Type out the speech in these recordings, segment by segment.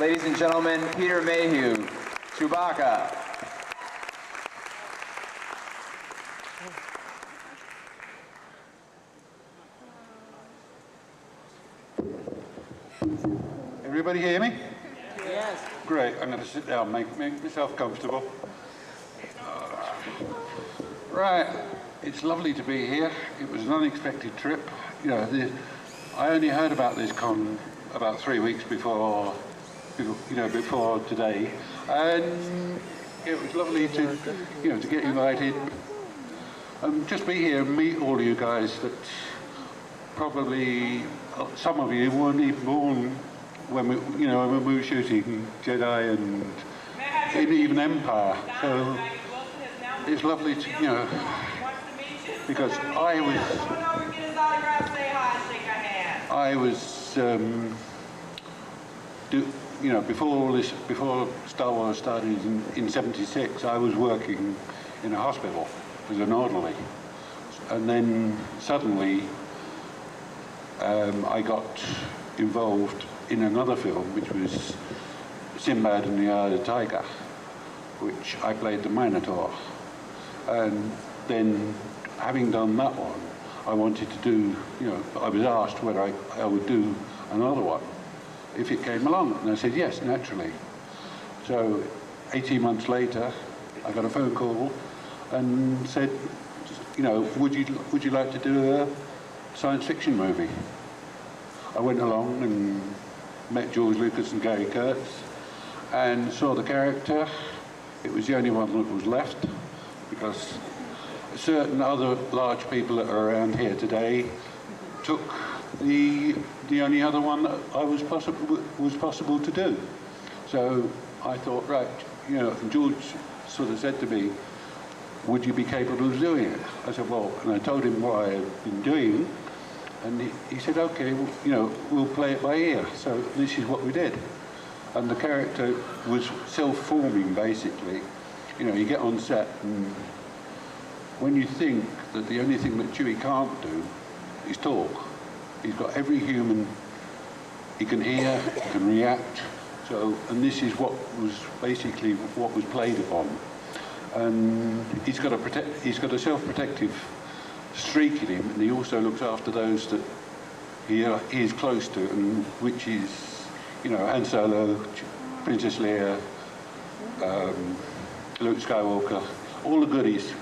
Ladies and gentlemen, Peter Mayhew, Chewbacca. Everybody hear me? Yes. Great, I'm going to sit down, make myself comfortable. Right, it's lovely to be here. It was an unexpected trip. You know, I only heard about this con about 3 weeks before today, and it was lovely to, to get invited. Just be here and meet all you guys that probably some of you weren't even born when we were shooting Jedi and even Empire. So it's lovely to, because I was before Star Wars started in '76, I was working in a hospital as an orderly, and then suddenly I got involved in another film, which was Sinbad and the Eye of the Tiger, which I played the Minotaur. And then, having done that one, I wanted to do, I was asked whether I would do another one if it came along, and I said yes, naturally. So 18 months later, I got a phone call and said, would you like to do a science fiction movie? I went along and met George Lucas and Gary Kurtz and saw the character. It was the only one that was left, because certain other large people that are around here today took the only other one that was possible to do. So I thought, right, and George sort of said to me, would you be capable of doing it? I said, well, and I told him what I had been doing, and he said, okay, well, we'll play it by ear. So this is what we did. And the character was self-forming, basically. You get on set, and when you think that the only thing that Chewie can't do is talk, he's got every human, he can hear, he can react. So, and this is what was basically what was played upon. And he's got a self-protective streak in him, and he also looks after those that he is close to, and which is, Han Solo, Princess Leia, Luke Skywalker, all the goodies.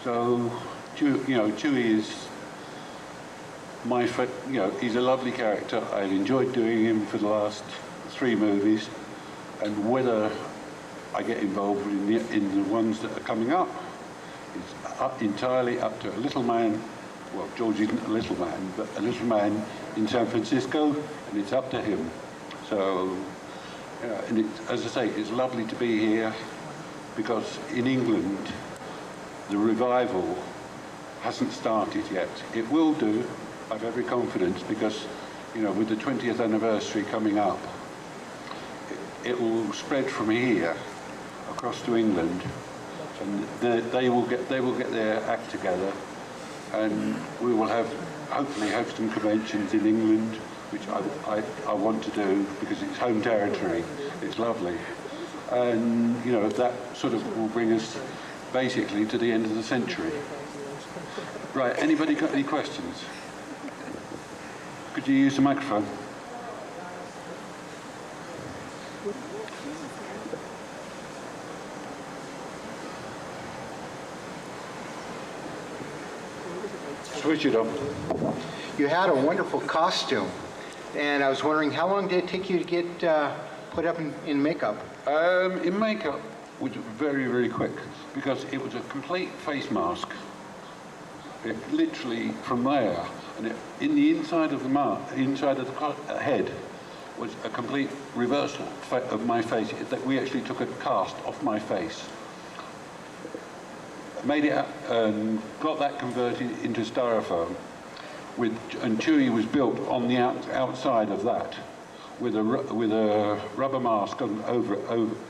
So, Chewie is my friend. He's a lovely character. I've enjoyed doing him for the last 3 movies, and whether I get involved in the ones that are coming up is entirely up to a little man. Well, George isn't a little man, but a little man in San Francisco, and it's up to him. So, and as I say, it's lovely to be here, because in England, the revival hasn't started yet. It will do, I have every confidence, because, with the 20th anniversary coming up, it will spread from here across to England, and they will get their act together, and we will hopefully have some conventions in England, which I want to do, because it's home territory. It's lovely, and that sort of will bring us basically to the end of the century. Right, anybody got any questions? Could you use the microphone? Switch it up. You had a wonderful costume, and I was wondering, how long did it take you to get put up in makeup? In makeup, was very, very quick, because it was a complete face mask. It literally from there, and in the inside of the head was a complete reversal of my face. That we actually took a cast off my face, made it up, and got that converted into styrofoam. And Chewie was built on the outside of that, with a rubber mask over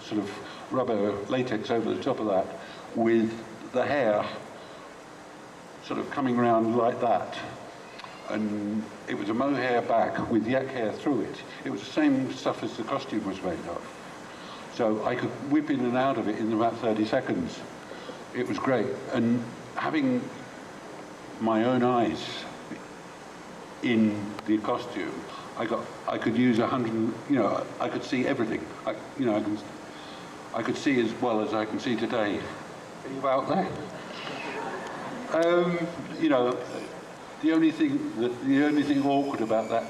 sort of rubber latex over the top of that, with the hair sort of coming around like that. and it was a mohair back with yak hair through it. It was the same stuff as the costume was made of. So I could whip in and out of it in about 30 seconds. It was great. And having my own eyes in the costume, I could use 100, I could see everything. I could see as well as I can see today. Are you out there? The only thing awkward about that,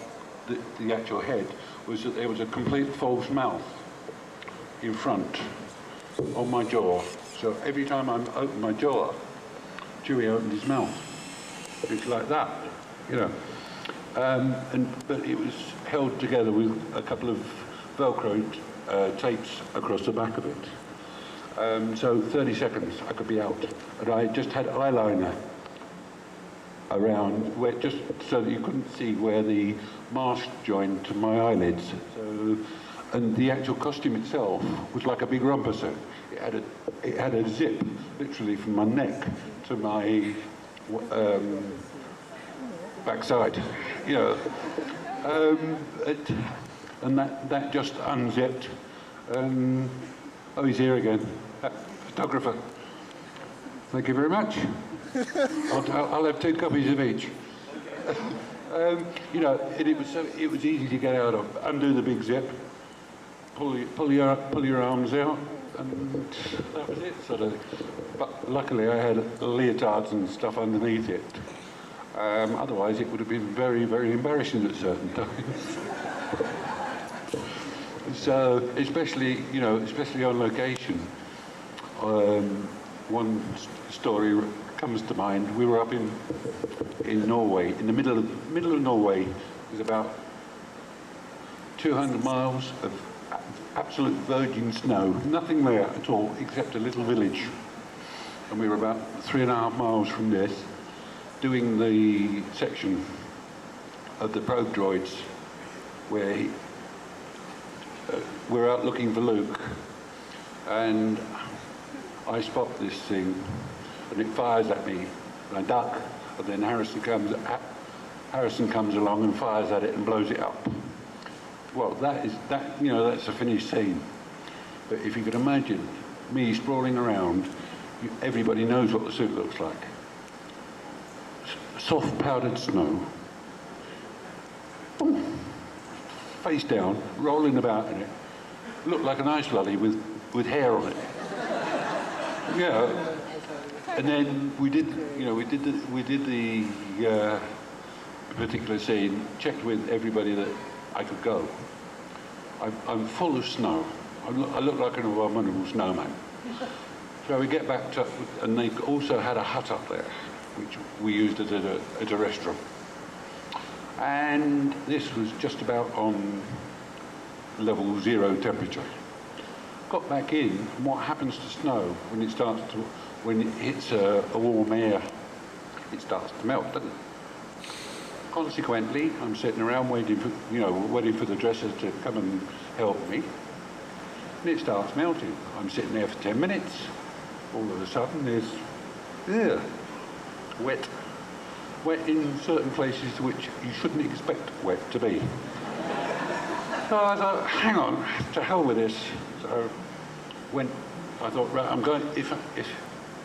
the actual head, was that there was a complete false mouth in front on my jaw. So every time I opened my jaw, Chewie opened his mouth. It's like that, but it was held together with a couple of Velcro tapes across the back of it. So 30 seconds, I could be out. And I just had eyeliner around, just so that you couldn't see where the mask joined to my eyelids. So, and the actual costume itself was like a big romper suit. It had a zip, literally from my neck to my backside, and that just unzipped. Oh, he's here again. Photographer. Thank you very much. I'll have 2 copies of each. It was easy to get out of. Undo the big zip, pull your arms out, and that was it, sort of. But luckily, I had leotards and stuff underneath it. Otherwise, it would have been very, very embarrassing at certain times. So, especially on location. One story comes to mind. We were up in Norway, in the middle of Norway. There's about 200 miles of absolute virgin snow, nothing there at all except a little village. And we were about 3.5 miles from this, doing the section of the probe droids where we're out looking for Luke, and I spot this thing, and it fires at me, and I duck, and then Harrison comes along and fires at it and blows it up. Well, that's a finished scene. But if you could imagine me sprawling around, everybody knows what the suit looks like. Soft powdered snow, face down, rolling about in it. Looked like an ice lolly with hair on it. And then we did the particular scene, checked with everybody that I could go. I'm full of snow. I look like an abominable snowman. So we get back to, and they also had a hut up there, which we used as a restaurant. And this was just about on level 0 temperature. Got back in, and what happens to snow when it hits a warm air, it starts to melt, doesn't it? Consequently, I'm sitting around waiting for the dressers to come and help me, and it starts melting. I'm sitting there for 10 minutes. All of a sudden, there's wet. Wet in certain places which you shouldn't expect wet to be. So I thought, hang on, to hell with this. So I thought, right, I'm going. If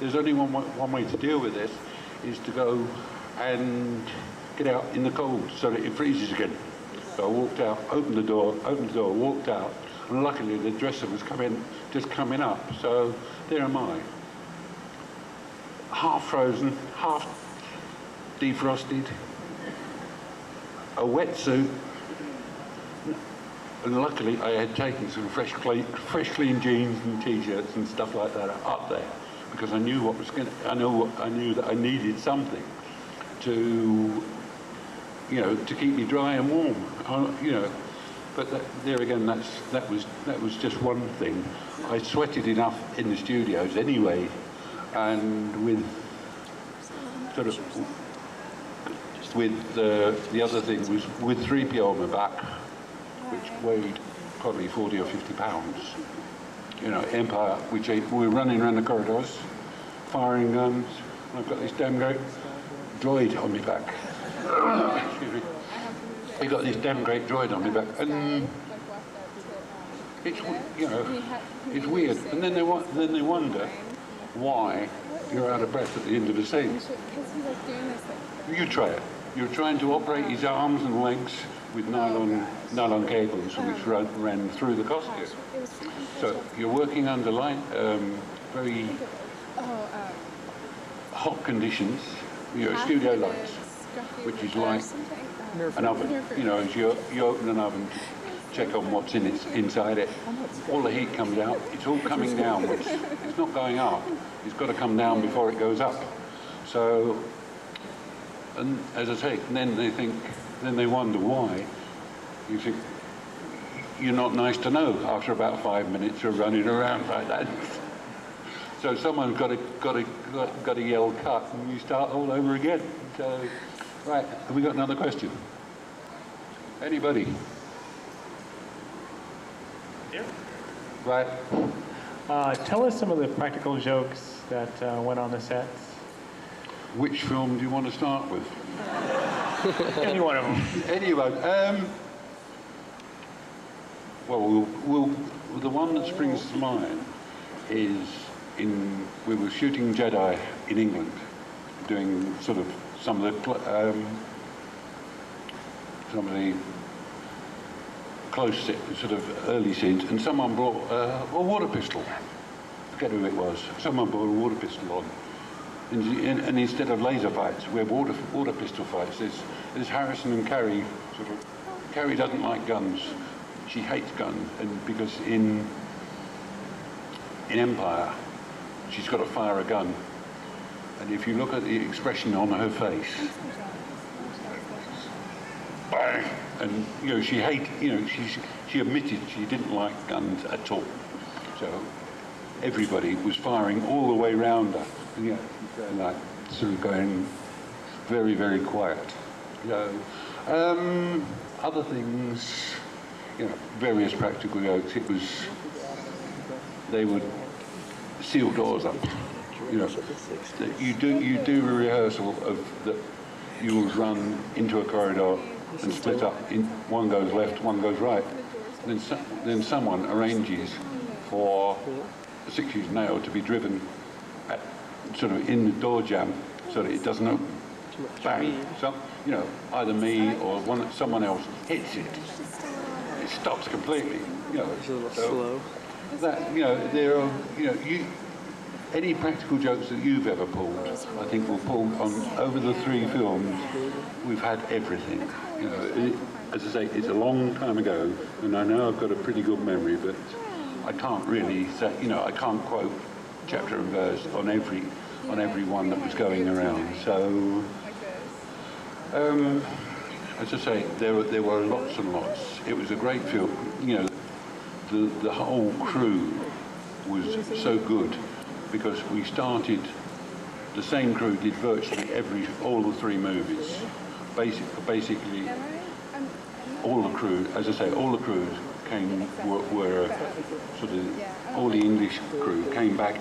there's only one way to deal with this, is to go and get out in the cold so that it freezes again. So I walked out, opened the door, walked out, and luckily the dresser was just coming up. So there am I, half frozen, half defrosted, a wetsuit, and luckily I had taken some fresh clean jeans and t-shirts and stuff like that up there, because I knew I knew that I needed something to keep me dry and warm, But there again, that was just one thing. I sweated enough in the studios anyway, and with the other thing was with 3PO on my back, which weighed probably 40 or 50 pounds. Empire, which we were running around the corridors, firing guns, and I've got this damn great droid on my back. excuse me, he got this damn great droid on me back, and it's, you know, it's weird. And then they wonder why you're out of breath at the end of the scene. You try it. You're trying to operate his arms and legs with nylon cables which ran through the costume. So you're working under very hot conditions, you know, studio lights, which is like an oven. You know, as you open an oven to check on what's inside it, all the heat comes out. It's all coming downwards. It's not going up. It's got to come down before it goes up. So, and as I say, then they wonder why. You think you're not nice to know after about 5 minutes of running around like that. So someone's got to yell cut, and you start all over again. So, right, have we got another question? Anybody? Yeah. Right. Tell us some of the practical jokes that went on the sets. Which film do you want to start with? Any one of them. Anyone. Well, the one that springs to mind is we were shooting Jedi in England, doing sort of some of the close sort of early scenes, and someone brought a water pistol. I forget who it was. Someone brought a water pistol on. And instead of laser fights, we have water pistol fights. There's Harrison and Carrie. Sort of, Carrie doesn't like guns. She hates guns, and because in Empire, she's got to fire a gun. And if you look at the expression on her face, bang, and you know she she admitted she didn't like guns at all. So everybody was firing all the way round her. And, yeah, like sort of going very, very quiet. Other things, you know, various practical jokes. It was, they would seal doors up. You know, you do a rehearsal of that. You will run into a corridor and split up. One goes left, one goes right. Then someone arranges for a 6-inch nail to be driven at, sort of in the door jamb so that it doesn't open. Bang. So, you know, either me or someone else hits it. It stops completely. You know, It's a little so slow. that, you know, there are, you know, any practical jokes that you've ever pulled, I think were pulled on over the 3 films. We've had everything. You know, as I say, it's a long time ago, and I know I've got a pretty good memory, but I can't really say, you know, I can't quote chapter and verse on every one that was going around. So, as I say, there were lots and lots. It was a great film. You know, the whole crew was so good because we started. The same crew did virtually all the 3 movies. Basically, all the crew, as I say, all the crews were sort of, all the English crew came back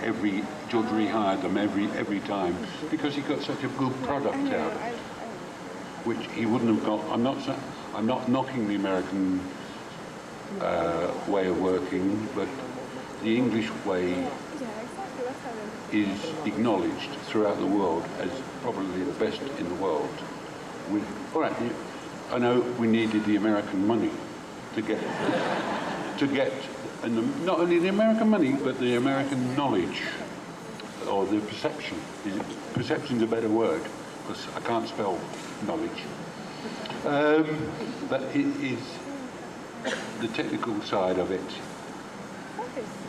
George rehired them every time because he got such a good product out of it, which he wouldn't have got. I'm not knocking the American way of working, but the English way is acknowledged throughout the world as probably the best in the world. All right, I know we needed the American money to get, and not only the American money, but the American knowledge, or the perception. Perception's a better word, because I can't spell knowledge. But it is, the technical side of it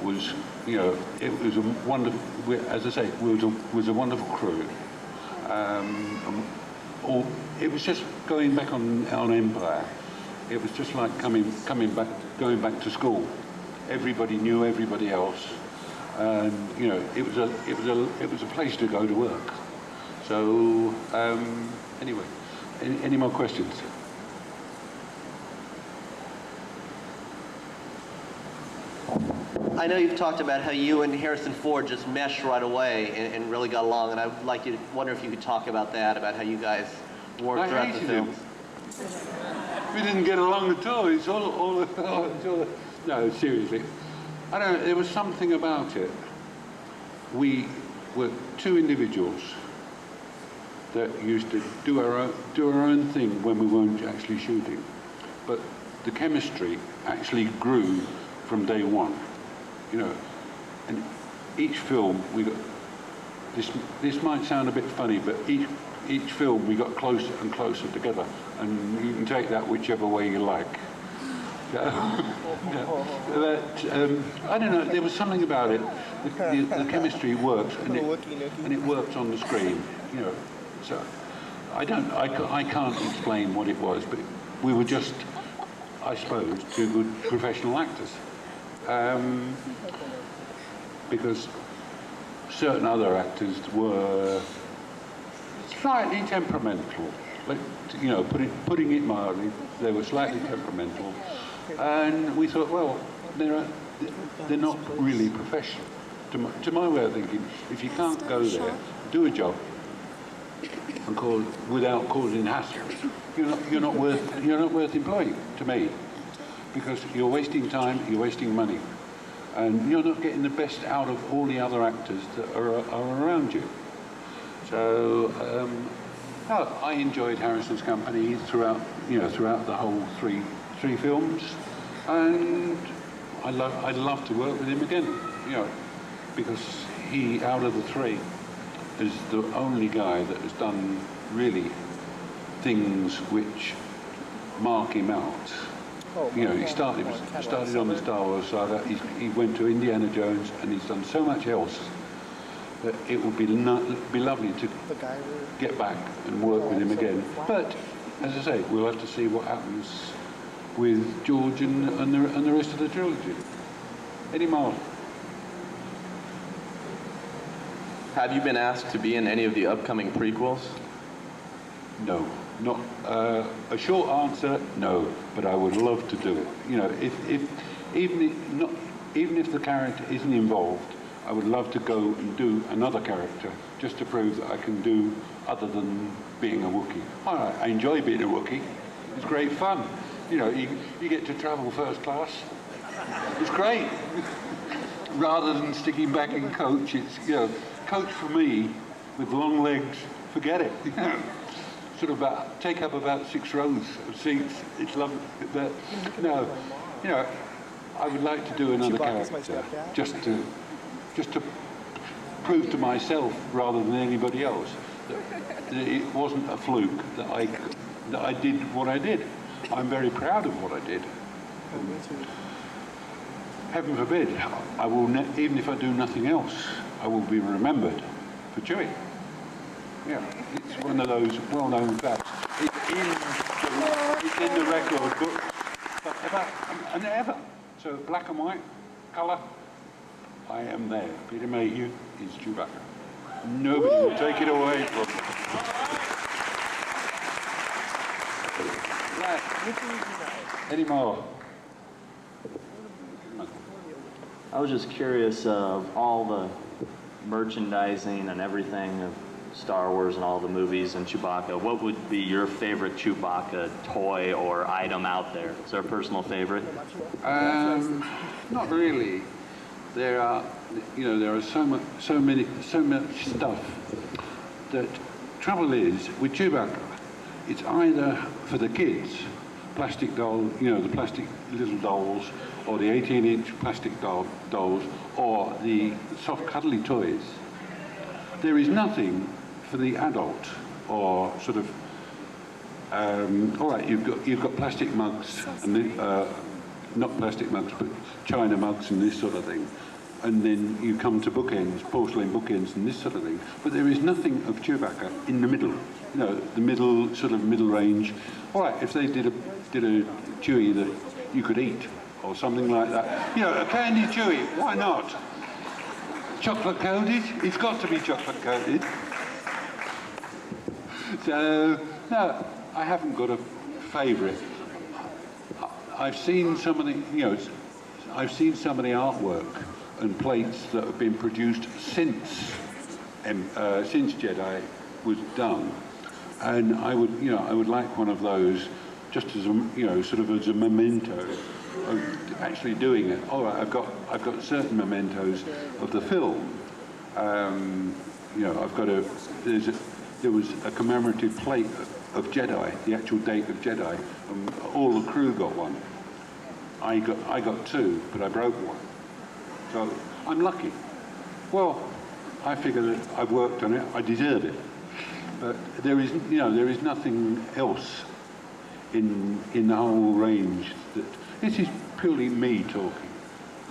was, you know, it was a wonderful, as I say, it was a wonderful crew. It was just going back on Empire. It was just like going back to school. Everybody knew everybody else, and you know, it was a place to go to work. So anyway, any more questions? I know you've talked about how you and Harrison Ford just meshed right away and really got along, and I would like you to wonder if you could talk about that, about how you guys War I throughout the hated him. films? We didn't get along at all. It's all no, seriously. I don't know, there was something about it. We were two individuals that used to do our own thing when we weren't actually shooting. But the chemistry actually grew from day one, you know. And each film we got, this might sound a bit funny, but each film we got closer and closer together, and you can take that whichever way you like. But I don't know, there was something about it. The chemistry works, and it works on the screen, you know. So I can't explain what it was, but we were just, I suppose, two good professional actors. Because certain other actors were slightly temperamental. Like, you know, putting it mildly, they were slightly temperamental. And we thought, well, they're not really professional. To my way of thinking, if you can't go there, do a job, and without causing hassle, you're not worth employing, to me, because you're wasting time, you're wasting money, and you're not getting the best out of all the other actors that are around you. So I enjoyed Harrison's company throughout the whole three films, and I'd love to work with him again, you know, because he, out of the three, is the only guy that has done really things which mark him out. You know, he started on the Star Wars saga, he went to Indiana Jones, and he's done so much else that it would be lovely to get back and work with him again. But, as I say, we'll have to see what happens with George and the rest of the trilogy. Any more? Have you been asked to be in any of the upcoming prequels? No, not a short answer. No, but I would love to do it. You know, even if the character isn't involved, I would love to go and do another character just to prove that I can do other than being a Wookiee. I enjoy being a Wookiee. It's great fun. You know, you get to travel first class. It's great. Rather than sticking back in coach, it's, you know, coach for me with long legs, forget it. You know, sort of take up about 6 rows of seats. It's lovely. But no, you know, I would like to do another character just to prove to myself rather than anybody else that it wasn't a fluke that I did what I did. I'm very proud of what I did. Heaven forbid, I will even if I do nothing else, I will be remembered for Chewie. Yeah, it's one of those well-known facts. It's in the record book, and ever. So black and white, colour, I am there. Peter Mayhew is Chewbacca. Nobody will take it away from me. Right. Any more? I was just curious of all the merchandising and everything of Star Wars and all the movies and Chewbacca. What would be your favorite Chewbacca toy or item out there? Is there a personal favorite? Not really. There are so much stuff. That trouble is with Chewbacca, it's either for the kids, plastic doll, you know, the plastic little dolls, or the 18-inch plastic dolls, or the soft cuddly toys. There is nothing for the adult, or sort of, all right, you've got plastic mugs, and not plastic mugs, but china mugs and this sort of thing. And then you come to bookends, porcelain bookends and this sort of thing. But there is nothing of Chewbacca in the middle. You know, the middle, sort of middle range. All right, if they did a Chewie that you could eat, or something like that. You know, a candy Chewie, why not? Chocolate coated? It's got to be chocolate coated. So, no, I haven't got a favourite. I've seen some of the, you know, I've seen some of the artwork and plates that have been produced since Jedi was done, And I would like one of those, just as a, sort of as a memento of actually doing it. All right, I've got certain mementos of the film. I've got there was a commemorative plate of Jedi, the actual date of Jedi, and all the crew got one. I got two, but I broke one. So I'm lucky. Well, I figure that I've worked on it, I deserve it. But there is nothing else in the whole range that, this is purely me talking.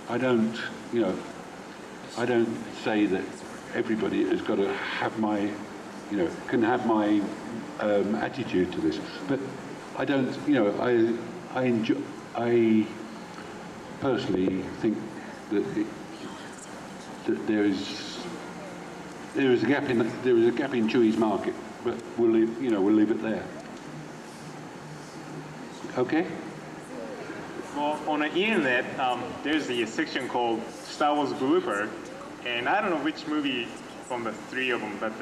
I don't say that everybody has got to have my, can have my attitude to this. But I don't, I personally think that there is a gap in Chewie's market, but we'll leave it there. Okay. Well, on the internet, there's a section called Star Wars Blooper, and I don't know which movie from the three of them, but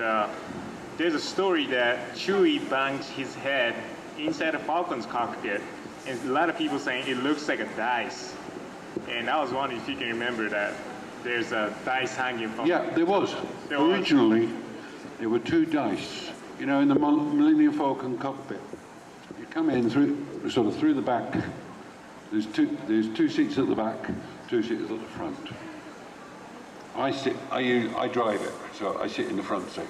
there's a story that Chewie bangs his head inside a Falcon's cockpit, and a lot of people saying it looks like a dice. And I was wondering if you can remember that there's a dice hanging from. Yeah, there was. Originally, there were two dice, in the Millennium Falcon cockpit. You come in through the back. There's two seats at the back, two seats at the front. I drive it, so I sit in the front seat.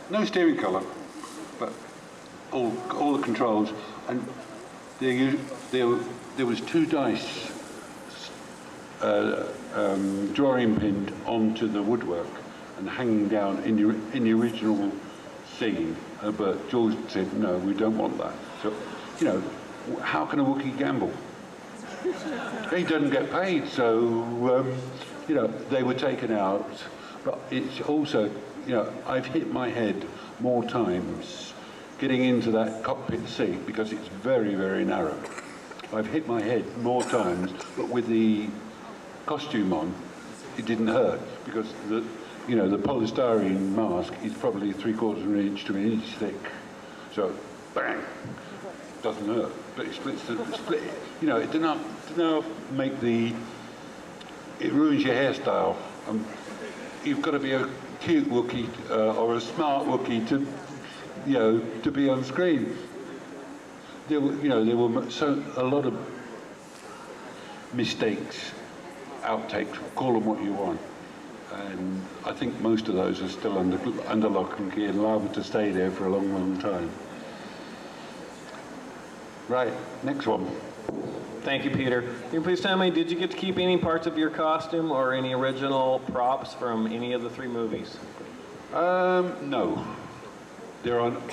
No steering column, but all the controls, and there was two dice drawing pinned onto the woodwork and hanging down in the original scene. But George said, no, we don't want that. So, how can a Wookiee gamble? He doesn't get paid, so they were taken out. But it's also, I've hit my head more times getting into that cockpit seat because it's very, very narrow. I've hit my head more times, but with the costume on, it didn't hurt because the polystyrene mask is probably 3/4 of an inch to an inch thick. So, bang, doesn't hurt, but it splits it did not make it ruins your hairstyle. You've got to be a cute Wookiee or a smart Wookiee to be on screen. There were a lot of mistakes, outtakes, call them what you want. And I think most of those are still under lock and key and liable to stay there for a long, long time. Right, next one. Thank you, Peter. Can you please tell me, did you get to keep any parts of your costume or any original props from any of the three movies? No.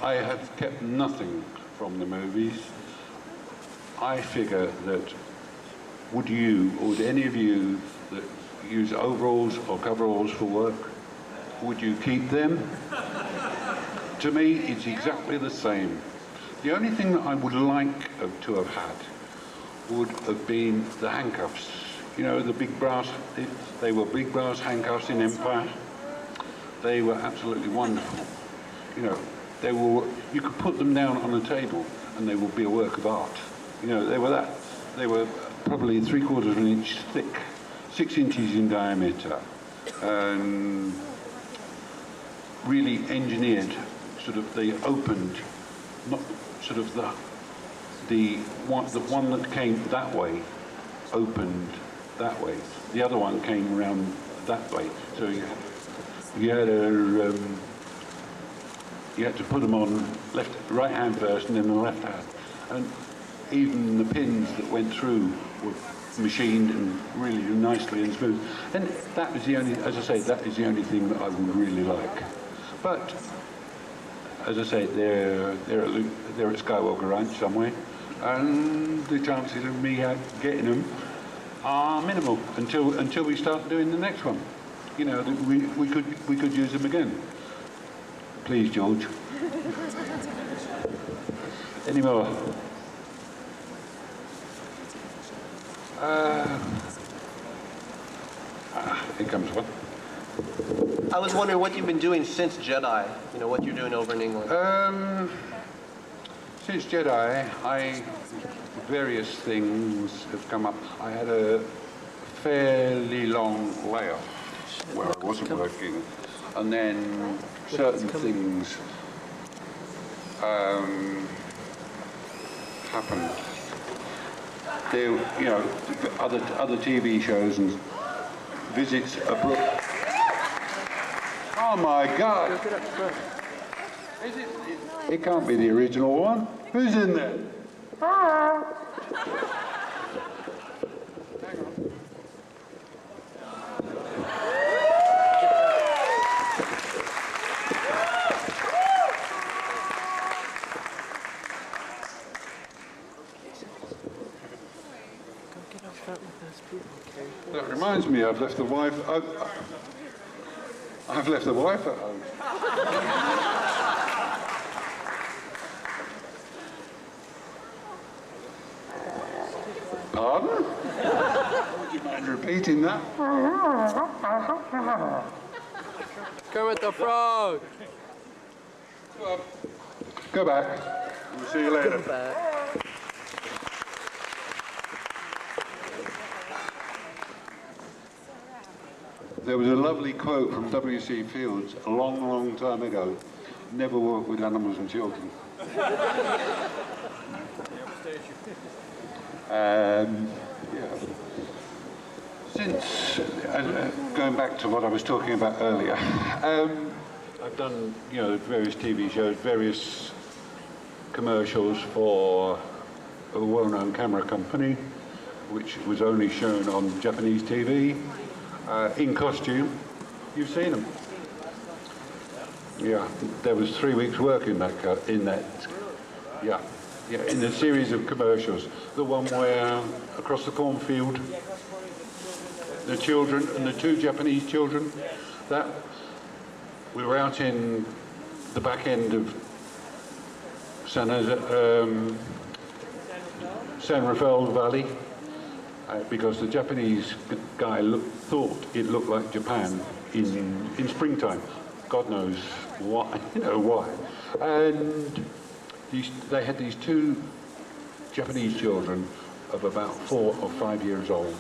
I have kept nothing from the movies. I figure that would any of you that use overalls or coveralls for work, would you keep them? To me, it's exactly the same. The only thing that I would like to have had would have been the handcuffs. The big brass, they were big brass handcuffs in Empire. They were absolutely wonderful. You could put them down on a table and they would be a work of art. They were probably 3/4 of an inch thick, 6 inches in diameter, and really engineered. They opened, not the one that came that way opened that way. The other one came around that way. So you had to put them on right hand first and then the left hand. And even the pins that went through were machined and really nicely and smooth. And that was the only, as I say, that is the only thing that I would really like. But as I say, they're at Skywalker Ranch somewhere, and the chances of me getting them are minimal until we start doing the next one. We could use them again. Please, George. Any more? Here comes one. I was wondering what you've been doing since Jedi, you know, what you're doing over in England. Since Jedi, various things have come up. I had a fairly long layoff where I wasn't working, and then certain things happened. There, you know, other TV shows and visits abroad. Oh my God! Is it? It can't be the original one. Who's in there? Hang on. That reminds me, I've left the wife. I've left the wife at home. Pardon? Would you mind repeating that? Kermit the Frog. Go back. We'll see you later. There was a lovely quote from W.C. Fields a long, long time ago. Never work with animals and children. Yeah. Since, going back to what I was talking about earlier, I've done, you know, various TV shows, various commercials for a well-known camera company, which was only shown on Japanese TV, in costume. You've seen them. Yeah, there was 3 weeks' work in that, yeah, in a series of commercials. The one where across the cornfield, the children and the two Japanese children, that we were out in the back end of San Rafael Valley, because the Japanese guy thought it looked like Japan in springtime. God knows why, you know why. And they had these two Japanese children of about 4 or 5 years old.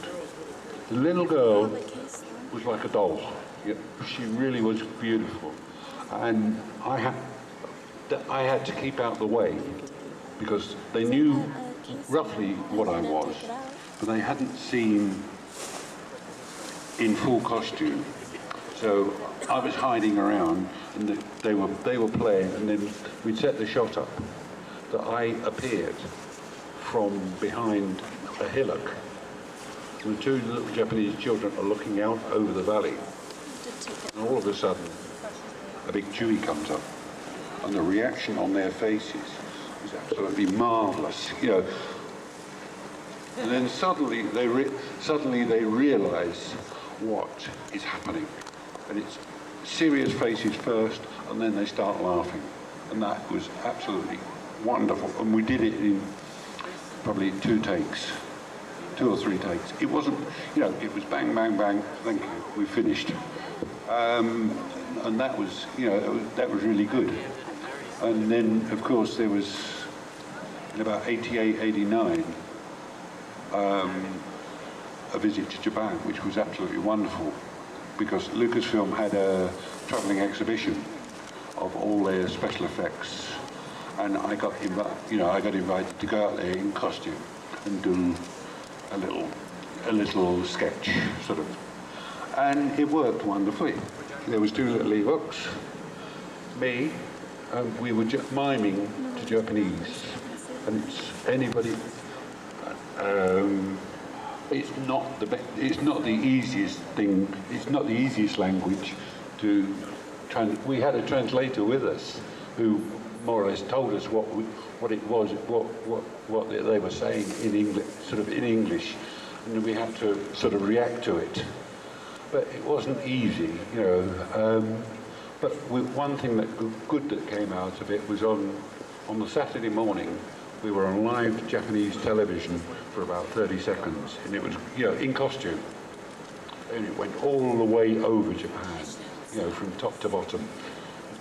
The little girl was like a doll. She really was beautiful. And I had to keep out the way because they knew roughly what I was, but they hadn't seen in full costume. So I was hiding around, and they were playing, and then we'd set the shot up that I appeared from behind a hillock. And the two little Japanese children are looking out over the valley, and all of a sudden, a big Chewie comes up, and the reaction on their faces was absolutely marvelous, you know. And then suddenly they realise what is happening, and it's serious faces first, and then they start laughing, and that was absolutely wonderful. And we did it in probably 2 or 3 takes. It wasn't, you know, it was bang, bang, bang. Thank you. We finished, and that was, you know, that was really good. And then, of course, there was in about 88, 89. A visit to Japan, which was absolutely wonderful, because Lucasfilm had a travelling exhibition of all their special effects, and I got invited to go out there in costume and do a little sketch, sort of, and it worked wonderfully. There was 2 little Ewoks, me, and we were miming to Japanese, and it's anybody. It's not the easiest thing. It's not the easiest language to. We had a translator with us, who more or less told us what it was, what they were saying in English, sort of in English, and we had to sort of react to it. But it wasn't easy, you know. But one thing good that came out of it was on the Saturday morning. We were on live Japanese television for about 30 seconds, and it was, you know, in costume. And it went all the way over Japan. you know, from top to bottom.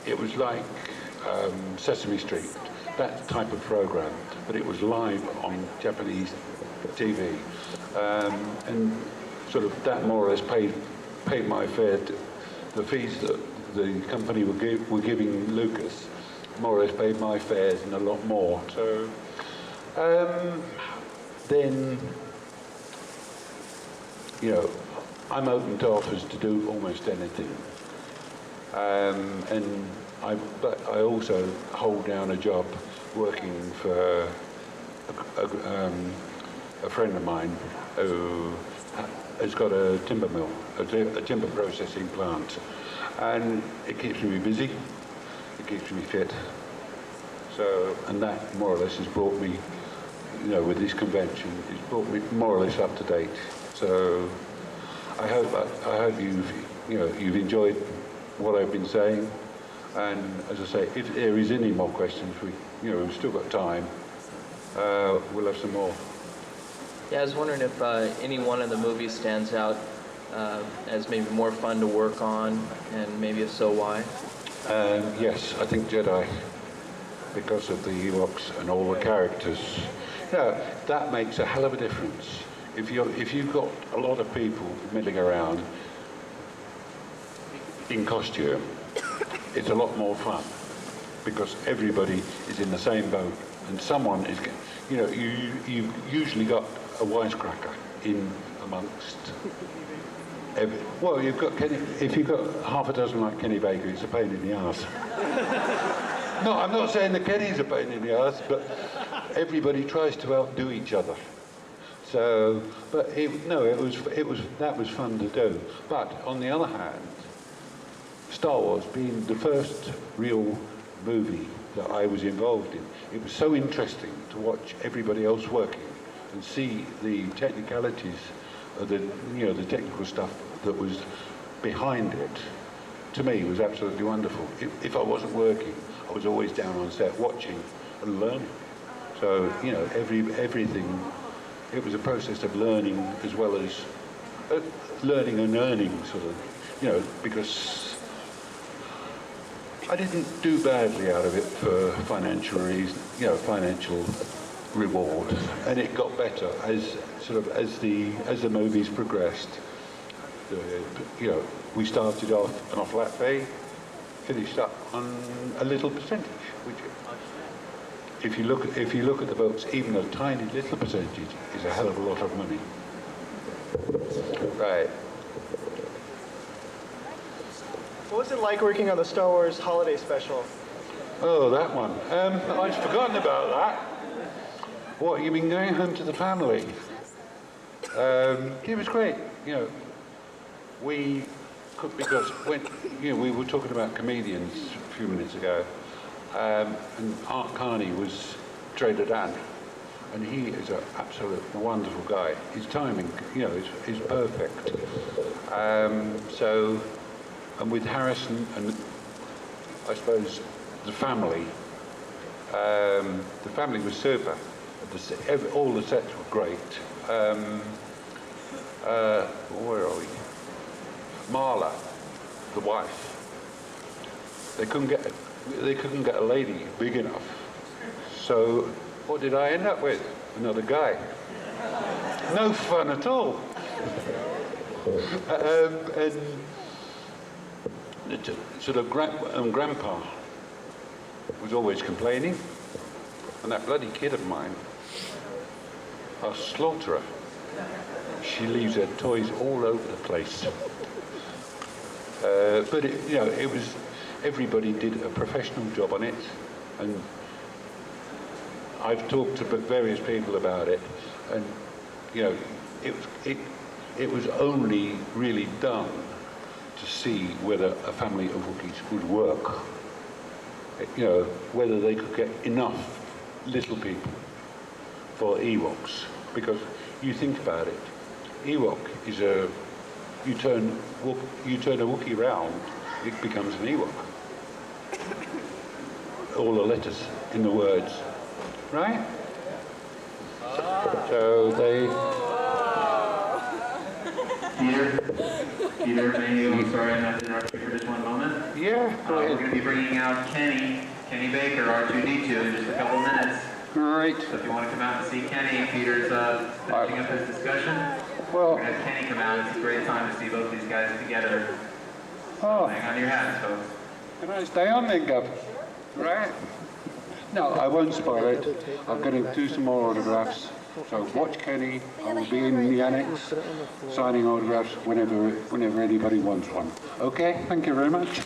It was like Sesame Street, that type of program, but it was live on Japanese TV, and sort of that more or less paid my fare. The fees that the company were giving Lucas more or less paid my fares and a lot more. So then, you know, I'm open to offers to do almost anything. But I also hold down a job working for a friend of mine who has got a timber mill, a timber processing plant, and it keeps me busy, it keeps me fit. So, and that more or less has brought me, you know, with this convention, it's brought me more or less up to date. So, I hope you've enjoyed what I've been saying. And as I say, if there is any more questions, we've still got time. We'll have some more. Yeah, I was wondering if any one of the movies stands out as maybe more fun to work on, and maybe if so, why? Yes, I think Jedi, because of the Ewoks and all the characters. Yeah, that makes a hell of a difference. If you've got a lot of people milling around in costume, it's a lot more fun because everybody is in the same boat and someone is, you know, you've usually got a wisecracker in amongst well, you've got if you've got half a dozen like Kenny Baker, it's a pain in the arse. No, I'm not saying that Kenny's a pain in the arse, but everybody tries to outdo each other. So, but that was fun to do. But on the other hand, Star Wars being the first real movie that I was involved in, it was so interesting to watch everybody else working and see the technicalities of the technical stuff that was behind it. To me, it was absolutely wonderful. If I wasn't working, I was always down on set watching and learning. So, you know, everything, it was a process of learning as well as learning and earning, sort of, you know, because I didn't do badly out of it for financial reasons, you know, financial reward, and it got better as the movies progressed. You know, we started off on a flat fee, finished up on a little percentage, which, if you look at the books, even a tiny little percentage is a hell of a lot of money. Right. What was it like working on the Star Wars holiday special? Oh, that one. I'd forgotten about that. What, you mean going home to the family? It was great. You know, because when we were talking about comedians a few minutes ago, and Art Carney was Trader Dan, and he is an absolute wonderful guy. His timing, you know, is perfect. So, and with Harrison and I suppose the family was super. All the sets were great. Where are we? Marla, the wife. They couldn't get a lady big enough. So what did I end up with? Another guy. No fun at all. And sort of Grandpa was always complaining, and that bloody kid of mine, a slaughterer. She leaves her toys all over the place. But it was, everybody did a professional job on it, and I've talked to various people about it, and you know, it was only really done to see whether a family of Wookiees would work. You know, whether they could get enough little people for Ewoks, because you think about it, Ewok is you turn a Wookiee round, it becomes an Ewok. All the letters in the words, right? So they. Peter? Peter, Mayhew, I'm sorry I'm not interrupting you for just one moment. Yeah, go We're ahead. going to be bringing out Kenny Baker, R2-D2, in just a couple minutes. Great. So if you want to come out and see Kenny, Peter's finishing up his discussion. Well, We're going to have Kenny come out. It's a great time to see both these guys together. So hang on to your hats, folks. can I stay on then, Gov? Right. No, I won't spoil it. I'm going to do some more autographs. So watch Kenny. I will be in the annex signing autographs whenever anybody wants one. Okay, thank you very much.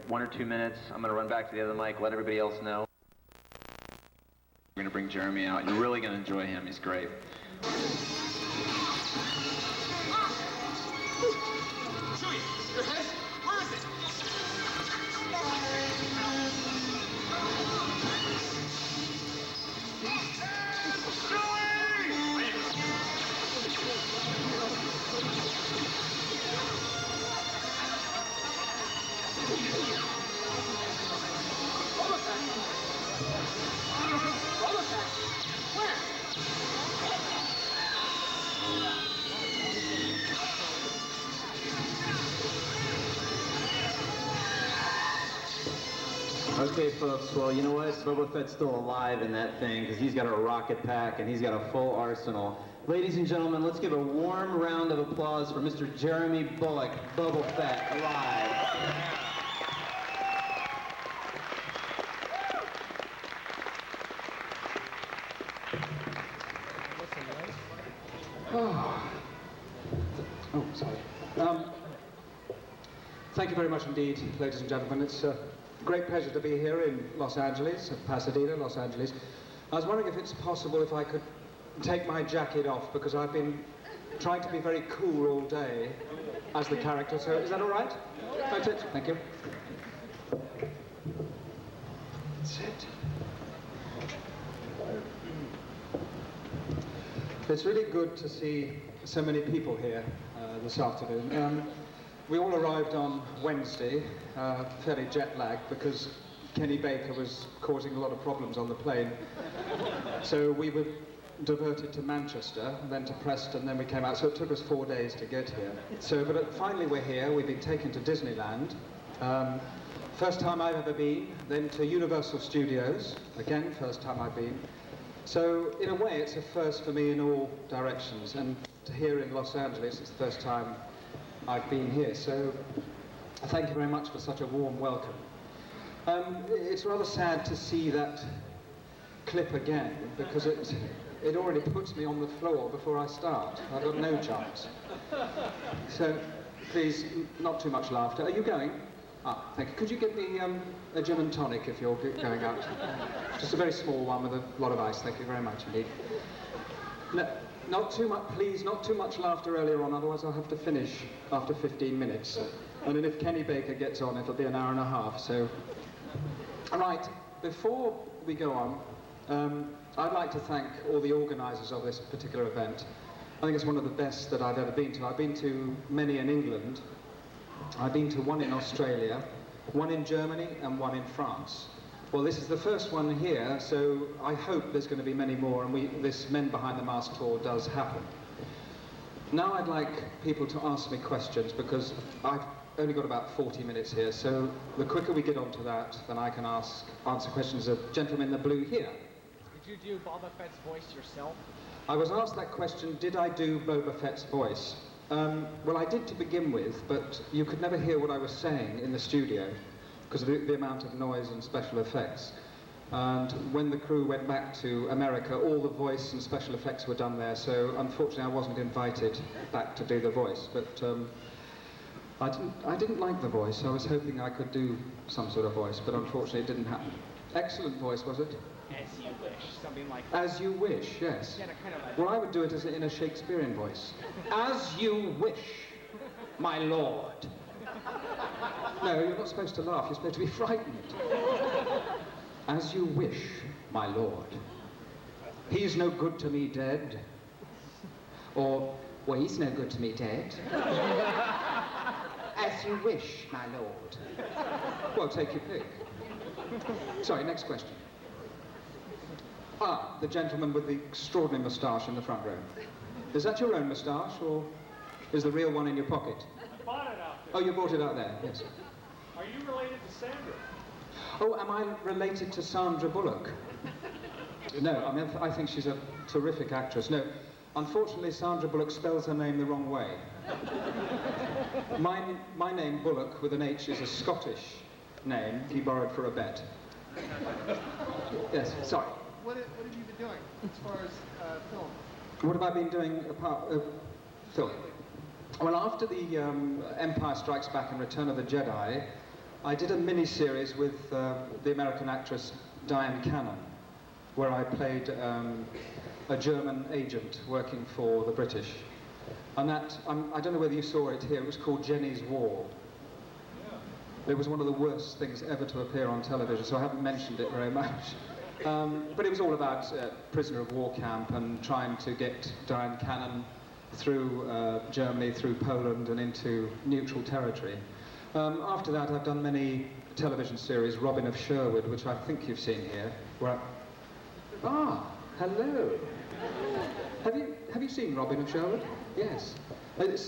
One or 2 minutes. I'm going to run back to the other mic, let everybody else know. We're going to bring Jeremy out. You're really going to enjoy him. He's great. Your head? Where is it? Okay, folks, well, you know what? Boba Fett's still alive in that thing because he's got a rocket pack and he's got a full arsenal. Ladies and gentlemen, let's give a warm round of applause for Mr. Jeremy Bulloch, Boba Fett, alive. Oh, sorry. Thank you very much indeed, ladies and gentlemen. It's a great pleasure to be here in Los Angeles, Pasadena, Los Angeles. I was wondering if it's possible if I could take my jacket off, because I've been trying to be very cool all day as the character, so is that all right? That's it. Thank you. That's it. It's really good to see so many people here this afternoon. We all arrived on Wednesday, fairly jet-lagged, because Kenny Baker was causing a lot of problems on the plane. So we were diverted to Manchester, then to Preston, then we came out. So it took us 4 days to get here. So, but finally we're here. We've been taken to Disneyland. First time I've ever been. Then to Universal Studios. Again, first time I've been. So in a way, it's a first for me in all directions. And here in Los Angeles, it's the first time I've been here. So thank you very much for such a warm welcome. It's rather sad to see that clip again, because it already puts me on the floor before I start. I've got no chance. So please, not too much laughter. Are you going? Ah, thank you. Could you get me a gin and tonic if you're going out? Just a very small one with a lot of ice. Thank you very much indeed. No, not too much, please, not too much laughter earlier on, otherwise I'll have to finish after 15 minutes. And then if Kenny Baker gets on, it'll be an hour and a half, so. All right, before we go on, I'd like to thank all the organisers of this particular event. I think it's one of the best that I've ever been to. I've been to many in England. I've been to one in Australia, one in Germany, and one in France. Well, this is the first one here, so I hope there's going to be many more, and this Men Behind the Mask tour does happen. Now I'd like people to ask me questions, because I've only got about 40 minutes here, so the quicker we get onto that, then I can answer questions of gentleman in the blue here. Did you do Boba Fett's voice yourself? I was asked that question, did I do Boba Fett's voice? Well, I did to begin with, but you could never hear what I was saying in the studio because of the amount of noise and special effects. And when the crew went back to America, all the voice and special effects were done there, so unfortunately I wasn't invited back to do the voice. But I didn't like the voice. I was hoping I could do some sort of voice, but unfortunately it didn't happen. Excellent voice, was it? As you wish, something like that. As you wish, yes. Yeah, kind of like well, I would do it in a Shakespearean voice. As you wish, my lord. No, you're not supposed to laugh. You're supposed to be frightened. As you wish, my lord. He's no good to me dead. Or, well, he's no good to me dead. As you wish, my lord. Well, take your pick. Sorry, next question. Ah, the gentleman with the extraordinary moustache in the front row. Is that your own moustache, or is the real one in your pocket? I bought it out there. Oh, you brought it out there, yes. Are you related to Sandra? Oh, am I related to Sandra Bulloch? No, I mean, I think she's a terrific actress. No, unfortunately, Sandra Bulloch spells her name the wrong way. My name, Bulloch, with an H, is a Scottish name he borrowed for a bet. Yes, sorry. What have you been doing as far as film? What have I been doing apart of film? Well, after the Empire Strikes Back and Return of the Jedi, I did a mini-series with the American actress Diane Cannon, where I played a German agent working for the British. And that, I don't know whether you saw it here, it was called Jenny's War. It was one of the worst things ever to appear on television, so I haven't mentioned it very much. But it was all about prisoner of war camp and trying to get Diane Cannon through Germany, through Poland and into neutral territory. After that, I've done many television series, Robin of Sherwood, which I think you've seen here. Where hello. Have you seen Robin of Sherwood? Yes.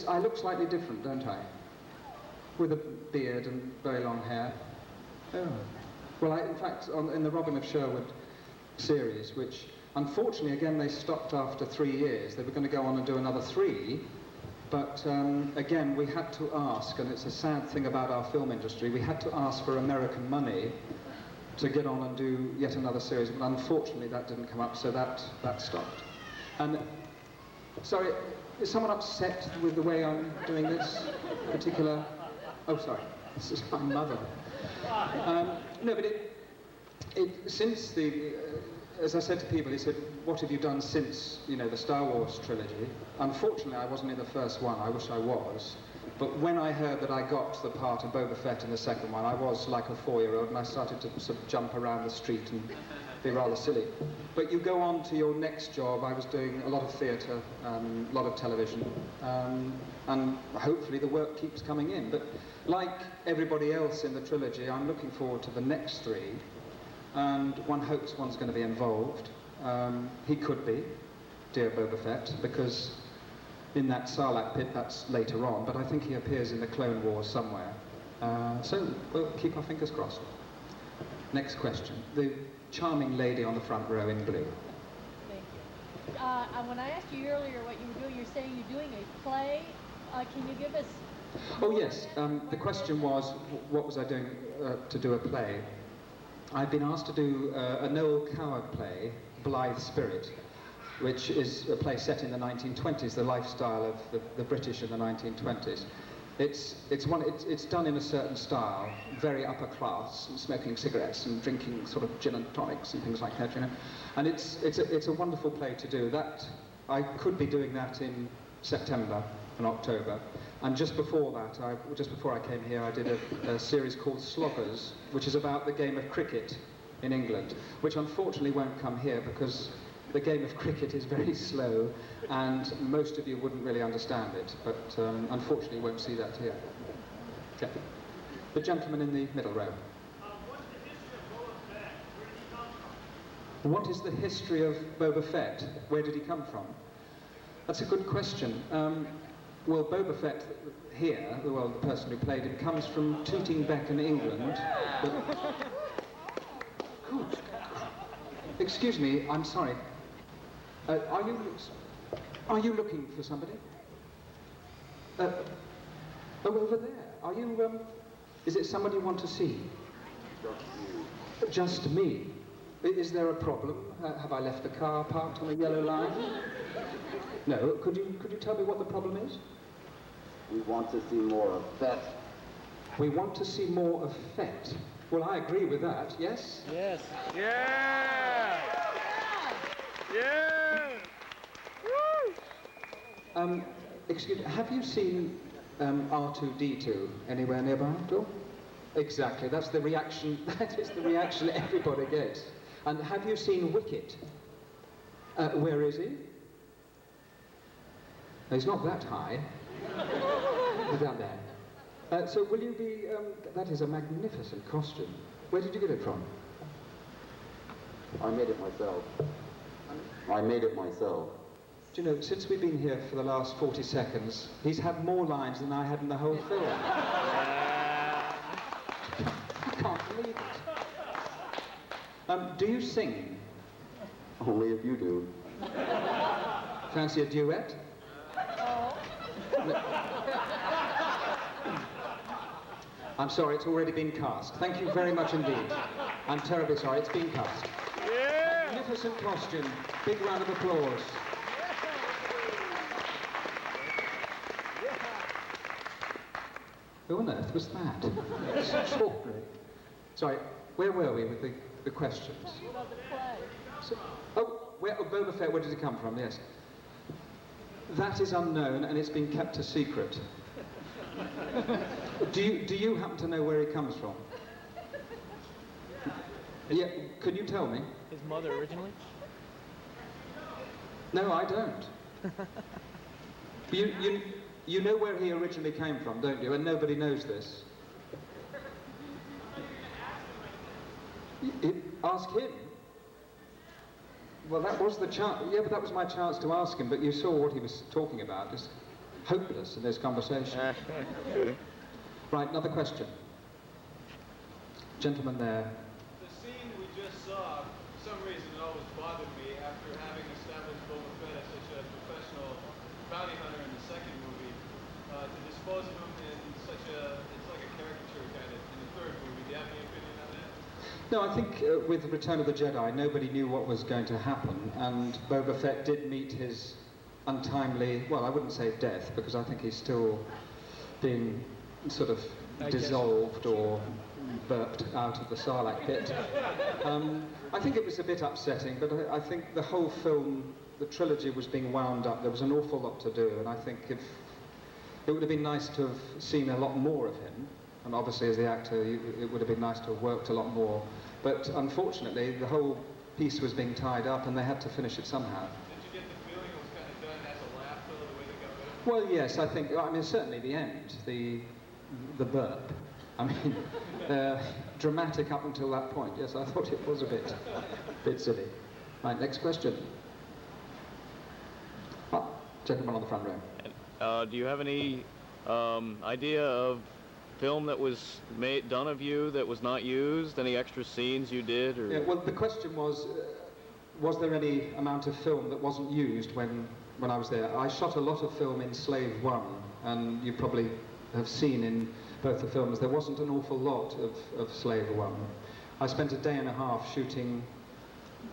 I look slightly different, don't I? With a beard and very long hair. Oh. Well, in fact, in the Robin of Sherwood series, which unfortunately, again, they stopped after 3 years. They were going to go on and do another 3, but again, we had to ask, and it's a sad thing about our film industry, we had to ask for American money to get on and do yet another series, but unfortunately that didn't come up, so that stopped. And, sorry, is someone upset with the way I'm doing this particular... Oh, sorry, this is my mother. No, but since the... as I said to people, he said, what have you done since, the Star Wars trilogy? Unfortunately, I wasn't in the first one. I wish I was. But when I heard that I got the part of Boba Fett in the second one, I was like a 4-year-old, and I started to sort of jump around the street and be rather silly. But you go on to your next job. I was doing a lot of theatre, a lot of television, and hopefully the work keeps coming in. But like everybody else in the trilogy, I'm looking forward to the next 3. And one hopes one's going to be involved. He could be, dear Boba Fett, because in that Sarlacc pit, that's later on, but I think he appears in the Clone Wars somewhere. So we'll keep our fingers crossed. Next question. The charming lady on the front row in blue. Thank you. When I asked you earlier what you were doing, you're saying you're doing a play. Can you give us... Oh, yes. The question was, what was I doing to do a play? I've been asked to do a Noel Coward play, Blithe Spirit, which is a play set in the 1920s, the lifestyle of the British in the 1920s. It's done in a certain style, very upper class, smoking cigarettes and drinking sort of gin and tonics and things like that, And it's a wonderful play to do. That I could be doing that in September and October. And just before that, just before I came here, I did a series called Sloggers, which is about the game of cricket in England, which unfortunately won't come here because the game of cricket is very slow and most of you wouldn't really understand it, but unfortunately won't see that here. Okay. The gentleman in the middle row. What is the history of Boba Fett? Where did he come from? That's a good question. Well, Boba Fett here, well, the person who played him, comes from Tooting Bec in England. Excuse me, I'm sorry. Are you looking for somebody? Oh, over there. Are you, is it somebody you want to see? Just me. Is there a problem? Have I left the car parked on a yellow line? No. Could you tell me what the problem is? We want to see more of Fett. We want to see more of Fett. Well, I agree with that, yes? Yes. Yeah! Yeah! Excuse me, have you seen R2-D2 anywhere nearby at all? Exactly, that's the reaction, that is the reaction everybody gets. And have you seen Wicket? Where is he? He's not that high. He's down there. So will you be, that is a magnificent costume. Where did you get it from? I made it myself. I made it myself. Do you know, since we've been here for the last 40 seconds, he's had more lines than I had in the whole film. I can't believe it. Do you sing? Only if you do. Fancy a duet? I'm sorry, it's already been cast. Thank you very much indeed. I'm terribly sorry, it's been cast. Yeah! Magnificent costume. Big round of applause. Who on earth was that? Extraordinary. Sorry, where were we with the questions? So, Boba Fett, where did it come from? Yes. That is unknown and it's been kept a secret. Do you happen to know where he comes from? Yeah, could you tell me? His mother originally? No, I don't. You know where he originally came from, don't you? And nobody knows this. Ask him. Well, that was the chance. Yeah, but that was my chance to ask him. But you saw what he was talking about. It's hopeless in this conversation. Right, another question. Gentleman there. The scene we just saw, for some reason, it always bothered me after having established Boba Fett as such a professional bounty hunter in the second movie. To dispose of him in such a, it's like a caricature kind of in the third movie. Do you have any opinion on that? No, I think with Return of the Jedi, nobody knew what was going to happen, and Boba Fett did meet his untimely, well, I wouldn't say death, because I think he's still being sort of dissolved or burped out of the Sarlacc pit. I think it was a bit upsetting, but I think the whole film, the trilogy was being wound up. There was an awful lot to do, and I think if it would have been nice to have seen a lot more of him. And obviously, as the actor, it would have been nice to have worked a lot more. But unfortunately, the whole piece was being tied up, and they had to finish it somehow. Did you get the feeling it was kind of done as a laugh, though, the way they got rid of it? Well, yes, I mean, certainly the end, the burp. I mean, dramatic up until that point. Yes, I thought it was a bit silly. Right, next question. Oh, gentleman on the front row. Do you have any idea of film that was done of you that was not used? Any extra scenes you did? Or? Yeah, well, the question was there any amount of film that wasn't used when I was there? I shot a lot of film in Slave 1, and you probably have seen in both the films, there wasn't an awful lot of Slave 1. I spent a day and a half shooting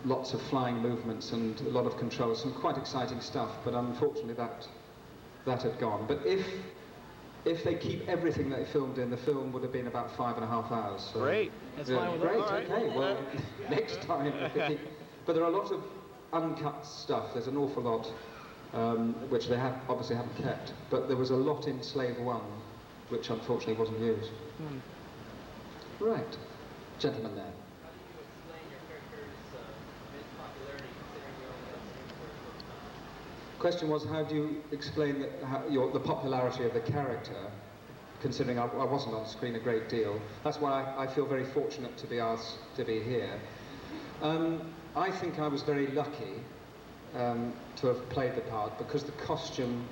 lots of flying movements and a lot of controls, some quite exciting stuff, but unfortunately that had gone. But if they keep everything that they filmed in, the film would have been about 5.5 hours. So, great. That's fine with great, us. okay. Well, next time. But there are a lot of uncut stuff. There's an awful lot, which they obviously haven't kept. But there was a lot in Slave 1, which unfortunately wasn't used. Right. Gentleman there. Question was, how do you explain the popularity of the character, considering I wasn't on screen a great deal? That's why I feel very fortunate to be asked to be here. I think I was very lucky to have played the part, because the costume,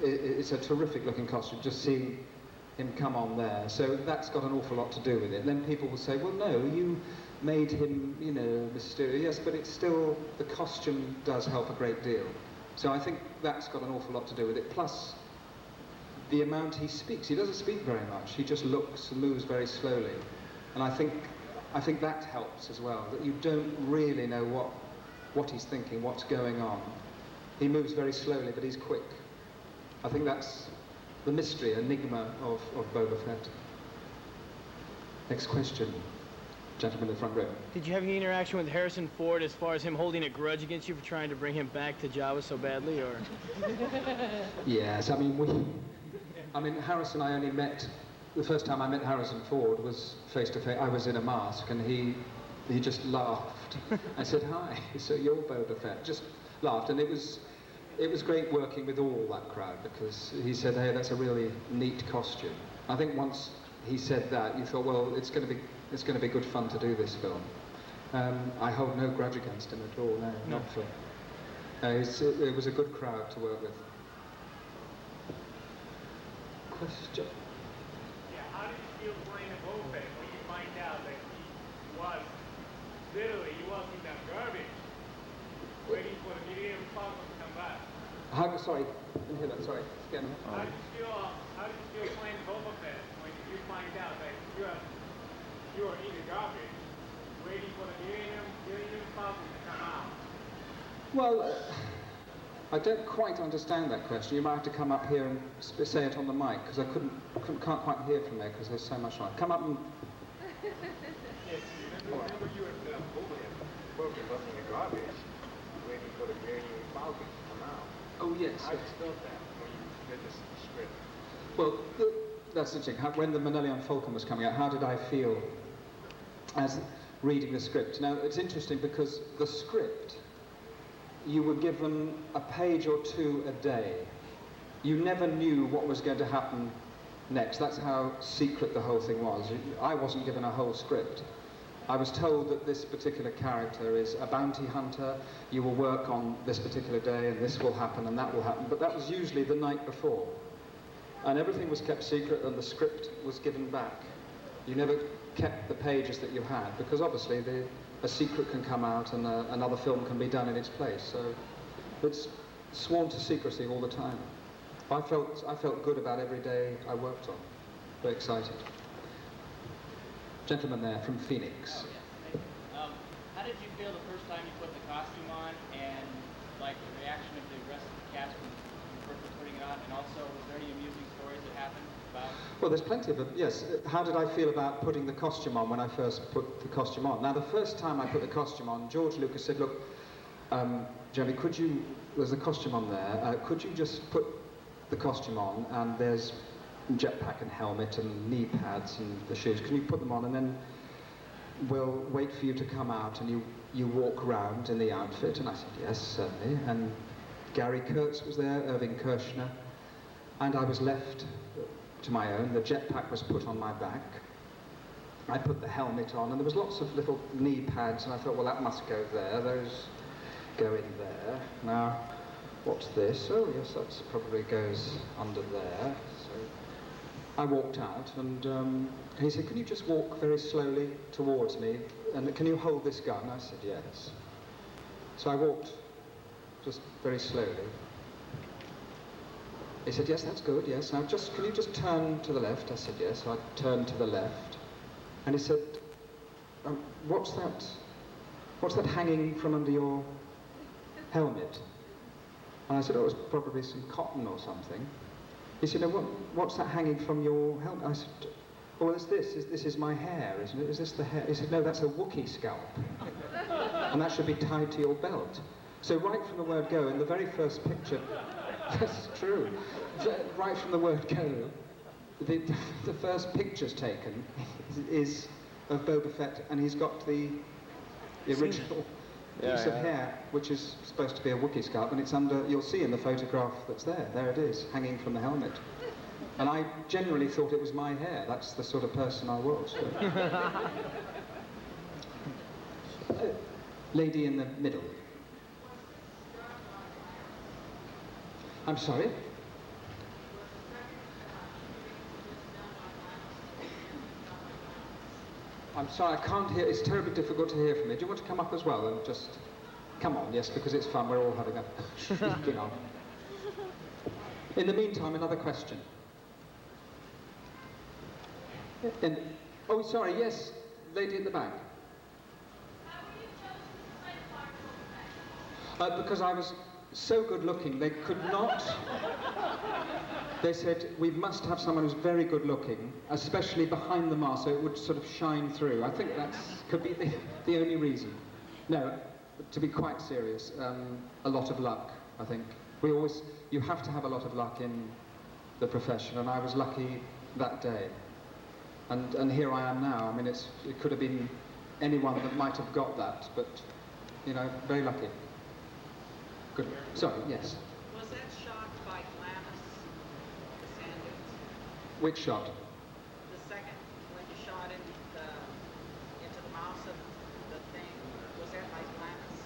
it's a terrific looking costume, just seeing him come on there. So that's got an awful lot to do with it. And then people will say, well, no, you made him, you know, mysterious. Yes, but it's still, the costume does help a great deal. So I think that's got an awful lot to do with it. Plus, the amount he speaks. He doesn't speak very much. He just looks and moves very slowly. And I think that helps as well, that you don't really know what he's thinking, what's going on. He moves very slowly, but he's quick. I think that's the mystery, enigma of Boba Fett. Next question. Gentleman in the front row. Did you have any interaction with Harrison Ford as far as him holding a grudge against you for trying to bring him back to Jabba so badly, or? Yes, I mean, I mean, Harrison, I only met, the first time I met Harrison Ford was face to face. I was in a mask, and he just laughed. I said, "Hi, so you're Boba Fett." Just laughed, and it was great working with all that crowd, because he said, "Hey, that's a really neat costume." I think once he said that, you thought, well, it's going to be good fun to do this film. I hold no grudge against him at all. No, not for. It was a good crowd to work with. Question. Yeah, how did you feel playing a Boba Fett when you find out that he was literally walking down garbage, waiting for the Millennium Falcon to come back? Sorry, I didn't hear that. Sorry, again. How did you feel playing Boba Fett when you find out that you are in the garbage, waiting for the Millennium Falcon to come out? Well, I don't quite understand that question. You might have to come up here and say it on the mic, because I can't quite hear from there because there's so much light. Come up and. Yes, remember you at working in the garbage, waiting for the Millennium Falcon to come out. Oh yes. How did you feel that when you read the script? Well, that's interesting. When the Millennium Falcon was coming out, how did I feel as reading the script? Now, it's interesting because the script, you were given a page or two a day. You never knew what was going to happen next. That's how secret the whole thing was. I wasn't given a whole script. I was told that this particular character is a bounty hunter, you will work on this particular day, and this will happen, and that will happen. But that was usually the night before. And everything was kept secret, and the script was given back. You never kept the pages that you had, because obviously a secret can come out and another film can be done in its place. So it's sworn to secrecy all the time. I felt good about every day I worked on. Very excited. Gentleman there from Phoenix. How did you feel the first time you put the costume on, and like the reaction of the rest of the cast when you first were putting it on, and also was there any amusing stories that happened about? Well, there's plenty of them, yes. How did I feel about putting the costume on when I first put the costume on? Now, the first time I put the costume on, George Lucas said, "Look, Jeremy, there's a costume on there, could you just put the costume on, and there's jetpack and helmet and knee pads and the shoes, can you put them on, and then we'll wait for you to come out and you walk around in the outfit?" And I said, "Yes, certainly." And Gary Kurtz was there, Irving Kershner, and I was left to my own. The jetpack was put on my back. I put the helmet on, and there was lots of little knee pads, and I thought, well, that must go there, those go in there. Now, what's this? Oh, yes, that probably goes under there. So I walked out, and he said, "Can you just walk very slowly towards me, and can you hold this gun?" I said, "Yes." So I walked just very slowly. He said, "Yes, that's good, yes. Now, can you just turn to the left?" I said, "Yes." So I turned to the left, and he said, "What's that hanging from under your helmet?" And I said, "Oh, it's probably some cotton or something." He said, "No, what's that hanging from your helmet?" I said, "Oh, well, it's this. This is my hair, isn't it? Is this the hair?" He said, "No, that's a Wookiee scalp. And that should be tied to your belt." So right from the word go, in the very first picture, that's true, right from the word go, the first picture's taken is of Boba Fett, and he's got the original piece of hair, which is supposed to be a Wookiee scalp, and it's under, you'll see in the photograph that's there it is, hanging from the helmet. And I generally thought it was my hair. That's the sort of person I was. Lady in the middle. I'm sorry? I'm sorry, I can't hear. It's terribly difficult to hear from me. Do you want to come up as well and just come on? Yes, because it's fun. We're all having a shrieking on. In the meantime, another question. Oh, sorry. Yes, lady at the back. Because I was so good looking, they could not. They said, "We must have someone who's very good looking, especially behind the mask, so it would sort of shine through." I think that could be the only reason. No, to be quite serious, a lot of luck, I think. You have to have a lot of luck in the profession, and I was lucky that day. And here I am now. I mean, it could have been anyone that might have got that, but, you know, very lucky. Good. Sorry, yes. Was that shot by Glamis, the sand dunes? Which shot? The second, when you shot into the mouth of the thing, was that by Glamis?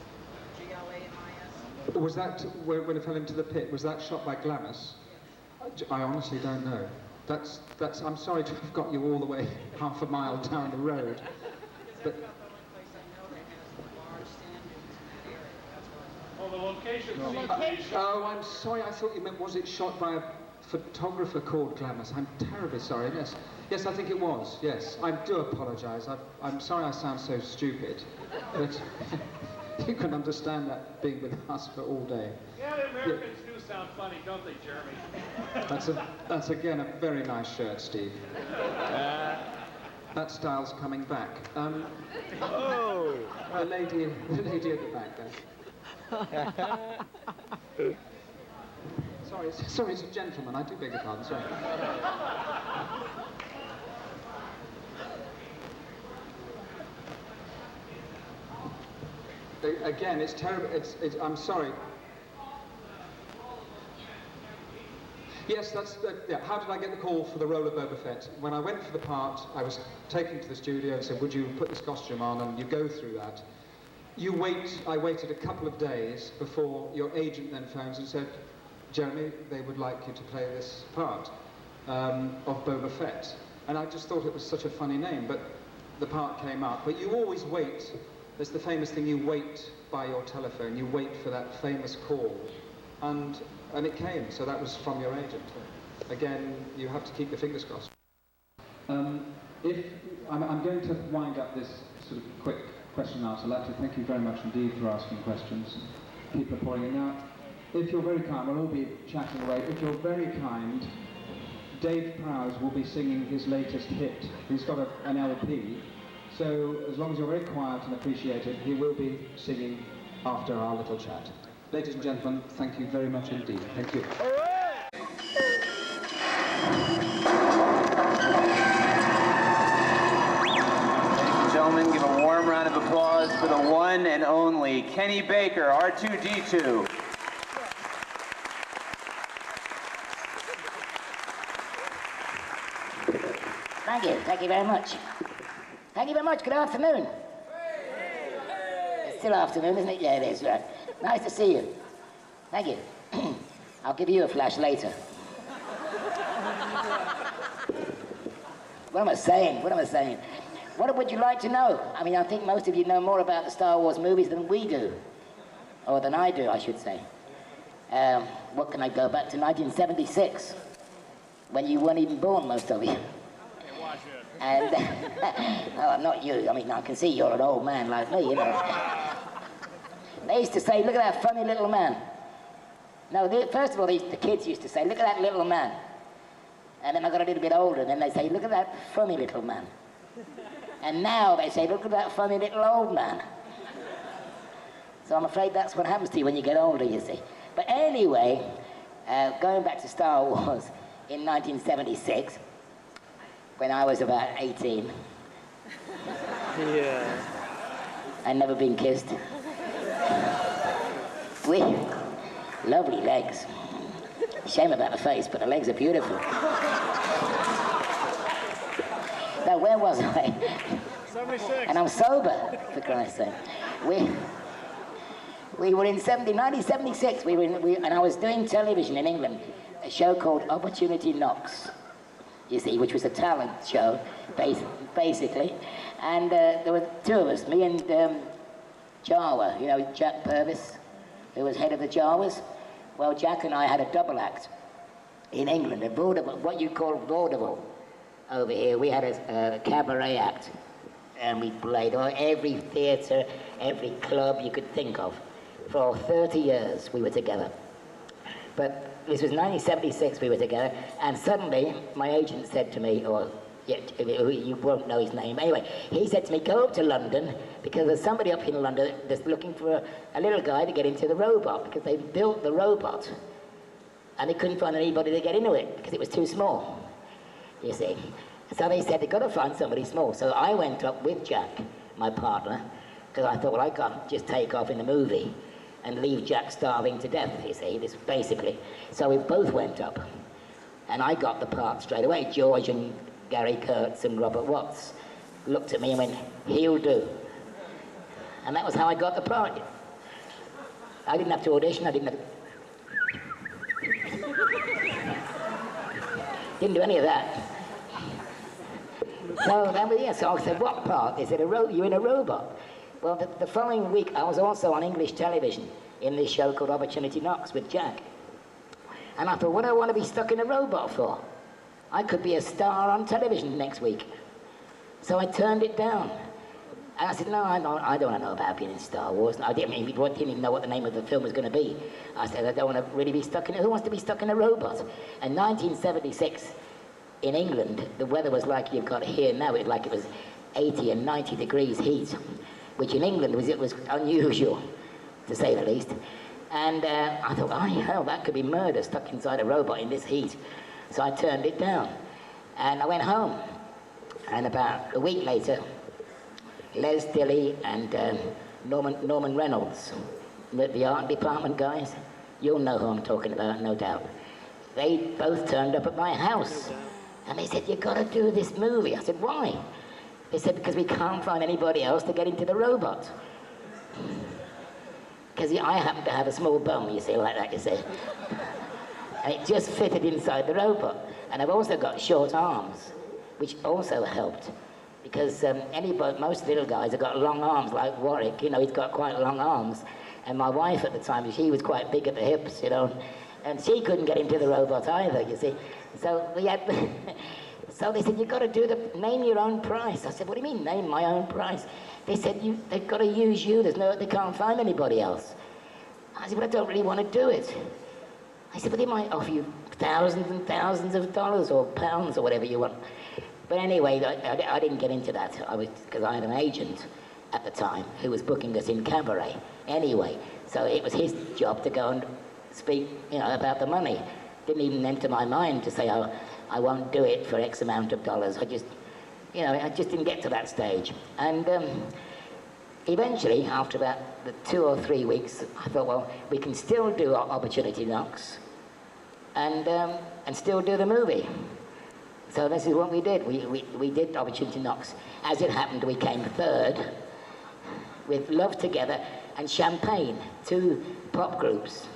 Glamis? Was that, when it fell into the pit, was that shot by Glamis? I honestly don't know. I'm sorry to have got you all the way half a mile down the road. But Oh, the location. Oh, I'm sorry. I thought you meant, was it shot by a photographer called Glamis? I'm terribly sorry. Yes, yes, I think it was. Yes, I do apologise. I'm sorry I sound so stupid, but you can understand that being with us for all day. Yeah, the Americans do sound funny, don't they, Jeremy? That's again a very nice shirt, Steve. That style's coming back. Oh, the lady at the back there. Sorry, it's a gentleman. I do beg your pardon. Sorry. Again, it's terrible. I'm sorry. Yes, yeah. How did I get the call for the role of Boba Fett? When I went for the part, I was taken to the studio and said, would you put this costume on, and you go through that. I waited a couple of days before your agent then phones and said, Jeremy, they would like you to play this part of Boba Fett. And I just thought it was such a funny name, but the part came up. But you always wait. There's the famous thing, you wait by your telephone, you wait for that famous call. And it came, so that was from your agent. Again, you have to keep your fingers crossed. I'm going to wind up this sort of quick question and answer. I'd like to thank you very much indeed for asking questions. People are pouring in now. If you're very kind, we'll all be chatting away. If you're very kind, Dave Prowse will be singing his latest hit. He's got an LP, so as long as you're very quiet and appreciative, he will be singing after our little chat. Ladies and gentlemen, thank you very much indeed. Thank you. Gentlemen, give a warm round of applause for the one and only Kenny Baker, R2-D2. Thank you very much. Thank you very much, good afternoon. It's still afternoon, isn't it? Yeah, it is, right. Nice to see you. Thank you. I'll give you a flash later. What am I saying? What would you like to know? I mean, I think most of you know more about the Star Wars movies than we do. Or than I do, I should say. What can I go back to? 1976. When you weren't even born, most of you. And, no, not you. I mean, I can see you're an old man like me, you know. They used to say, look at that funny little man. No, first of all, the kids used to say, look at that little man. And then I got a little bit older, and then they say, look at that funny little man. And now they say, look at that funny little old man. So I'm afraid that's what happens to you when you get older, you see. But anyway, going back to Star Wars, in 1976, when I was about 18. Yeah. I'd never been kissed. Lovely legs. Shame about the face, but the legs are beautiful. Now, where was I? 76. And I'm sober, for Christ's sake. We were in 1976, and I was doing television in England, a show called Opportunity Knocks, you see, which was a talent show, basically. And there were two of us, me and Jawa, you know, Jack Purvis, who was head of the Jawas. Well, Jack and I had a double act in England, a vaudeville, what you call vaudeville. Over here, we had a cabaret act, and we played every theatre, every club you could think of. For 30 years, we were together. But this was 1976 we were together, and suddenly my agent said to me, you won't know his name. Anyway, he said to me, go up to London, because there's somebody up in London that's looking for a little guy to get into the robot, because they built the robot. and they couldn't find anybody to get into it because it was too small, you see. So they said they've got to find somebody small. So I went up with Jack, my partner, because I thought, well, I can't just take off in the movie and leave Jack starving to death, you see, this basically. So we both went up, and I got the part straight away. George and Gary Kurtz and Robert Watts looked at me and went, he'll do. And that was how I got the part. I didn't have to audition, I didn't do any of that. So then so I said, what part? They said, you're in a robot. Well, the following week, I was also on English television in this show called Opportunity Knocks with Jack. And I thought, what do I want to be stuck in a robot for? I could be a star on television next week. So I turned it down. And I said, no, I don't want to know about being in Star Wars. I didn't even know what the name of the film was going to be. I said, I don't want to really be stuck in it. Who wants to be stuck in a robot? And 1976, in England, the weather was like you've got here now. It was 80 and 90 degrees heat, which in England was unusual, to say the least. And I thought, oh, hell, that could be murder, stuck inside a robot in this heat. So I turned it down. And I went home. And about a week later, Les Dilley and Norman Reynolds, the art department guys, you'll know who I'm talking about, no doubt. They both turned up at my house. And they said, you've got to do this movie. I said, why? They said, because we can't find anybody else to get into the robot. Because I happen to have a small bum, you see, like that, you see. And it just fitted inside the robot. And I've also got short arms, which also helped. Because most little guys have got long arms, like Warwick, you know, he's got quite long arms. And my wife at the time, she was quite big at the hips, you know, and she couldn't get into the robot either, you see. So we had, so they said, you've got to name your own price. I said, what do you mean, name my own price? They said, they've got to use you, they can't find anybody else. I said, well, I don't really want to do it. I said, but they might offer you thousands and thousands of dollars or pounds or whatever you want. But anyway, I didn't get into that, because I had an agent at the time who was booking us in cabaret anyway. So it was his job to go and speak, you know, about the money. Didn't even enter my mind to say, oh, I won't do it for X amount of dollars. I just didn't get to that stage. And eventually, after about 2 or 3 weeks, I thought, well, we can still do our Opportunity Knocks and still do the movie. So this is what we did. We did Opportunity Knocks. As it happened, we came third with Love Together and Champagne, 2 pop groups.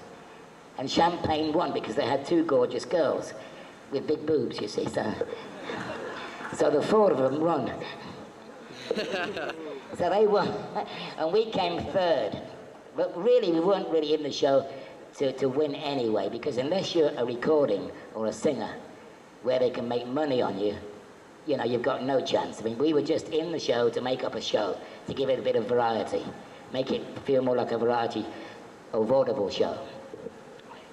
And Champagne won because they had 2 gorgeous girls with big boobs, you see. So the 4 of them won. So they won, and we came third. But really, we weren't really in the show to win anyway, because unless you're a recording or a singer where they can make money on you, you know, you've got no chance. I mean, we were just in the show to make up a show, to give it a bit of variety, make it feel more like a variety or vaudeville show.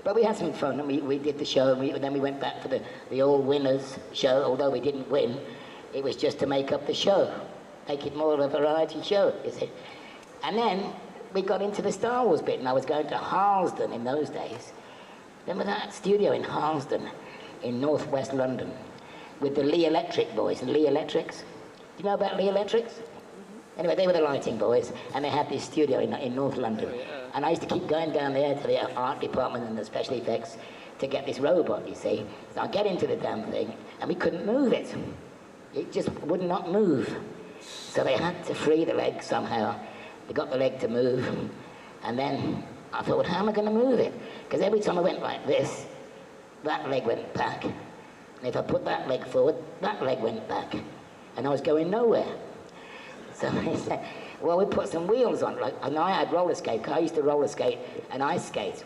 But we had some fun, and we did the show, and then we went back for the All Winners show. Although we didn't win, it was just to make up the show, make it more of a variety show, you see. And then we got into the Star Wars bit, and I was going to Harlesden in those days. Remember that studio in Harlesden, in northwest London, with the Lee Electric boys, and Lee Electrics? Do you know about Lee Electrics? Anyway, they were the lighting boys, and they had this studio in North London. And I used to keep going down there to the art department and the special effects to get this robot, you see. So I get into the damn thing, and we couldn't move it. It just would not move. So they had to free the leg somehow. They got the leg to move, and then I thought, well, how am I going to move it? Because every time I went like this, that leg went back. And if I put that leg forward, that leg went back. And I was going nowhere. So they said, well, we put some wheels on. And I had roller skate, because I used to roller skate and ice skate.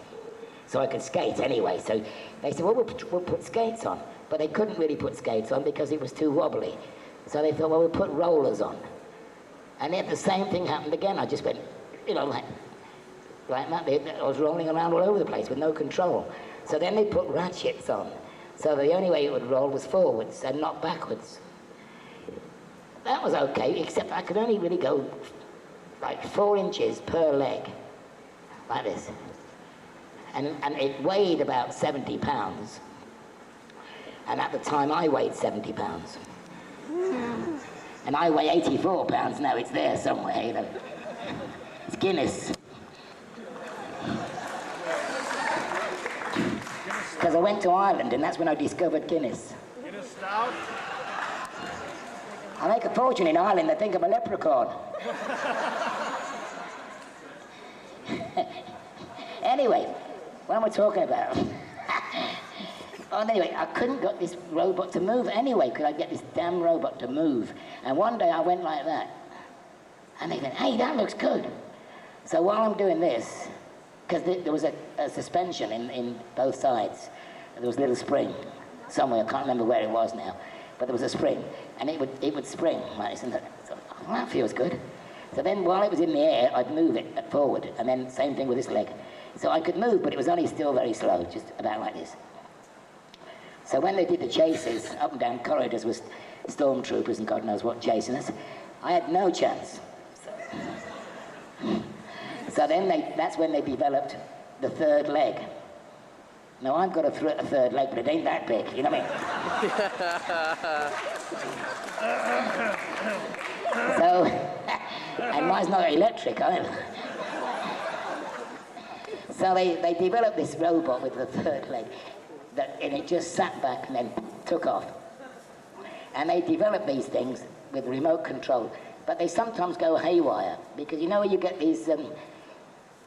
So I could skate anyway. So they said, well, we'll put skates on. But they couldn't really put skates on because it was too wobbly. So they thought, well, we'll put rollers on. And then the same thing happened again. I just went, you know, like that. I was rolling around all over the place with no control. So then they put ratchets on. So the only way it would roll was forwards and not backwards. That was okay, except I could only really go like 4 inches per leg, like this. And it weighed about 70 pounds. And at the time I weighed 70 pounds. And I weigh 84 pounds now, it's there somewhere, you know. It's Guinness. Because I went to Ireland and that's when I discovered Guinness. Guinness stout? I make a fortune in Ireland, they think I'm a leprechaun. Anyway, what am I talking about? Oh, anyway, I couldn't get this robot to move anyway. Could I get this damn robot to move? And one day I went like that. And they went, hey, that looks good. So while I'm doing this, because there was a suspension in both sides. There was a little spring somewhere, I can't remember where it was now. But there was a spring, and it would spring like this. And so, oh, that feels good. So then while it was in the air, I'd move it forward. And then same thing with this leg. So I could move, but it was only still very slow, just about like this. So when they did the chases, up and down corridors with stormtroopers and God knows what chasing us, I had no chance. So then that's when they developed the third leg. Now I've got a third leg, but it ain't that big, you know what I mean? So, and mine's not electric either. So they developed this robot with the third leg, and it just sat back and then took off. And they developed these things with remote control, but they sometimes go haywire, because you know where you get these,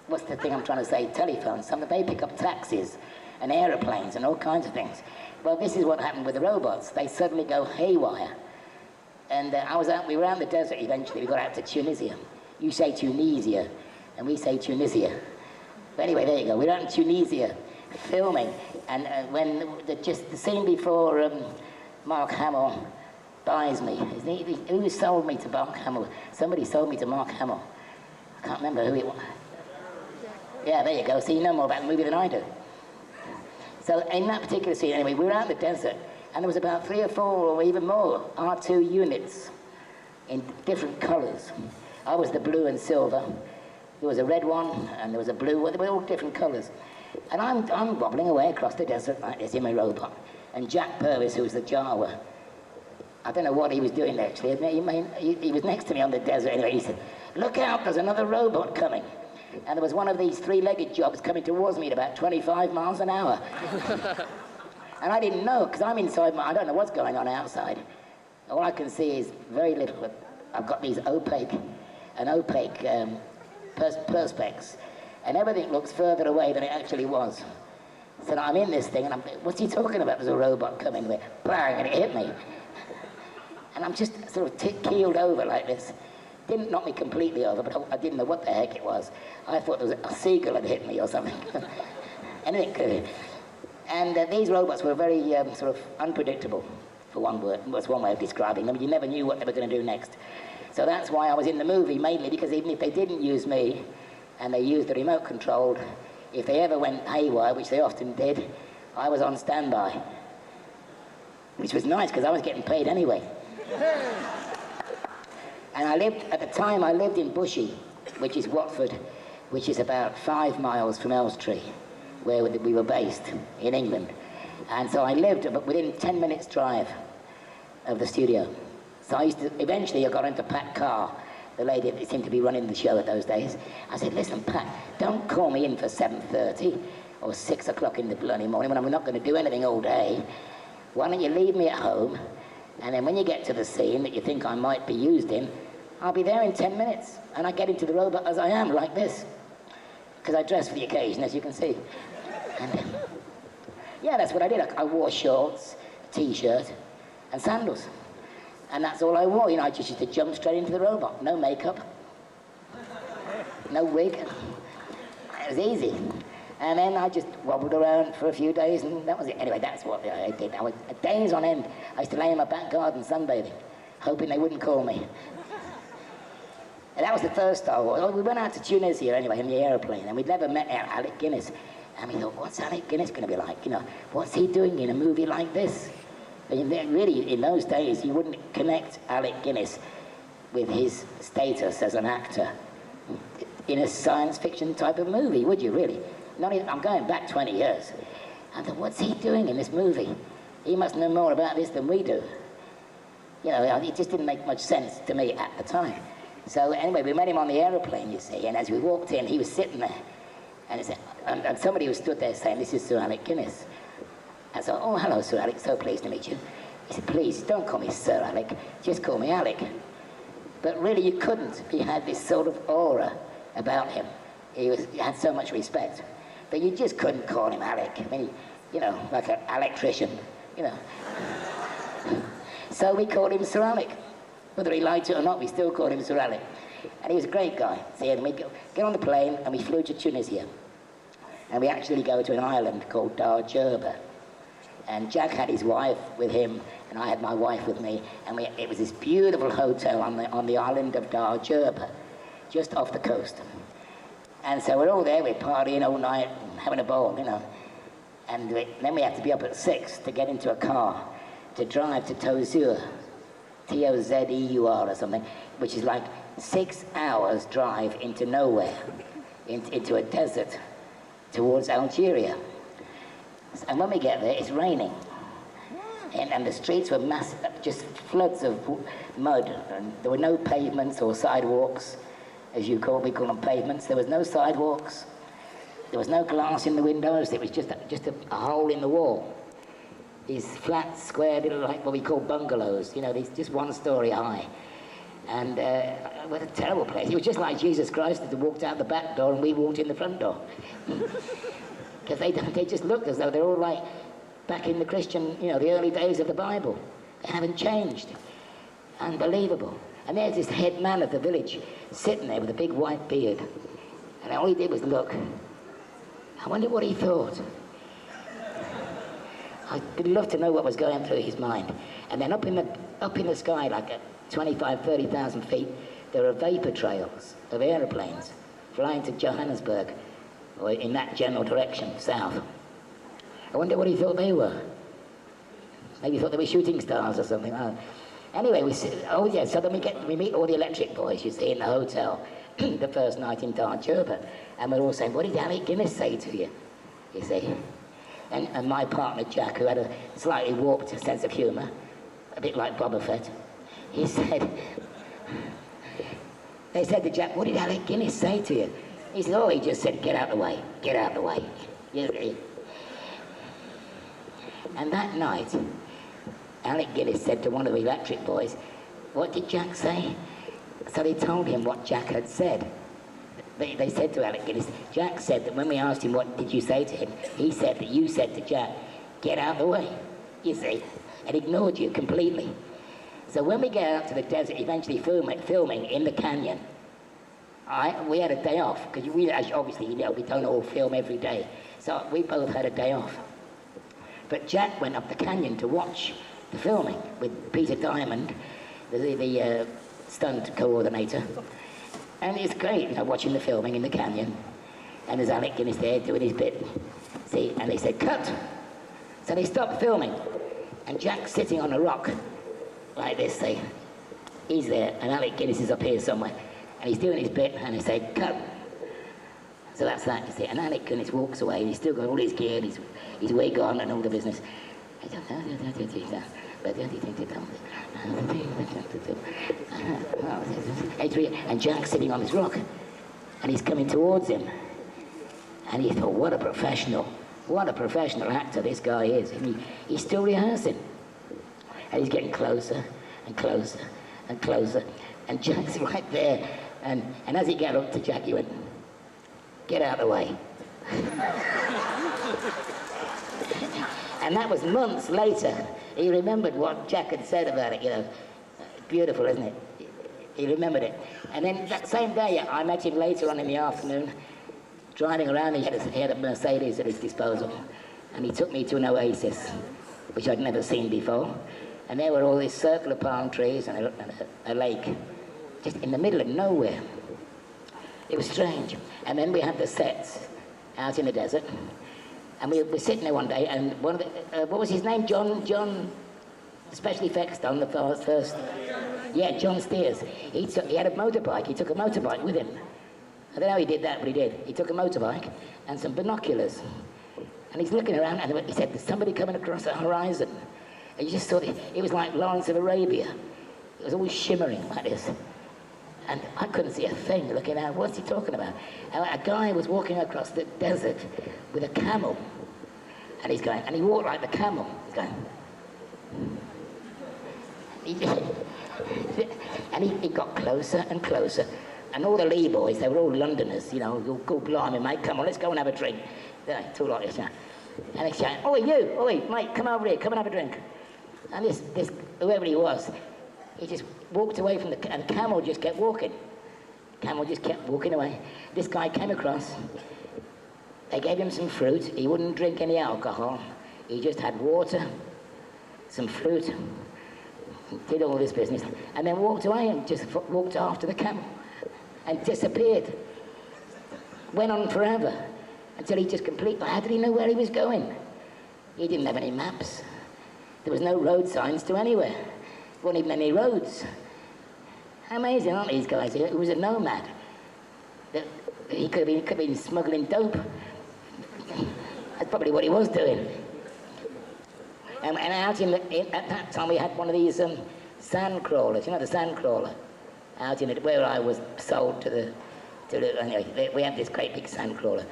what's the thing I'm trying to say, telephones, they pick up taxis and aeroplanes and all kinds of things. Well, this is what happened with the robots. They suddenly go haywire. And we were out in the desert eventually, we got out to Tunisia. You say Tunisia, and we say Tunisia. But anyway, there you go, we're out in Tunisia filming, and when just the scene before Mark Hamill buys me, who sold me to Mark Hamill? Somebody sold me to Mark Hamill. I can't remember who it was. Yeah, there you go, so you know more about the movie than I do. So in that particular scene, anyway, we were out in the desert, and there was about 3 or 4 or even more R2 units in different colours. I was the blue and silver. There was a red one, and there was a blue one. They were all different colours. And I'm wobbling away across the desert like this in my robot. And Jack Purvis, who was the Jawa, I don't know what he was doing actually. He was next to me on the desert anyway. He said, look out, there's another robot coming. And there was one of these 3-legged jobs coming towards me at about 25 miles an hour. And I didn't know, because I'm inside, I don't know what's going on outside. All I can see is very little. I've got these opaque perspex, and everything looks further away than it actually was. So I'm in this thing, and what's he talking about? There's a robot coming there, bang, and it hit me. And I'm just sort of keeled over like this. Didn't knock me completely over, but I didn't know what the heck it was. I thought there was a seagull had hit me or something. Anything could. And these robots were very sort of unpredictable, for one word. That's one way of describing them. You never knew what they were going to do next. So that's why I was in the movie, mainly because even if they didn't use me, and they used the remote controlled, if they ever went haywire, which they often did, I was on standby. Which was nice, because I was getting paid anyway. And at the time I lived in Bushey, which is Watford, which is about 5 miles from Elstree, where we were based in England. And so I lived within 10 minutes drive of the studio. So eventually I got into Pat Carr, the lady that seemed to be running the show at those days. I said, listen, Pat, don't call me in for 7:30 or 6 o'clock in the bloody morning when I'm not going to do anything all day. Why don't you leave me at home, and then when you get to the scene that you think I might be used in, I'll be there in 10 minutes. And I get into the robot as I am, like this. Because I dress for the occasion, as you can see. And yeah, that's what I did. I wore shorts, a t-shirt, and sandals. And that's all I wore. You know, I just used to jump straight into the robot. No makeup. No wig. It was easy. And then I just wobbled around for a few days, and that was it. Anyway, that's what I did. I was days on end. I used to lay in my back garden sunbathing, hoping they wouldn't call me. And that was the first Star Wars. We went out to Tunisia anyway in the aeroplane, and we'd never met Alec Guinness. And we thought, what's Alec Guinness going to be like? You know, what's he doing in a movie like this? And really, in those days, you wouldn't connect Alec Guinness with his status as an actor in a science fiction type of movie, would you really? not even, I'm going back 20 years. I thought, what's he doing in this movie? He must know more about this than we do. You know, it just didn't make much sense to me at the time. So anyway, we met him on the aeroplane, you see, and as we walked in, he was sitting there. And somebody was stood there saying, this is Sir Alec Guinness. I said, oh, hello, Sir Alec, so pleased to meet you. He said, please, don't call me Sir Alec, just call me Alec. But really, you couldn't. He had this sort of aura about him. He had so much respect. But you just couldn't call him Alec. I mean, you know, like an electrician, you know. So we called him Sir Alec. Whether he liked it or not, we still called him Sir Alec. And he was a great guy. So and we get on the plane, and we flew to Tunisia. And we actually go to an island called Darth. And Jack had his wife with him, and I had my wife with me, and it was this beautiful hotel on the island of Darth, just off the coast. And so we're all there, we're partying all night, having a ball, you know. And then we have to be up at 6 to get into a car to drive to Tozeur, T-O-Z-E-U-R or something, which is like 6 hours drive into nowhere, into a desert towards Algeria. And when we get there, it's raining. And the streets were massive, just floods of mud. And there were no pavements or sidewalks, as we call them pavements. There was no sidewalks. There was no glass in the windows. It was just a hole in the wall. These flat, square, little, like what we call bungalows. You know, these just 1 story high. And what a terrible place. It was just like Jesus Christ had walked out the back door and we walked in the front door. Because they just looked as though they're all like back in the Christian, you know, the early days of the Bible. They haven't changed. Unbelievable. And there's this head man of the village sitting there with a big white beard. And all he did was look. I wonder what he thought. I'd love to know what was going through his mind. And then up in the sky, like at 25, 30,000 feet, there are vapor trails of aeroplanes flying to Johannesburg, or in that general direction, south. I wonder what he thought they were. Maybe he thought they were shooting stars or something. Anyway, so then we meet all the electric boys, you see, in the hotel, the first night in Darth, and we're all saying, what did Alec Guinness say to you? You see? And my partner, Jack, who had a slightly warped sense of humour, a bit like Boba Fett, he said, they said to Jack, what did Alec Guinness say to you? He said, oh, he just said, get out the way, get out the way. And that night, Alec Guinness said to one of the electric boys, what did Jack say? So they told him what Jack had said. They said to Alec Guinness, Jack said that when we asked him what did you say to him, he said that you said to Jack, get out the way, you see, and ignored you completely. So when we get out to the desert, eventually filming in the canyon, we had a day off, because obviously, you know, we don't all film every day. So we both had a day off. But Jack went up the canyon to watch the filming with Peter Diamond, the stunt coordinator. And it's great, you know, watching the filming in the canyon. And there's Alec Guinness there doing his bit. See, and they said, cut. So they stopped filming. And Jack's sitting on a rock, like this, see. He's there, and Alec Guinness is up here somewhere. And he's doing his bit, and they say, cut. So that's that, you see. And Alec Guinness walks away, and he's still got all his gear, and his wig on, and all the business. And Jack's sitting on this rock, and he's coming towards him. And he thought, what a professional actor this guy is. And he's still rehearsing. And he's getting closer and closer and closer. And Jack's right there. And as he got up to Jack, he went, get out of the way. And that was months later. He remembered what Jack had said about it, you know. Beautiful, isn't it? He remembered it. And then that same day, I met him later on in the afternoon, driving around. He had a Mercedes at his disposal. And he took me to an oasis, which I'd never seen before. And there were all these circle of palm trees and a lake, just in the middle of nowhere. It was strange. And then we had the sets out in the desert. And we were sitting there one day, and one of the, what was his name? John, special effects done the first. Yeah, John Steers. He had a motorbike. He took a motorbike with him. I don't know how he did that, but he did. He took a motorbike and some binoculars. And he's looking around, and he said, there's somebody coming across the horizon. And you just saw it was like Lawrence of Arabia. It was all shimmering like this. And I couldn't see a thing looking out. What's he talking about? And a guy was walking across the desert with a camel. And he's going, and he walked like the camel. He's going. And he got closer and closer. And all the Lee boys, they were all Londoners, you know, go blimey, mate, come on, let's go and have a drink. They talk like this, and they shout, oi, you, oi, mate, come over here, come and have a drink. And this whoever he was, he just walked away from and the camel just kept walking. Camel just kept walking away. This guy came across. They gave him some fruit. He wouldn't drink any alcohol. He just had water, some fruit, did all this business, and then walked away and just walked after the camel and disappeared. Went on forever until he just completely, how did he know where he was going? He didn't have any maps. There was no road signs to anywhere. There weren't even any roads. Amazing, aren't these guys? He was a nomad. He could have been smuggling dope. That's probably what he was doing. And out at that time we had one of these sand crawlers, you know, the sand crawler, out in it where I was sold anyway, we had this great big sand crawler.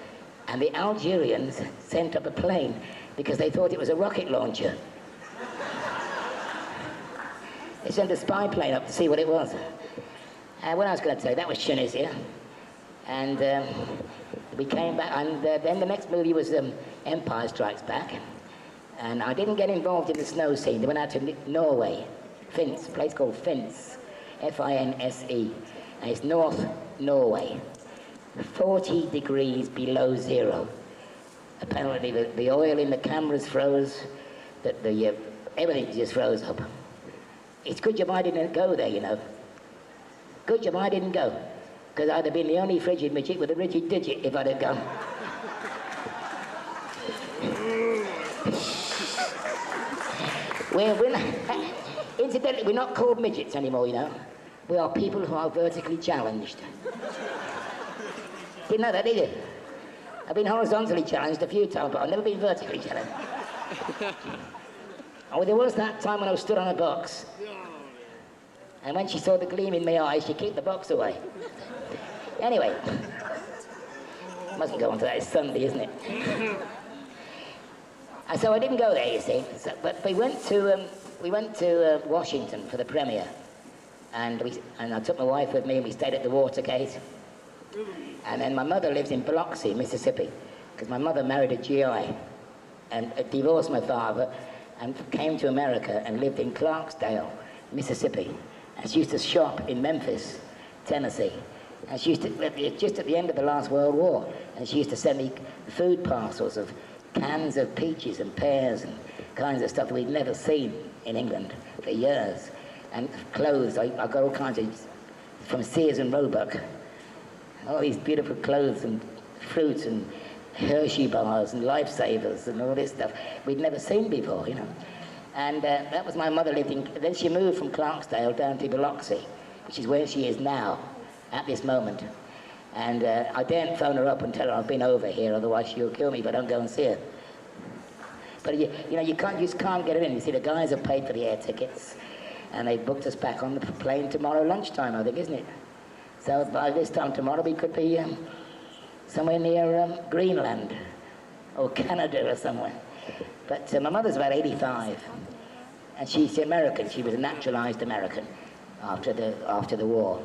And the Algerians sent up a plane because they thought it was a rocket launcher. They sent a spy plane up to see what it was. What I was going to say, that was Tunisia. And we came back, and then the next movie was Empire Strikes Back. And I didn't get involved in the snow scene. They went out to Norway, Finse, a place called Finse, F-I-N-S-E. And it's North Norway, 40 degrees below zero. Apparently the oil in the cameras froze, everything just froze up. It's good job I didn't go there, you know. Good job I didn't go, because I'd have been the only frigid midget with a rigid digit if I'd have gone. Incidentally, we're not called midgets anymore, you know. We are people who are vertically challenged. Didn't know that, did you? I've been horizontally challenged a few times, but I've never been vertically challenged. Oh, there was that time when I was stood on a box. And when she saw the gleam in my eyes, she kicked the box away. Anyway. Mustn't go on to that, it's Sunday, isn't it? And so I didn't go there, you see. But we went to Washington for the premiere. And I took my wife with me, and we stayed at the Watergate. And then my mother lives in Biloxi, Mississippi, because my mother married a GI and divorced my father and came to America and lived in Clarksdale, Mississippi. And she used to shop in Memphis, Tennessee. And she used to, just at the end of the last World War, and she used to send me food parcels of cans of peaches and pears and kinds of stuff that we'd never seen in England for years. And clothes, I got all kinds of, from Sears and Roebuck, all these beautiful clothes and fruits and Hershey bars and Lifesavers and all this stuff we'd never seen before, you know. And that was my mother lived in, then she moved from Clarksdale down to Biloxi, which is where she is now, at this moment. And I daren't phone her up and tell her I've been over here, otherwise she'll kill me if I don't go and see her. But you know, you just can't get her in. You see, the guys have paid for the air tickets, and they booked us back on the plane tomorrow lunchtime, I think, isn't it? So by this time tomorrow we could be somewhere near Greenland or Canada or somewhere. But my mother's about 85, and she's American. She was a naturalized American after the war.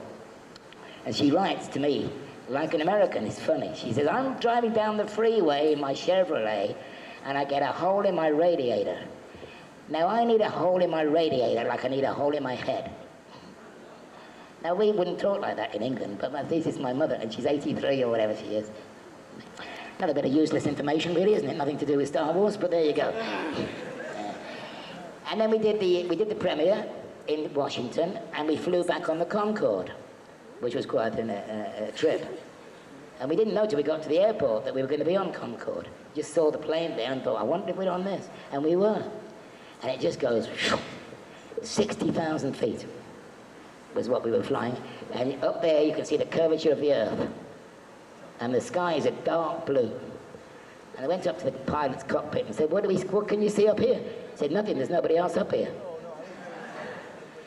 And she writes to me like an American. It's funny. She says, I'm driving down the freeway in my Chevrolet, and I get a hole in my radiator. Now I need a hole in my radiator like I need a hole in my head. Now we wouldn't talk like that in England, but this is my mother, and she's 83 or whatever she is. Another bit of useless information, really, isn't it? Nothing to do with Star Wars, but there you go. And then we did the premiere in Washington, and we flew back on the Concorde, which was quite a trip. And we didn't know till we got to the airport that we were going to be on Concorde. Just saw the plane there and thought, I wonder if we're on this. And we were. And it just goes 60,000 feet was what we were flying. And up there you can see the curvature of the earth. and the sky is a dark blue. And I went up to the pilot's cockpit and said, what can you see up here? He said, nothing, there's nobody else up here.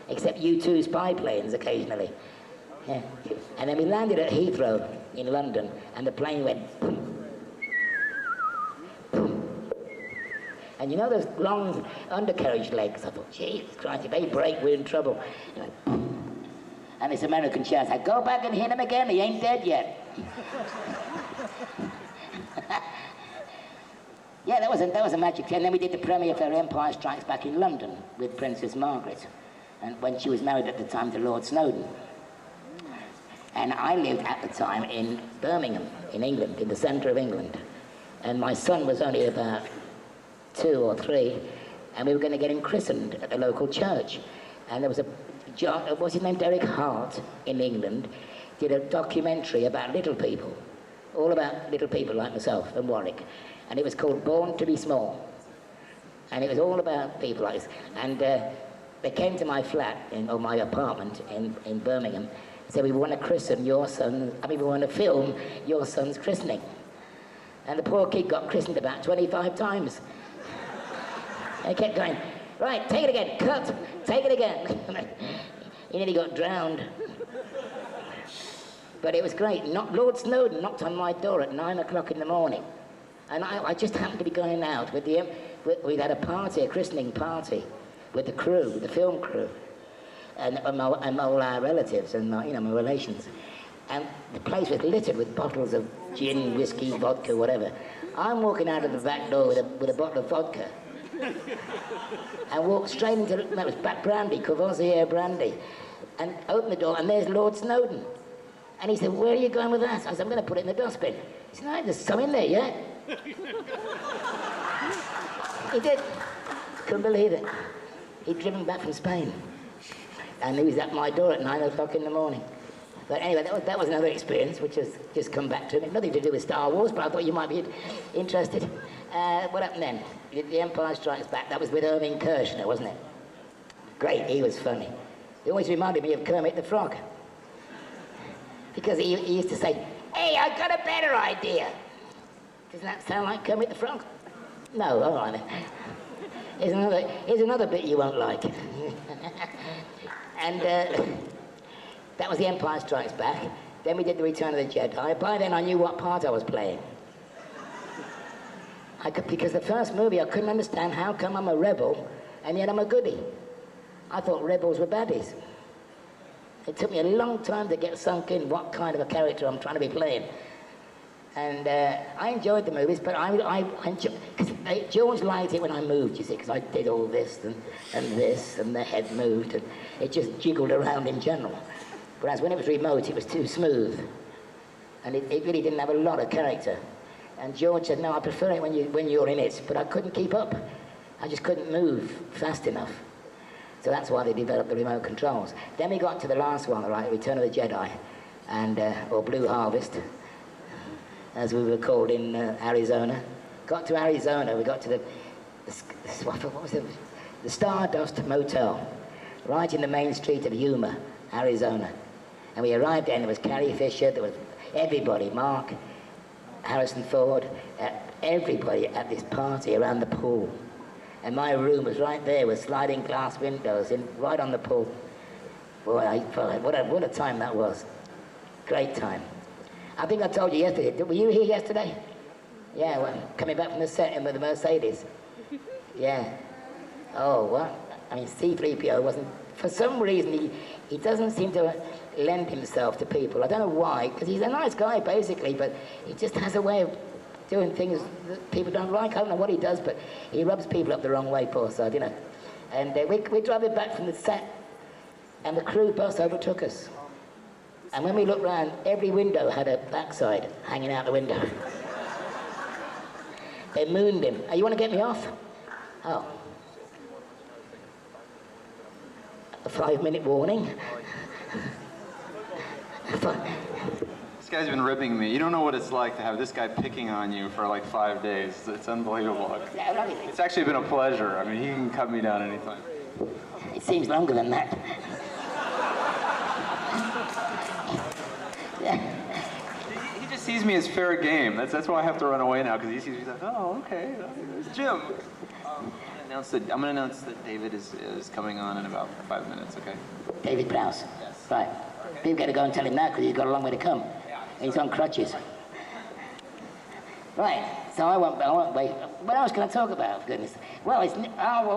Except U-2 spy planes occasionally. Yeah. And then we landed at Heathrow in London, and the plane went boom, boom. And you know those long undercarriage legs? I thought, Jesus Christ, if they break, we're in trouble. And this American shouts, go back and hit him again, he ain't dead yet. Yeah, that was a magic. And then we did the premiere for Empire Strikes Back in London with Princess Margaret, and when she was married at the time to Lord Snowden. And I lived at the time in Birmingham, in England, in the centre of England. And my son was only about 2 or 3, and we were going to get him christened at the local church. And there was what's his name, Derek Hart, in England, did a documentary about little people, all about little people like myself and Warwick. And it was called Born to be Small. And it was all about people like this. And they came to my flat, or my apartment in Birmingham, and said, we want to christen your son, we want to film your son's christening. And the poor kid got christened about 25 times. They kept going, right, take it again, cut, take it again. He nearly got drowned. But it was great. Lord Snowden knocked on my door at 9 o'clock in the morning. And I just happened to be going out with we had a party, a christening party, with the crew, with the film crew, and all our relatives and my relations. And the place was littered with bottles of gin, whiskey, vodka, whatever. I'm walking out of the back door with a bottle of vodka. And walked straight into, that was brandy, Courvoisier brandy. And opened the door, and there's Lord Snowden. And he said, where are you going with that? I said, I'm going to put it in the dustbin. He said, no, there's some in there, yeah? He did. Couldn't believe it. He'd driven back from Spain. And he was at my door at 9 o'clock in the morning. But anyway, that was another experience, which has just come back to me. Nothing to do with Star Wars, but I thought you might be interested. What happened then? The Empire Strikes Back. That was with Irving Kershner, wasn't it? Great, he was funny. He always reminded me of Kermit the Frog. Because he used to say, hey, I've got a better idea. Doesn't that sound like Kermit the Frog? No, all right. Here's another bit you won't like. And that was The Empire Strikes Back. Then we did The Return of the Jedi. By then I knew what part I was playing. Because the first movie I couldn't understand how come I'm a rebel and yet I'm a goodie. I thought rebels were baddies. It took me a long time to get sunk in what kind of a character I'm trying to be playing. And I enjoyed the movies, but George liked it when I moved, you see, because I did all this and this, and the head moved, and it just jiggled around in general. Whereas when it was remote, it was too smooth. And it really didn't have a lot of character. And George said, no, I prefer it when you're in it, but I couldn't keep up. I just couldn't move fast enough. So that's why they developed the remote controls. Then we got to the last one, right, Return of the Jedi, and or Blue Harvest, as we were called in Arizona. Got to Arizona, we got to the Stardust Motel, right in the main street of Yuma, Arizona. And we arrived there, and there was Carrie Fisher, there was everybody, Mark, Harrison Ford, everybody at this party around the pool. And my room was right there with sliding glass windows right on the pool. Boy, I felt like, what a time that was. Great time. I think I told you yesterday. Were you here yesterday? Yeah, well, coming back from the set in with the Mercedes. Yeah. Oh, what? I mean, C-3PO wasn't... For some reason, he doesn't seem to lend himself to people. I don't know why, because he's a nice guy, basically, but he just has a way of doing things that people don't like. I don't know what he does, but he rubs people up the wrong way, poor sod, you know. And we're driving back from the set, and the crew bus overtook us. And when we looked round, every window had a backside hanging out the window. They mooned him. Oh, you want to get me off? Oh. A 5-minute warning. This guy's been ripping me. You don't know what it's like to have this guy picking on you for like 5 days. It's unbelievable. It's actually been a pleasure. I mean, he can cut me down anytime. It seems longer than that. He just sees me as fair game. That's why I have to run away now, because he sees me, he's like, oh, okay, there's Jim. I'm gonna announce that David is coming on in about 5 minutes, okay? David Prowse. Yes. Right. People got to go and tell him now because he's got a long way to come. He's on crutches. Right. So I won't wait. What else can I talk about? For goodness. Well,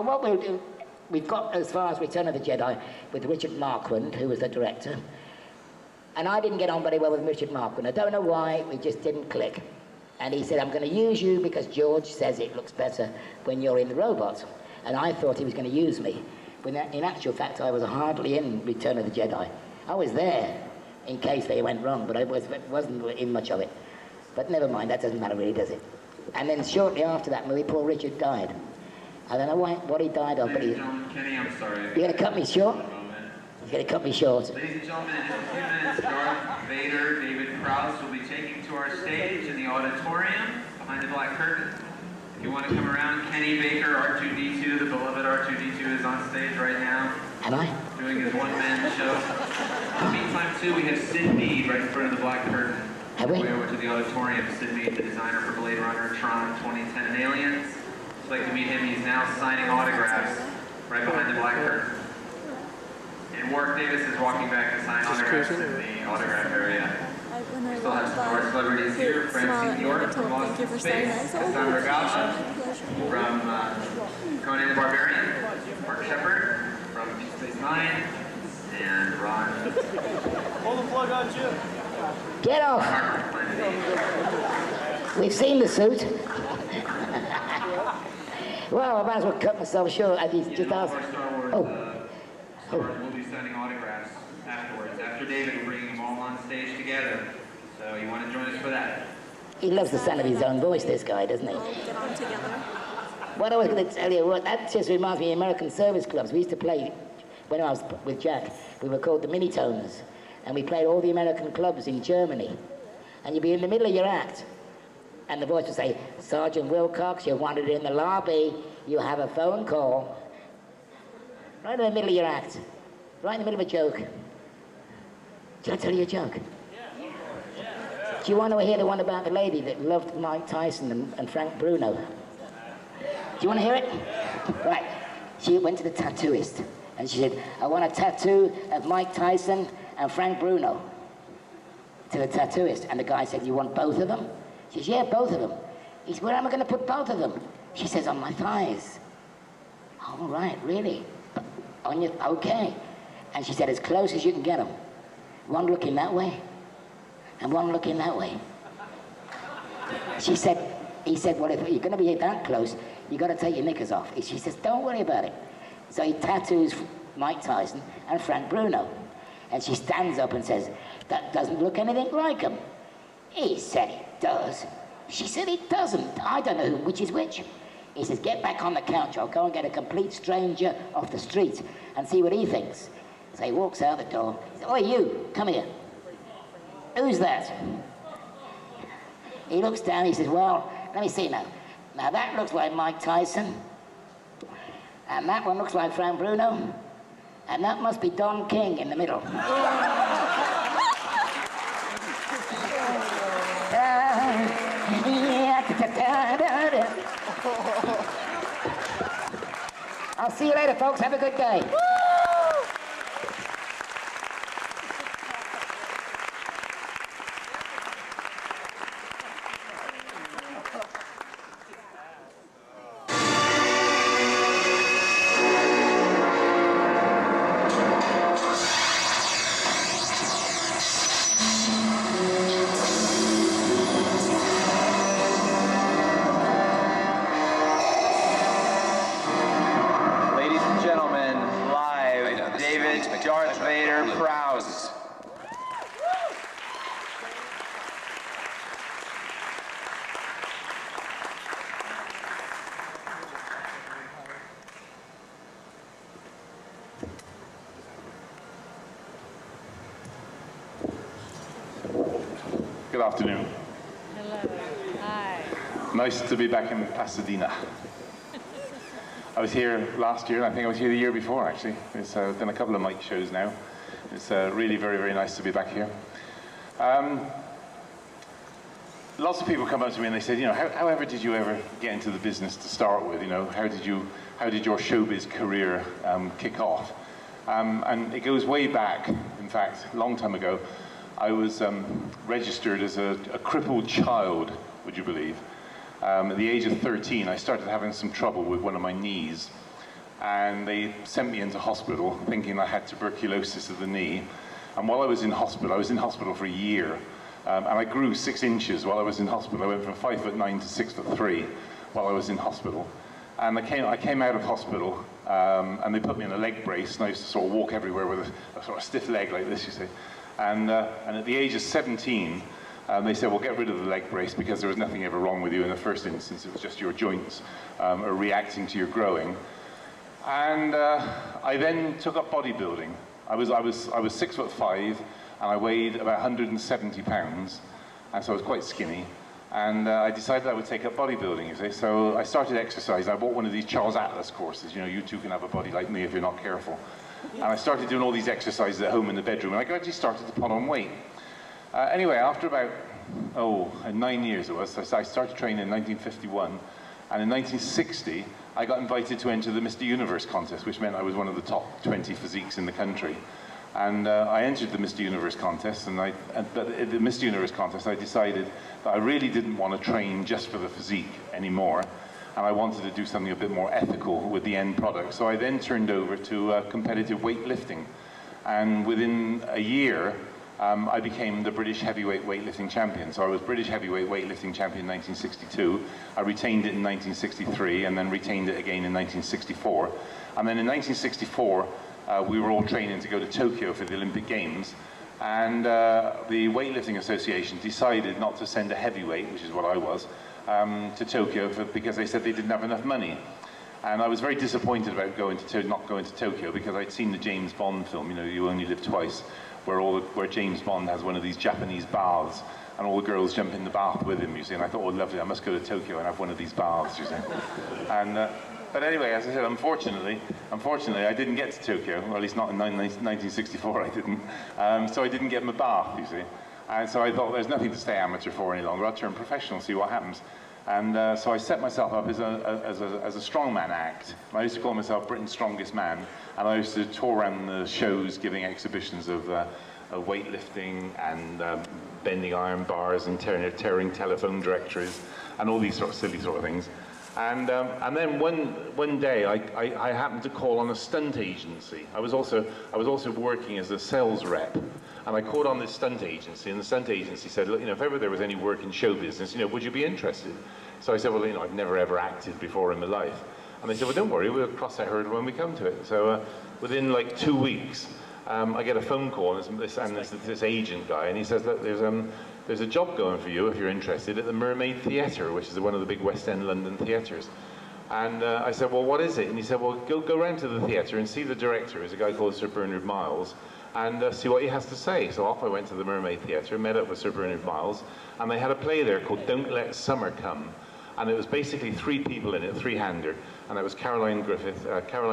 what we'll do. We've got as far as Return of the Jedi with Richard Marquand, who was the director. And I didn't get on very well with Richard Marquand. I don't know why. We just didn't click. And he said, I'm going to use you because George says it looks better when you're in the robot. And I thought he was going to use me. But in actual fact, I was hardly in Return of the Jedi. I was there in case they went wrong, but I wasn't in much of it. But never mind, that doesn't matter really, does it? And then shortly after that movie, poor Richard died. I don't know what he died of, but he... Kenny, I'm sorry. You're going to cut me short? You're going to cut me short. Ladies and gentlemen, in just a few minutes, Darth, Vader, David Prowse will be taking to our stage in the auditorium behind the black curtain. If you want to come around, Kenny Baker, R2-D2, the beloved R2-D2 is on stage right now. Am I? Doing his one-man show. In the meantime, too, we have Sid Mead right in front of the black curtain. Have we? Way over to the auditorium. Sid Mead, the designer for Blade Runner, Tron, 2010, and Aliens. If you'd like to meet him, he's now signing autographs right behind the black curtain. And Warwick Davis is walking back to sign autographs in the autograph area. We still have some more celebrities here. Francine York from Lost in Space, Cassandra Gaucha from Conan the Barbarian, Mark Shepard from Deep Space Nine, and Ron. Pull the plug on Jim. Get off! We've seen the suit. Well, I might as well cut myself short. I just asked. We'll be signing autographs afterwards. After David, we're bringing them all on stage together. So you want to join us for that? He loves the sound of his own voice, this guy, doesn't he? Get on together. What I was going to tell you, that just reminds me of American service clubs. We used to play, when I was with Jack, we were called the Minitones. And we played all the American clubs in Germany. And you'd be in the middle of your act. And the voice would say, Sergeant Wilcox, you're wanted in the lobby. You have a phone call. Right in the middle of your act. Right in the middle of a joke. Shall I tell you a joke? Do you want to hear the one about the lady that loved Mike Tyson and Frank Bruno? Do you want to hear it? Right. She went to the tattooist. And she said, I want a tattoo of Mike Tyson and Frank Bruno. To the tattooist. And the guy said, you want both of them? She says, yeah, both of them. He said, where am I going to put both of them? She says, on my thighs. All right, really? On your, okay. And she said, as close as you can get them. One looking that way, and one looking that way. He said, well, if you're going to be that close, you got to take your knickers off. She says, don't worry about it. So he tattoos Mike Tyson and Frank Bruno. And she stands up and says, that doesn't look anything like him. He said it does. She said it doesn't. I don't know which is which. He says, get back on the couch. I'll go and get a complete stranger off the street and see what he thinks. So he walks out the door. He says, oi, you, come here. Who's that? He looks down, he says, well, let me see now. Now that looks like Mike Tyson. And that one looks like Frank Bruno. And that must be Don King in the middle. I'll see you later, folks. Have a good day. Darth Vader, Prowse. Good afternoon. Hello. Hi. Nice to be back in Pasadena. I was here last year, and I think I was here the year before, actually. I've done a couple of mic shows now. It's really very, very nice to be back here. lots of people come up to me and they said, you know, however did you ever get into the business to start with? You know, how did your showbiz career kick off? And it goes way back. In fact, a long time ago, I was registered as a crippled child, would you believe? At the age of 13, I started having some trouble with one of my knees. And they sent me into hospital thinking I had tuberculosis of the knee. And while I was in hospital for a year. And I grew 6 inches while I was in hospital. I went from 5'9" to 6'3" while I was in hospital. And I came out of hospital and they put me in a leg brace, and I used to sort of walk everywhere with a sort of stiff leg like this, you see. And at the age of 17, they said, well, get rid of the leg brace because there was nothing ever wrong with you in the first instance. It was just your joints are reacting to your growing. And I then took up bodybuilding. I was 6'5", and I weighed about 170 pounds, and so I was quite skinny. And I decided I would take up bodybuilding, you see. So I started exercise. I bought one of these Charles Atlas courses. You know, you too can have a body like me if you're not careful. And I started doing all these exercises at home in the bedroom, and I gradually started to put on weight. Anyway, after about, 9 years it was, I started training in 1951, and in 1960, I got invited to enter the Mr. Universe contest, which meant I was one of the top 20 physiques in the country. And I entered the Mr. Universe contest, but at the Mr. Universe contest, I decided that I really didn't want to train just for the physique anymore, and I wanted to do something a bit more ethical with the end product. So I then turned over to competitive weightlifting, and within a year, I became the British heavyweight weightlifting champion. So I was British heavyweight weightlifting champion in 1962. I retained it in 1963, and then retained it again in 1964. And then in 1964, we were all training to go to Tokyo for the Olympic Games. And the Weightlifting Association decided not to send a heavyweight, which is what I was, to Tokyo because they said they didn't have enough money. And I was very disappointed about not going to Tokyo because I'd seen the James Bond film, you know, You Only Live Twice, where James Bond has one of these Japanese baths, and all the girls jump in the bath with him, you see. And I thought, oh, lovely, I must go to Tokyo and have one of these baths, you see. And but anyway, as I said, unfortunately, I didn't get to Tokyo, or at least not in 1964, I didn't. So I didn't get my bath, you see. And so I thought, there's nothing to stay amateur for any longer. I'll turn professional, see what happens. And so I set myself up as a strongman act. I used to call myself Britain's Strongest Man, and I used to tour around the shows giving exhibitions of weightlifting and bending iron bars and tearing telephone directories and all these sort of silly sort of things. And then one day I happened to call on a stunt agency. I was also working as a sales rep, and I called on this stunt agency, and the stunt agency said, look, you know, if ever there was any work in show business, you know, would you be interested? So I said, well, you know, I've never ever acted before in my life. And they said, well, don't worry, we'll cross that hurdle when we come to it. So within like 2 weeks, I get a phone call, and this agent guy, and he says, look, there's a job going for you if you're interested at the Mermaid Theatre, which is one of the big West End London theatres. And I said, well, what is it? And he said, well, go round to the theatre and see the director, who's a guy called Sir Bernard Miles, and see what he has to say. So off I went to the Mermaid Theatre, met up with Sir Bernard Miles, and they had a play there called Don't Let Summer Come. And it was basically 3 people in it, 3-hander, and it was Caroline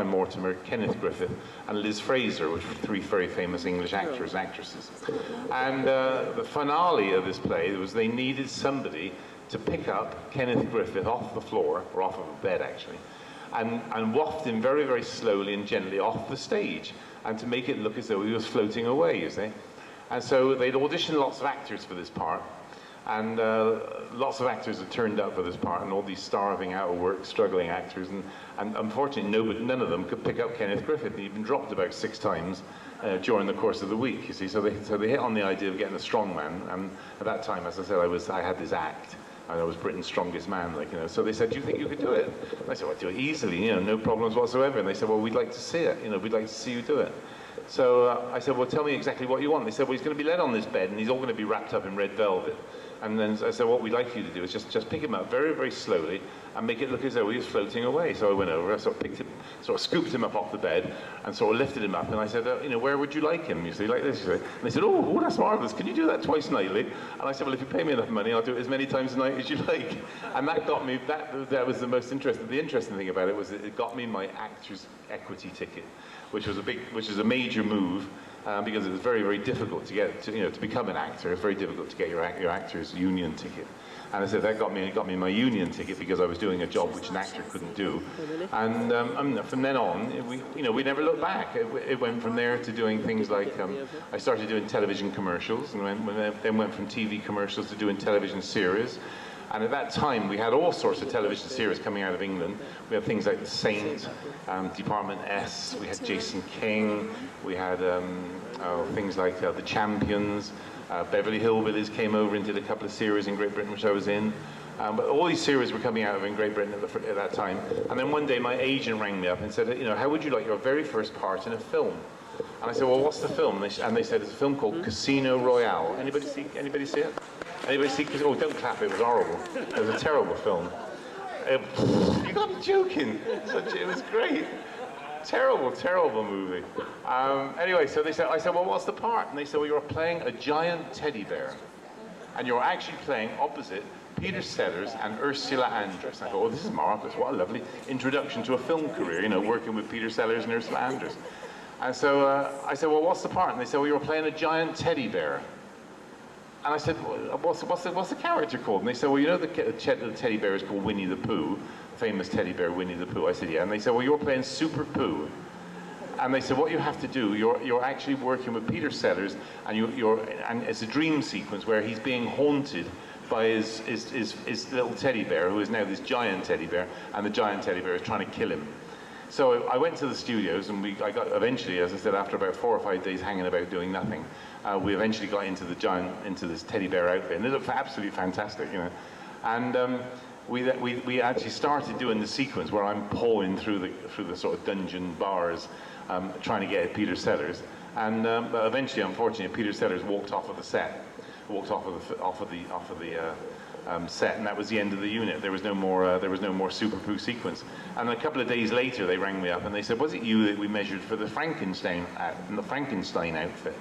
Mortimer, Kenneth Griffith, and Liz Fraser, which were 3 very famous English actors and actresses. And the finale of this play was they needed somebody to pick up Kenneth Griffith off the floor, or off of a bed actually, and waft him very, very slowly and gently off the stage, and to make it look as though he was floating away, you see. And so they'd auditioned lots of actors for this part, and lots of actors had turned up for this part, and all these starving, out of work, struggling actors, and unfortunately none of them could pick up Kenneth Griffith. He'd been dropped about 6 times during the course of the week, you see. So they hit on the idea of getting a strong man, and at that time, as I said, I had this act, and I was Britain's Strongest Man, like, you know. So they said, do you think you could do it? And I said, well, I'd do it easily, you know, no problems whatsoever. And they said, well, we'd like to see it, you know, we'd like to see you do it. So I said, well, tell me exactly what you want. They said, well, he's going to be led on this bed, and he's all going to be wrapped up in red velvet. And then I said, what we'd like you to do is just pick him up very, very slowly and make it look as though he was floating away. So I went over, I sort of scooped him up off the bed and sort of lifted him up. And I said, you know, where would you like him? You see, like this. And they said, oh, that's marvelous. Can you do that twice nightly? And I said, well, if you pay me enough money, I'll do it as many times a night as you like. And that got me, that was the most interesting. The interesting thing about it was that it got me my actor's equity ticket, which was a major move. Because it was very, very difficult to get to become an actor. It's very difficult to get your actor's union ticket. And I said that got me my union ticket because I was doing a job which an actor couldn't do. And from then on, we never looked back. It went from there to doing things like I started doing television commercials, and then went from TV commercials to doing television series. And at that time, we had all sorts of television series coming out of England. We had things like The Saint, Department S, we had Jason King, we had things like The Champions, Beverly Hillbillies came over and did a couple of series in Great Britain, which I was in. But all these series were coming out of in Great Britain at that time. And then one day, my agent rang me up and said, how would you like your very first part in a film? And I said, well, what's the film? And they said, it's a film called Casino Royale. Anybody see it? Anybody see? Oh, don't clap, it was horrible. It was a terrible film. You got me joking. It was great. Terrible, terrible movie. Anyway, so I said, well, what's the part? And they said, well, you're playing a giant teddy bear. And you're actually playing opposite Peter Sellers and Ursula Andress. I thought, oh, this is marvelous. What a lovely introduction to a film career, working with Peter Sellers and Ursula Andress. And so I said, well, what's the part? And they said, well, you're playing a giant teddy bear. And I said, well, what's the character called? And they said, well, the teddy bear is called Winnie the Pooh, famous teddy bear Winnie the Pooh. I said, yeah. And they said, well, you're playing Super Pooh. And they said, what you have to do, you're actually working with Peter Sellers, and and it's a dream sequence where he's being haunted by his little teddy bear, who is now this giant teddy bear, and the giant teddy bear is trying to kill him. So I went to the studios, and I got eventually, as I said, after about 4 or 5 days hanging about doing nothing, we eventually got into this teddy bear outfit, and it looked absolutely fantastic, And we actually started doing the sequence where I'm pawing through the sort of dungeon bars, trying to get at Peter Sellers, and but eventually, unfortunately, Peter Sellers walked off of the set, walked off of the set, and that was the end of the unit. There was no more Super Pooh sequence. And a couple of days later, they rang me up and they said, "Was it you that we measured for the Frankenstein outfit?"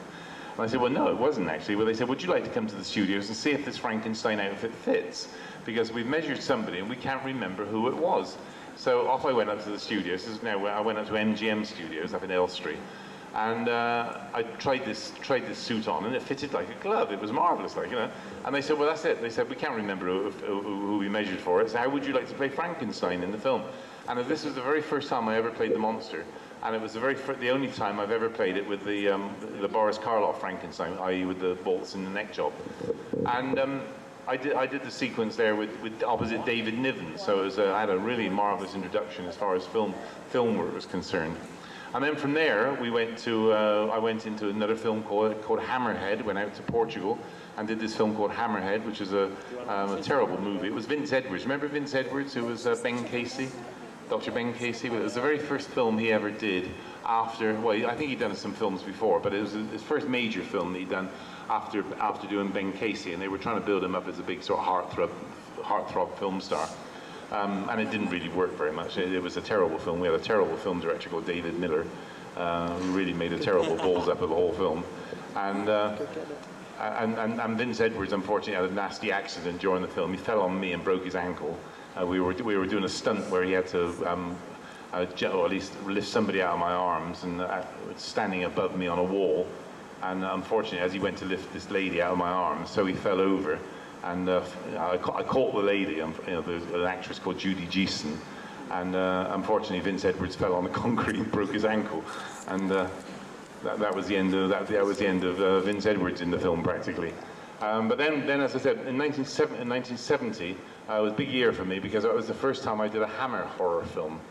And I said, "Well, no, it wasn't actually." Well, they said, "Would you like to come to the studios and see if this Frankenstein outfit fits? Because we've measured somebody and we can't remember who it was." So off I went up to the studios. This is now where I went up to MGM Studios up in Elstree. And I tried this suit on, and it fitted like a glove. It was marvelous, And they said, "Well, that's it." They said, "We can't remember who we measured for it. So how would you like to play Frankenstein in the film?" And this was the very first time I ever played the monster, and it was the only time I've ever played it with the Boris Karloff Frankenstein, i.e., with the bolts in the neck job. And I did the sequence there with opposite David Niven. So I had a really marvelous introduction as far as film work was concerned. And then from there, I went into another film called Hammerhead, went out to Portugal and did this film called Hammerhead, which is a terrible movie. It was Vince Edwards. Remember Vince Edwards, who was Ben Casey? Dr. Ben Casey? It was the very first film he ever did after, well, I think he'd done some films before, but it was his first major film that he'd done after doing Ben Casey, and they were trying to build him up as a big sort of heartthrob film star. And it didn't really work very much. It was a terrible film. We had a terrible film director called David Miller, who really made a terrible balls up of the whole film. And Vince Edwards, unfortunately, had a nasty accident during the film. He fell on me and broke his ankle. We were doing a stunt where he had to, or at least lift somebody out of my arms, and standing above me on a wall. And unfortunately, as he went to lift this lady out of my arms, so he fell over. And I caught the lady, there's an actress called Judy Geeson, and unfortunately Vince Edwards fell on the concrete and broke his ankle, and that was the end of Vince Edwards in the film practically. But then, as I said, in 1970, it was a big year for me because it was the first time I did a Hammer horror film.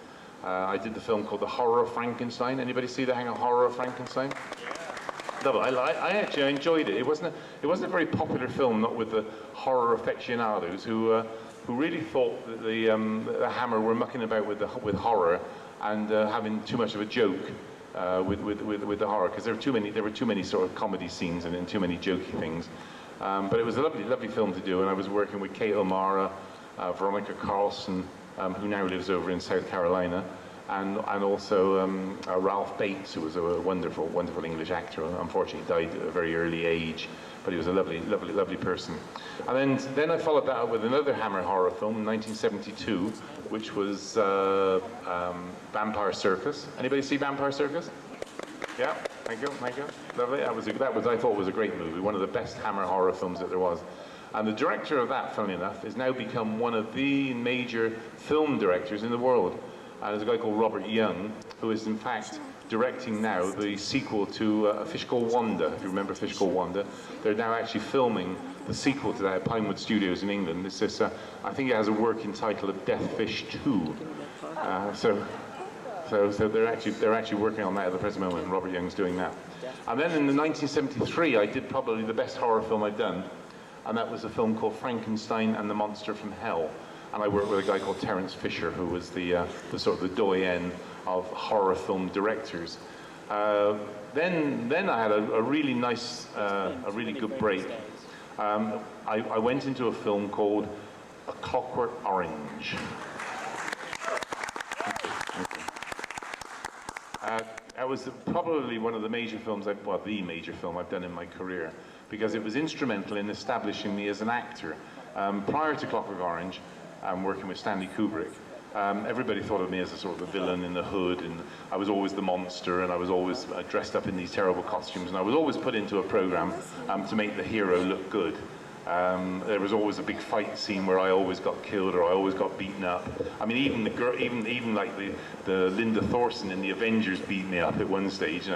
I did the film called The Horror of Frankenstein. Anybody see the Horror of Frankenstein? I actually enjoyed it. It wasn't a very popular film, not with the horror aficionados who really thought that the Hammer were mucking about with horror and having too much of a joke with the horror, because there were too many sort of comedy scenes and too many jokey things. But it was a lovely film to do, and I was working with Kate O'Mara, Veronica Carlson, who now lives over in South Carolina. And also Ralph Bates, who was a wonderful English actor. Unfortunately, died at a very early age, but he was a lovely person. And then I followed that up with another Hammer horror film in 1972, which was Vampire Circus. Anybody see Vampire Circus? Yeah, thank you. Lovely. That was I thought was a great movie, one of the best Hammer horror films that there was. And the director of that, funnily enough, has now become one of the major film directors in the world. And there's a guy called Robert Young, who is in fact directing now the sequel to A Fish Called Wanda. If you remember A Fish Called Wanda, they're now actually filming the sequel to that at Pinewood Studios in England. It's this, I think it has a working title of Death Fish 2. So they're actually working on that at the present moment, and Robert Young's doing that. And then in 1973, I did probably the best horror film I've done, and that was a film called Frankenstein and the Monster from Hell. And I worked with a guy called Terence Fisher, who was the sort of the doyen of horror film directors. Then I had a really nice, a really good break. I went into a film called A Clockwork Orange. That was probably one of the major films, well, the major film I've done in my career, because it was instrumental in establishing me as an actor. Prior to Clockwork Orange, working with Stanley Kubrick, everybody thought of me as a sort of a villain in the hood, and I was always the monster, and I was always dressed up in these terrible costumes, and I was always put into a program to make the hero look good. There was always a big fight scene where I always got killed or I always got beaten up. I mean, even the girl, even like the Linda Thorson in the Avengers beat me up at one stage.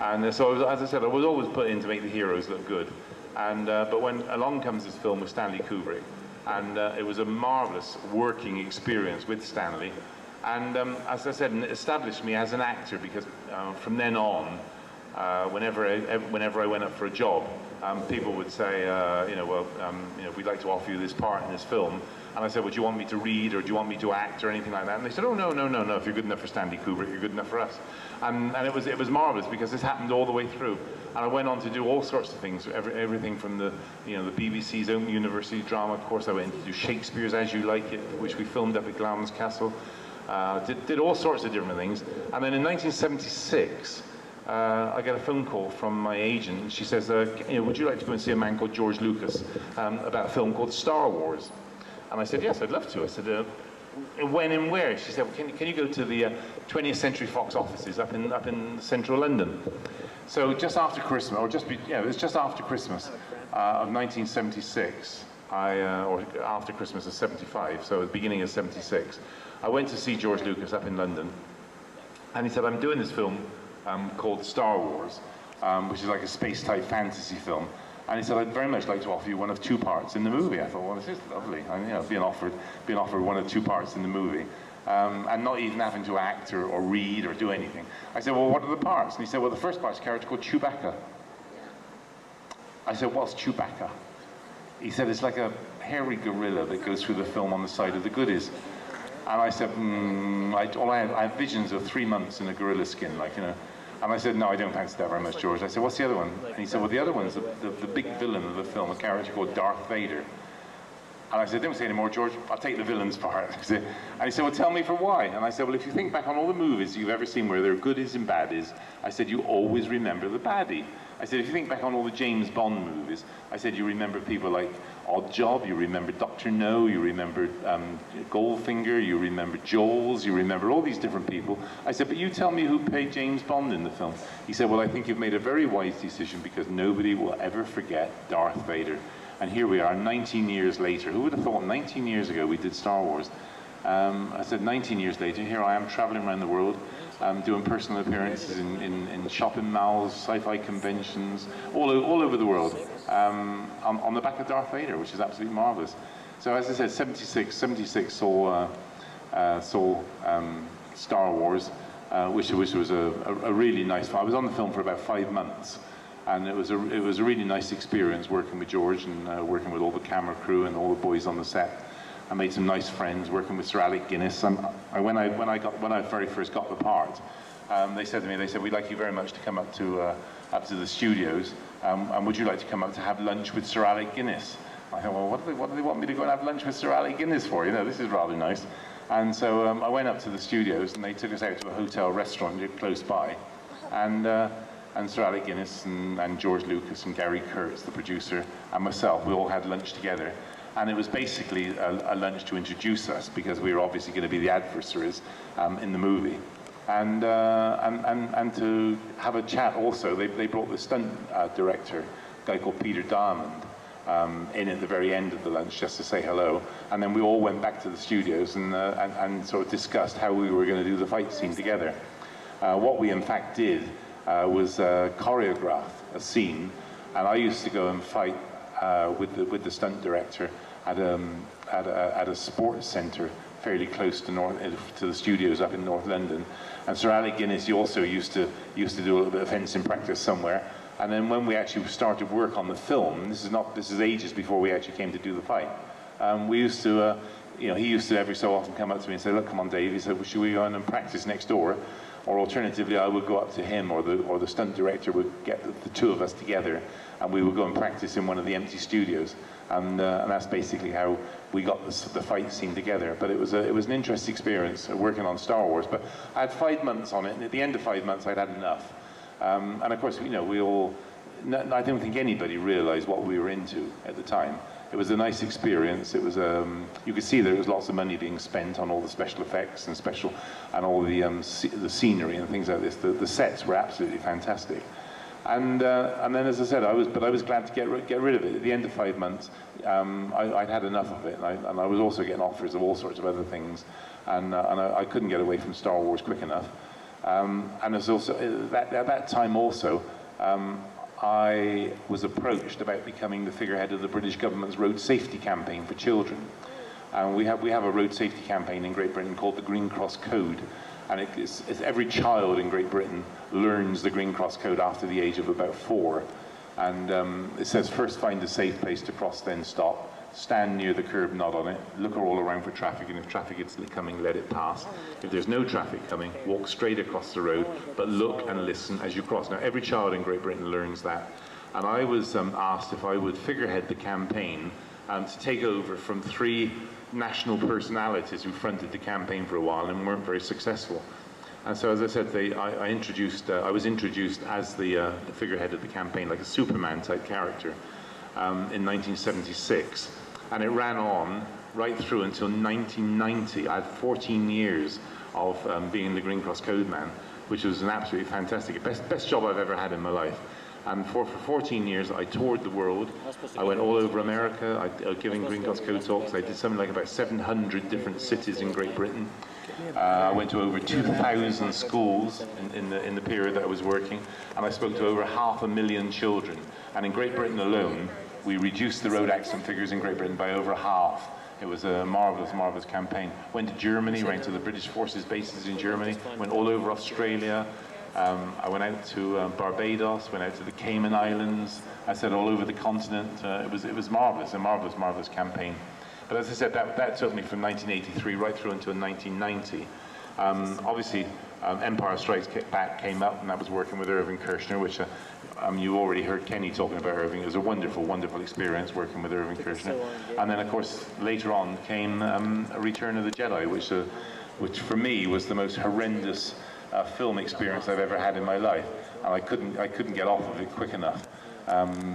And so, as I said, I was always put in to make the heroes look good. And but when along comes this film with Stanley Kubrick, and it was a marvelous working experience with Stanley. And as I said, it established me as an actor, because from then on, whenever I went up for a job, people would say, we'd like to offer you this part in this film. And I said, well, do you want me to read, or do you want me to act, or anything like that? And they said, oh, no, if you're good enough for Stanley Kubrick, you're good enough for us. And it was marvelous, because this happened all the way through. And I went on to do all sorts of things, everything from the BBC's own university drama course. I went to do Shakespeare's As You Like It, which we filmed up at Glamis Castle. Did all sorts of different things. And then in 1976, I get a phone call from my agent, and she says, would you like to go and see a man called George Lucas about a film called Star Wars? And I said, yes, I'd love to. I said, when and where? She said, well, can you go to the 20th Century Fox offices up in central London? So just after Christmas, it was just after Christmas of 1976, or after Christmas of 75, so at the beginning of 76, I went to see George Lucas up in London, and he said, I'm doing this film called Star Wars, which is like a space-type fantasy film. And he said, I'd very much like to offer you one of two parts in the movie. I thought, well, this is lovely. And, being offered one of two parts in the movie, and not even having to act or read or do anything. I said, well, what are the parts? And he said, well, the first part's a character called Chewbacca. I said, what's Chewbacca? He said, it's like a hairy gorilla that goes through the film on the side of the goodies. And I said, I have visions of 3 months in a gorilla skin, And I said, no, I don't fancy that very much, George. I said, what's the other one? And he said, well, the other one's the big villain of the film, a character called Darth Vader. And I said, don't say any more, George, I'll take the villain's part. And he said, well, tell me for why. And I said, well, if you think back on all the movies you've ever seen where there are goodies and baddies, I said, you always remember the baddie. I said, if you think back on all the James Bond movies, I said, you remember people like Odd Job, you remember Dr. No, you remember Goldfinger, you remember Jaws, you remember all these different people. I said, but you tell me who played James Bond in the film. He said, well, I think you've made a very wise decision, because nobody will ever forget Darth Vader. And here we are, 19 years later. Who would have thought 19 years ago we did Star Wars? I said 19 years later, here I am traveling around the world, doing personal appearances in shopping malls, sci-fi conventions, all over the world, on the back of Darth Vader, which is absolutely marvelous. So as I said, 76 saw Star Wars, which was a really nice film. I was on the film for about 5 months. And it was a really nice experience working with George and working with all the camera crew and all the boys on the set. I made some nice friends working with Sir Alec Guinness. When I very first got the part, they said to me, we'd like you very much to come up to the studios, and would you like to come up to have lunch with Sir Alec Guinness? I thought, well, what do they want me to go and have lunch with Sir Alec Guinness for? This is rather nice. And so I went up to the studios, and they took us out to a hotel restaurant close by, and Sir Alec Guinness and George Lucas and Gary Kurtz, the producer, and myself, we all had lunch together. And it was basically a lunch to introduce us, because we were obviously going to be the adversaries in the movie. And to have a chat also, they brought the stunt director, a guy called Peter Diamond, in at the very end of the lunch just to say hello. And then we all went back to the studios and sort of discussed how we were going to do the fight scene together. What we in fact did was choreograph a scene, and I used to go and fight with the stunt director at a sports centre fairly close to the studios up in North London. And Sir Alec Guinness, he also used to do a little bit of fencing practice somewhere. And then when we actually started work on the film, this is ages before we actually came to do the fight. We used to, he used to every so often come up to me and say, "Look, come on, Dave." He said, "Well, should we go in and practice next door?" Or alternatively, I would go up to him, or the stunt director would get the two of us together, and we would go and practice in one of the empty studios. And that's basically how we got the fight scene together. But it was an interesting experience working on Star Wars. But I had 5 months on it, and at the end of 5 months, I'd had enough. And of course, we all, I don't think anybody realized what we were into at the time. It was a nice experience. It was, you could see there was lots of money being spent on all the special effects and all the scenery and things like this. The sets were absolutely fantastic. And then, as I said, I was glad to get rid of it. At the end of 5 months, I'd had enough of it, and I was also getting offers of all sorts of other things, and I couldn't get away from Star Wars quick enough. And there's also at that time also, I was approached about becoming the figurehead of the British government's road safety campaign for children. And we have a road safety campaign in Great Britain called the Green Cross Code. And it's every child in Great Britain learns the Green Cross Code after the age of about 4. And it says, first find a safe place to cross, then stop. Stand near the curb, not on it. Look all around for traffic, and if traffic is coming, let it pass. If there's no traffic coming, walk straight across the road, but look and listen as you cross. Now, every child in Great Britain learns that. And I was asked if I would figurehead the campaign to take over from 3 national personalities who fronted the campaign for a while and weren't very successful. And so, as I said, I was introduced as the figurehead of the campaign, like a Superman type character, in 1976. And it ran on right through until 1990. I had 14 years of being the Green Cross Code man, which was an absolutely fantastic, best job I've ever had in my life. And for 14 years, I toured the world. I went all over America, giving Green Cross Code talks. I did something like about 700 different cities in Great Britain. I went to over 2,000 schools in the period that I was working, and I spoke to over 500,000 children. And in Great Britain alone, we reduced the road accident figures in Great Britain by over half. It was a marvellous, marvellous campaign. Went to Germany, went to the British Forces bases in Germany, went all over Australia. I went out to Barbados, went out to the Cayman Islands. I said all over the continent. It was marvellous, a marvellous, marvellous campaign. But as I said, that took me from 1983 right through until 1990. Obviously, Empire Strikes Back came up, and that was working with Irving Kershner, which you already heard Kenny talking about Irving. It was a wonderful, wonderful experience working with Irving Kershner. And then, of course, later on came A Return of the Jedi, which for me was the most horrendous film experience I've ever had in my life. And I couldn't get off of it quick enough.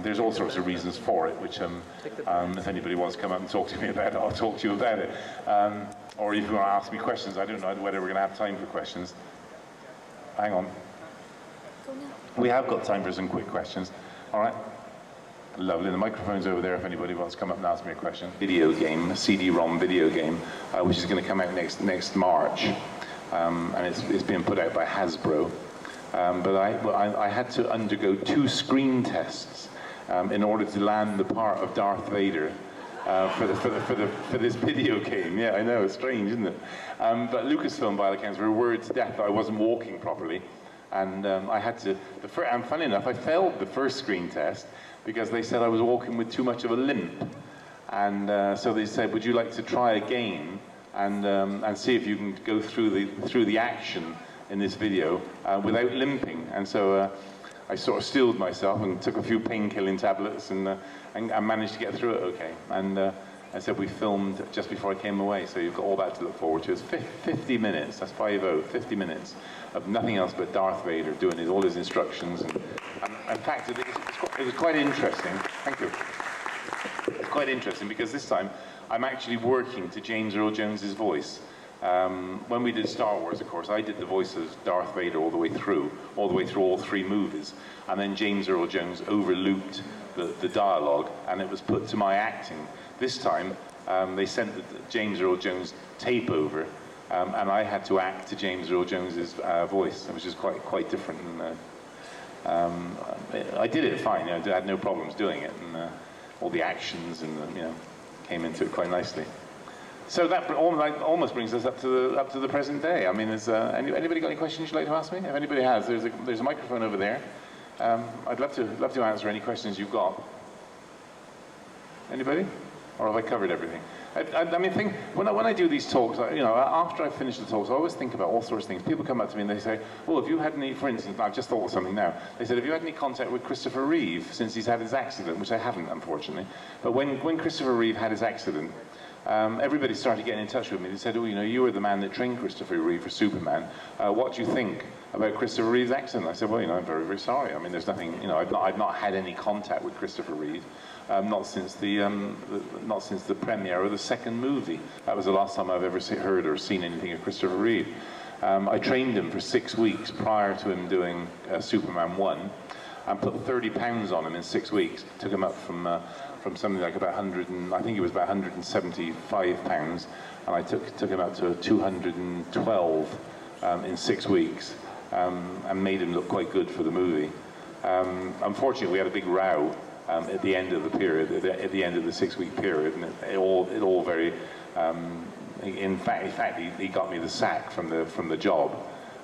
There's all sorts of reasons for it, which if anybody wants to come up and talk to me about it, I'll talk to you about it. Or if you want to ask me questions, I don't know whether we're going to have time for questions. Hang on. We have got time for some quick questions. All right. Lovely. The microphone's over there if anybody wants to come up and ask me a question. Video game, a CD-ROM video game, which is going to come out next March. And it's being put out by Hasbro. But I had to undergo 2 screen tests in order to land the part of Darth Vader for this video game. Yeah, I know, it's strange, isn't it? But Lucasfilm, by all accounts, were worried to death that I wasn't walking properly. And I had to, and funny enough, I failed the first screen test because they said I was walking with too much of a limp. And so they said, would you like to try again and see if you can go through the action in this video without limping? And so I sort of steeled myself and took a few pain-killing tablets and managed to get through it okay. And I said we filmed just before I came away, so you've got all that to look forward to. It's 50 minutes, that's 50 minutes of nothing else but Darth Vader doing all his instructions. And in fact, it was quite interesting. Thank you. It's quite interesting because this time I'm actually working to James Earl Jones's voice. When we did Star Wars, of course, I did the voice of Darth Vader all the way through all 3 movies. And then James Earl Jones overlooped the dialogue, and it was put to my acting. This time, they sent the James Earl Jones tape over, and I had to act to James Earl Jones's voice, which is quite different. And, I did it fine. I had no problems doing it, and all the actions and came into it quite nicely. So that almost brings us up to the present day. I mean, is anybody got any questions you'd like to ask me? If anybody has, there's a microphone over there. I'd love to answer any questions you've got. Anybody? Or have I covered everything? I mean, when I do these talks, after I finish the talks, I always think about all sorts of things. People come up to me and they say, "Well, have you had any?" For instance, I've just thought of something now. They said, "Have you had any contact with Christopher Reeve since he's had his accident?" Which I haven't, unfortunately. But when Christopher Reeve had his accident, everybody started getting in touch with me. They said, "Oh, you were the man that trained Christopher Reeve for Superman. What do you think about Christopher Reeve's accident?" I said, "Well, I'm very, very sorry. I mean, there's nothing. I've not had any contact with Christopher Reeve, not since the premiere of the second movie. That was the last time I've ever heard or seen anything of Christopher Reeve. I trained him for 6 weeks prior to him doing Superman 1, and put 30 pounds on him in 6 weeks. Took him up from something like about 100 and I think it was about 175 pounds, and I took him up to 212 in 6 weeks, and made him look quite good for the movie. Unfortunately, we had a big row at the end of the period, at the end of the 6-week period, and it all very. In fact, he got me the sack from the job.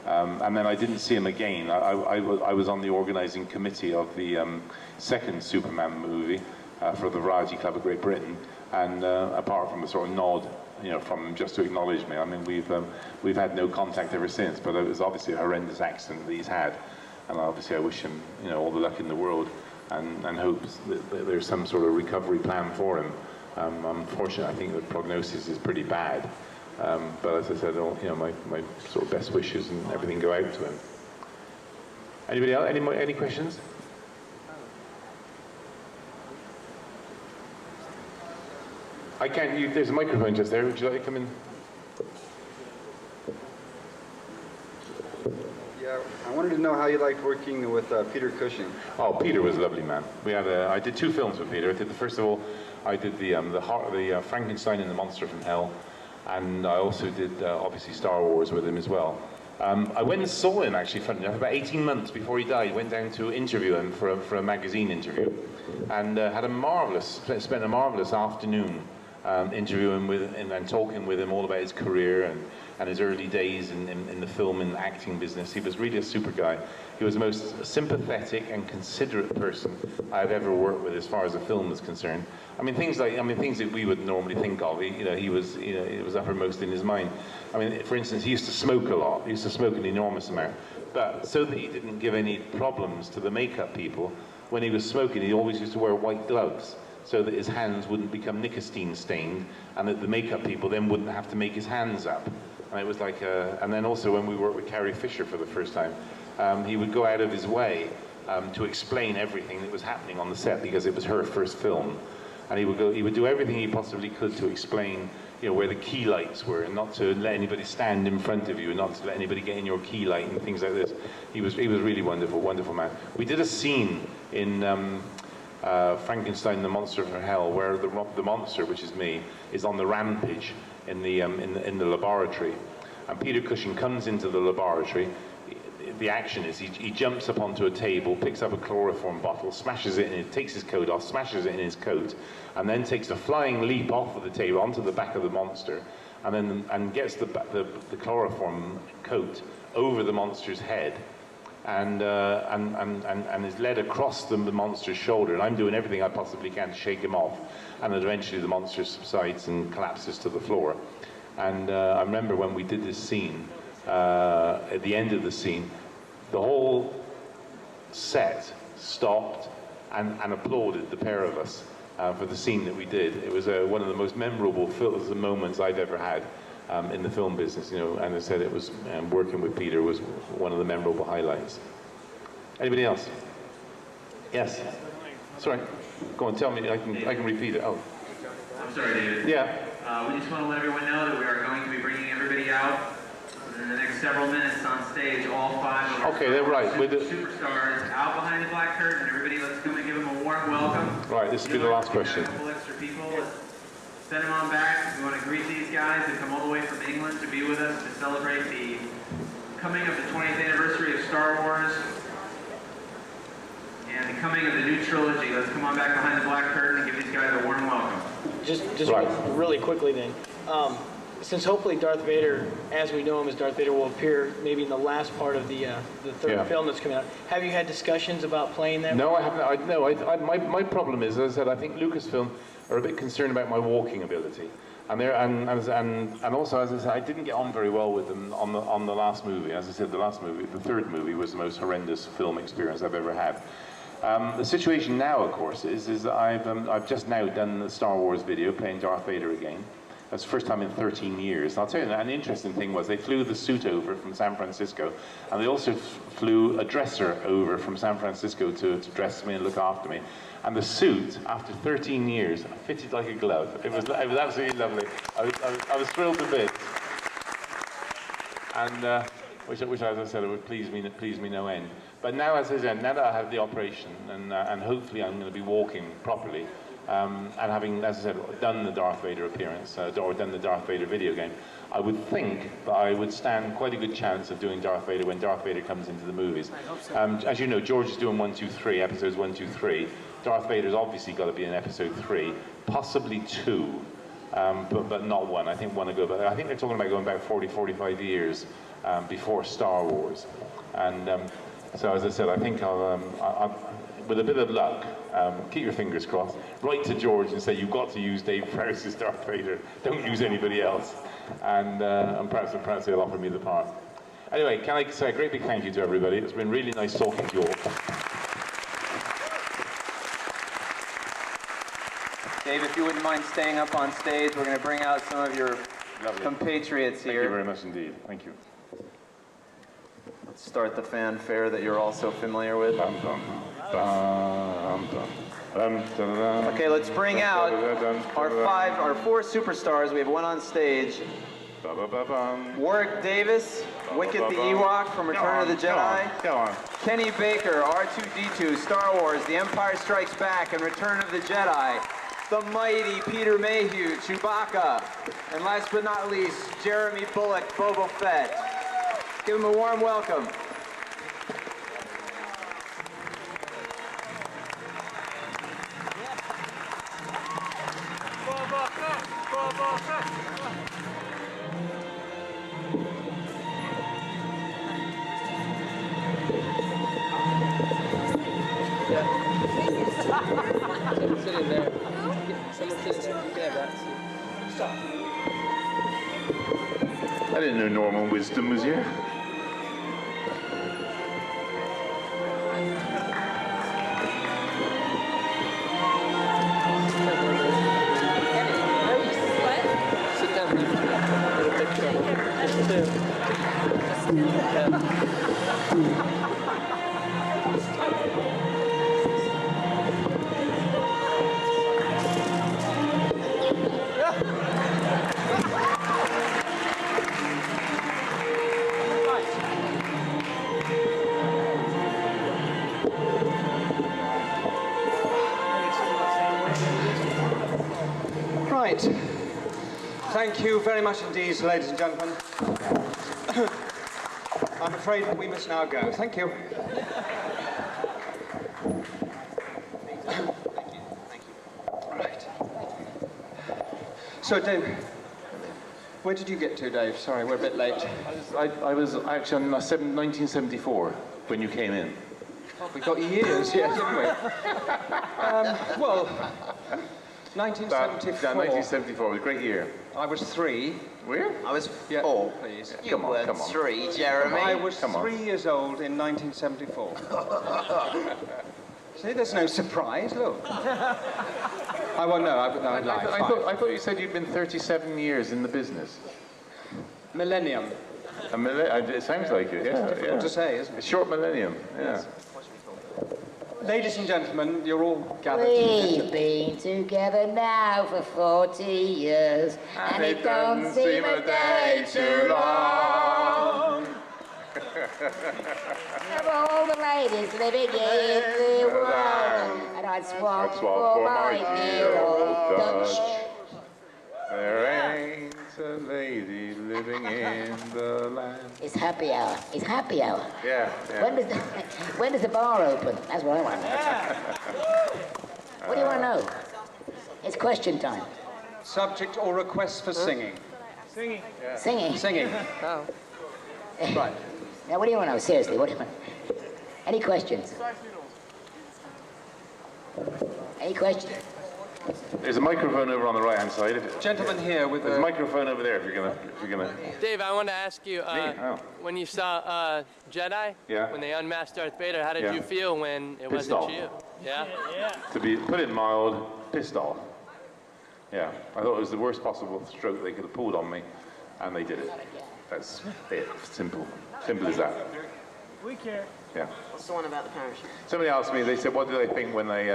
And then I didn't see him again. I was on the organising committee of the second Superman movie for the Variety Club of Great Britain, and apart from a sort of nod, from him just to acknowledge me, I mean, we've had no contact ever since. But it was obviously a horrendous accident that he's had, and obviously I wish him, all the luck in the world, and hope that there's some sort of recovery plan for him. Unfortunately, I think the prognosis is pretty bad. But as I said, my sort of best wishes and everything go out to him. Anybody else? Any questions? I can't. There's a microphone just there. Would you like to come in? Yeah, I wanted to know how you liked working with Peter Cushing. Oh, Peter was a lovely man. I did 2 films with Peter. First of all, I did the Frankenstein and the Monster from Hell. And I also did, obviously, Star Wars with him as well. I went and saw him, actually, funny enough, about 18 months before he died. Went down to interview him for a magazine interview, and spent a marvelous afternoon interviewing with him and talking with him all about his career and his early days in the film and acting business. He was really a super guy. He was the most sympathetic and considerate person I've ever worked with as far as the film is concerned. I mean, things that we would normally think of. He was, it was uppermost in his mind. I mean, for instance, he used to smoke a lot. He used to smoke an enormous amount. But so that he didn't give any problems to the makeup people, when he was smoking, he always used to wear white gloves, so that his hands wouldn't become nicotine stained, and that the makeup people then wouldn't have to make his hands up. And it was like, and then also when we worked with Carrie Fisher for the first time, he would go out of his way to explain everything that was happening on the set, because it was her first film. And he would do everything he possibly could to explain, where the key lights were, and not to let anybody stand in front of you, and not to let anybody get in your key light and things like this. He was really wonderful, wonderful man. We did a scene in Frankenstein, the Monster from Hell, where the monster, which is me, is on the rampage in the laboratory, and Peter Cushing comes into the laboratory. The action is he jumps up onto a table, picks up a chloroform bottle, smashes it in, takes his coat off, smashes it in his coat, and then takes a flying leap off of the table onto the back of the monster, and gets the chloroform coat over the monster's head, and is led across the monster's shoulder. And I'm doing everything I possibly can to shake him off, and then eventually the monster subsides and collapses to the floor. And I remember when we did this scene, at the end of the scene, the whole set stopped and applauded the pair of us for the scene that we did. It was one of the most memorable moments I've ever had in the film business, and I said it was working with Peter was one of the memorable highlights. Anybody else? Yes. Sorry. Go on, tell me. I can repeat it. Oh. I'm sorry, David. Yeah. We just want to let everyone know that we are going to be bringing everybody out in the next several minutes on stage, all 5 of our superstars out behind the black curtain. Everybody, let's come and give them a warm welcome. Right, this will be the last question. A couple extra people. Let's send them on back. We want to greet these guys that come all the way from England to be with us to celebrate the coming of the 20th anniversary of Star Wars and the coming of the new trilogy. Let's come on back behind the black curtain and give these guys a warm welcome. Just really quickly then. Since hopefully Darth Vader, as we know him as Darth Vader, will appear maybe in the last part of the third film that's coming out, have you had discussions about playing that? No, I haven't. My problem is, as I said, I think Lucasfilm are a bit concerned about my walking ability. And also, as I said, I didn't get on very well with them on the last movie. As I said, the third movie was the most horrendous film experience I've ever had. The situation now, of course, is that I've just now done the Star Wars video playing Darth Vader again. That's the first time in 13 years. And I'll tell you, an interesting thing was they flew the suit over from San Francisco, and they also flew a dresser over from San Francisco to dress me and look after me. And the suit, after 13 years, fitted like a glove. It was absolutely lovely. I was thrilled to bits. And which, as I said, it would please me no end. But now, as I said, now that I have the operation, and hopefully I'm going to be walking properly, and having, as I said, done the Darth Vader appearance, or done the Darth Vader video game, I would think that I would stand quite a good chance of doing Darth Vader when Darth Vader comes into the movies. I hope so. As you know, George is doing 1, 2, 3, episodes 1, 2, 3. Darth Vader's obviously got to be in episode 3, possibly 2, but not 1. I think 1 will go, but I think they're talking about going back 40, 45 years before Star Wars. And so, as I said, I think I'll with a bit of luck, keep your fingers crossed, write to George and say, you've got to use Dave Prowse's Darth Vader, don't use anybody else. And perhaps they'll offer me the part. Anyway, can I say a great big thank you to everybody. It's been really nice talking to you all. Dave, if you wouldn't mind staying up on stage, we're going to bring out some of your compatriots here. Thank you very much indeed. Thank you. Let's start the fanfare that you're all so familiar with. Okay, let's bring out our 4 superstars. We have 1 on stage. Warwick Davis, Wicket the Ewok from Return of the Jedi. Go on. Kenny Baker, R2-D2, Star Wars, The Empire Strikes Back, and Return of the Jedi. The mighty Peter Mayhew, Chewbacca. And last but not least, Jeremy Bulloch, Boba Fett. Give him a warm welcome. Someone sitting there. Someone sitting there. You can have that. Stop. I didn't know Norman Wisdom was here. Sit down. Get a picture. Right. Thank you very much indeed, ladies and gentlemen. I'm afraid that we must now go. Thank you. Right. So, Dave, where did you get to, Dave? Sorry, we're a bit late. I was actually on 1974 when you came in. We got years, yeah, didn't we? Well, 1974. 1974 was a great year. I was 3. Were you? I was 4, please. Come on. 3, Jeremy. I was 3 years old in 1974. See, there's no surprise, look. I won't know, I'd lie. I thought you said you'd been 37 years in the business. Millennium. It sounds like it, yeah. It's difficult to say, isn't it? A short millennium, yeah. Ladies and gentlemen, you're all gathered. We've been together now for 40 years, and it don't seem a day too long. Of all the ladies living in the world, and I'd swap for my dear old Dutch. There ain't a lady living in the land. It's happy hour. It's happy hour. Yeah. When does the bar open? That's what I want to know. What do you want to know? It's question time. Subject or request for singing? Singing. Yeah. Singing? Singing. Oh. Right. Now, what do you want to know? Seriously, what do you want? Any questions? Any questions? There's a microphone over on the right-hand side. Gentleman here with There's a microphone over there if you're gonna. Dave, I want to ask you, Oh. when you saw Jedi, Yeah. when they unmasked Darth Vader, how did Yeah. you feel when it Pissed wasn't off. you? Yeah? To be put it mild, pissed off. Yeah, I thought it was the worst possible stroke they could have pulled on me, and they did it. That's it. Simple. Simple as that. We care. Yeah. What's the one about the parachute? Somebody asked me, they said, what do they think when they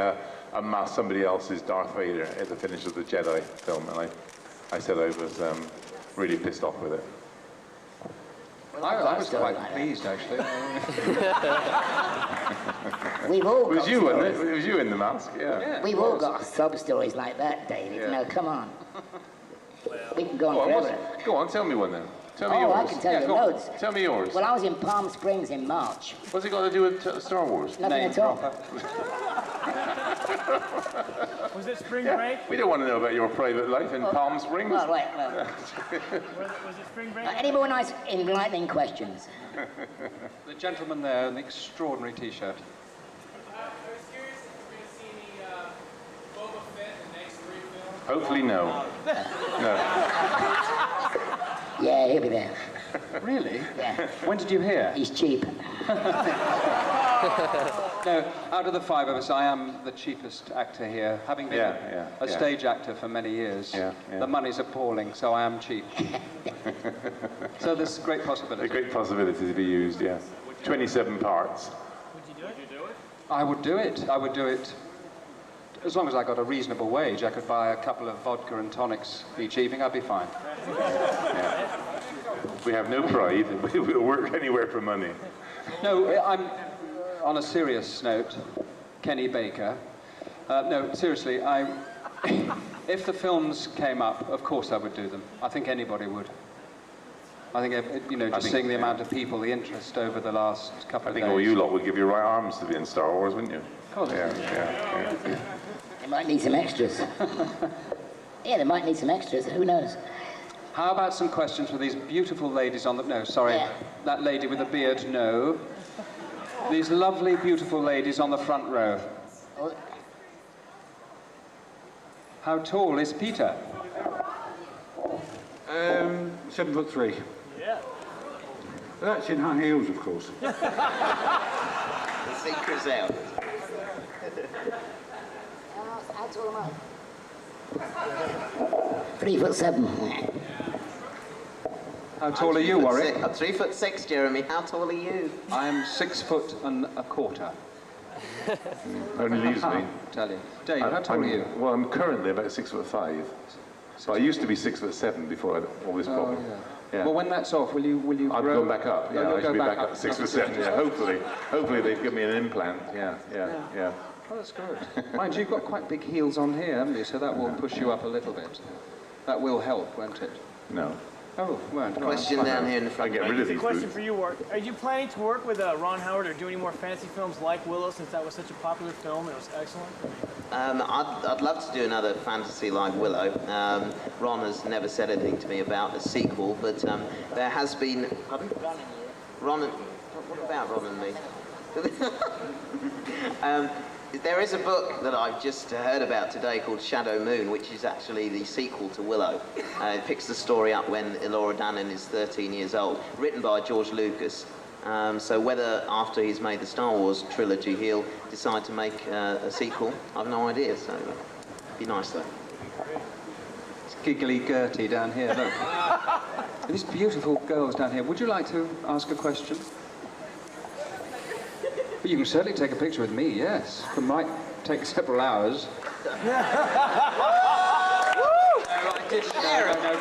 unmask somebody else's Darth Vader at the finish of the Jedi film? And I said I was really pissed off with it. I was quite pleased, actually. We've all It was got you, wasn't it? stories. It was you in the mask, yeah. We've all got sub-stories like that, David. Yeah. No, come on. We can go on Go on, forever. go on, tell me one then. Tell me Oh, yours. I can tell you go on. loads. Tell me yours. Well, I was in Palm Springs in March. What's it got to do with Star Wars? Nothing at all. Was it spring Yeah, break? we don't want to know about your private life in Palm Springs. Well, wait, well. Was it spring break? Any more nice, enlightening questions? The gentleman there in the extraordinary T-shirt. I was curious if you're going to see any Boba Fett in the next 3 films. Hopefully no. No. Yeah, he'll be there. Really? Yeah. When did you hear? He's cheap. No, out of the 5 of us, I am the cheapest actor here. Having been a stage actor for many years, the money's appalling, so I am cheap. So there's great possibility. A great possibility to be used, yeah. 27 parts. Would you do it? I would do it. I would do it. As long as I got a reasonable wage, I could buy a couple of vodka and tonics each evening, I'd be fine. Yeah. We have no pride. We'll work anywhere for money. No, I'm on a serious note. Kenny Baker. No, seriously, if the films came up, of course I would do them. I think anybody would. I think, just seeing the amount of people, the interest over the last couple of days. I think all you lot would give your right arms to be in Star Wars, wouldn't you? Of course. Yeah. They might need some extras. Yeah, they might need some extras. Who knows? How about some questions for these beautiful ladies on the... No, sorry. Yeah. That lady with the beard, no. These lovely, beautiful ladies on the front row. How tall is Peter? 7'3". Yeah. That's in high heels, of course. The secret's out. How tall am I? 3'7". How tall are you, Warwick? I'm 3'6", Jeremy. How tall are you? I'm 6'1". Only leaves me. Tell you. Dave, how tall are you? Well, I'm currently about 6'5". But I used to be 6'7" before I had all this problem. Yeah. Well, when that's off, will you I'm grow? going back up. Yeah, you'll I should go be back up up 6'7". Yeah, hopefully they've given me an implant. Yeah. Oh, that's good. Mind you, you've got quite big heels on here, haven't you? So that will push you up a little bit. That will help, won't it? No. Oh, won't. Question down here in the front. I get rid of these Question boots. for you, Warwick. Are you planning to work with Ron Howard or do any more fantasy films like Willow, since that was such a popular film and it was excellent? I'd love to do another fantasy like Willow. Ron has never said anything to me about a sequel, but there has been... Pardon? Ron and... What about Ron and me? There is a book that I've just heard about today called Shadow Moon, which is actually the sequel to Willow. It picks the story up when Elora Danan is 13 years old, written by George Lucas. So whether after he's made the Star Wars trilogy he'll decide to make a sequel, I've no idea, so it'd be nice though. It's giggly Gertie down here, look. These beautiful girls down here. Would you like to ask a question? You can certainly take a picture with me, yes. It might take several hours. No,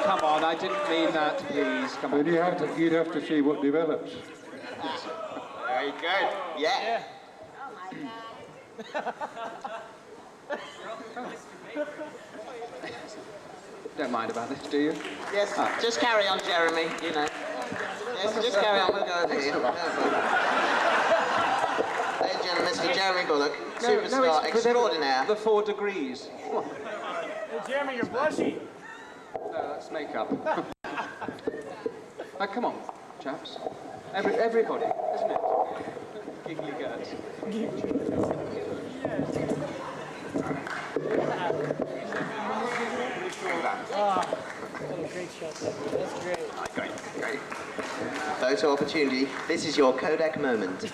come on, I didn't mean that, please. Come on. But you'd have to see what develops. Very good. Yeah. Don't mind about this, do you? Yes, just carry on, Jeremy, you know. Yes, just carry on, we'll go over here. Ladies and gentlemen, Mr. Jeremy Bulloch, superstar extraordinaire. The 4 degrees. Hey, Jeremy, you're blushing. No, that's makeup. Come on, chaps. Everybody, isn't it? Giggly girls. Great shot. That's great. Great. Photo opportunity. This is your Kodak moment.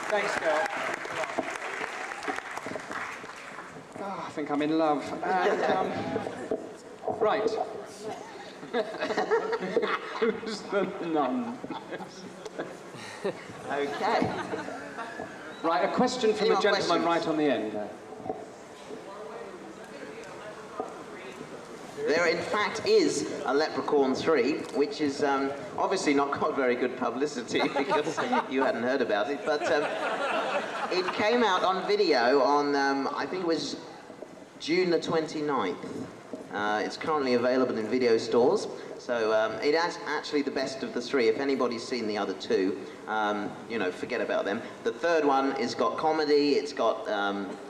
Thanks, girl. Oh, I think I'm in love. And, right. Who's the nun? Okay. Right, a question from the gentleman right on the end. There, in fact, is a Leprechaun 3, which is obviously not got very good publicity because you hadn't heard about it, but it came out on video on, I think it was June the 29th. It's currently available in video stores, so it is actually the best of the 3. If anybody's seen the other 2, you know, forget about them. The third one has got comedy, it's got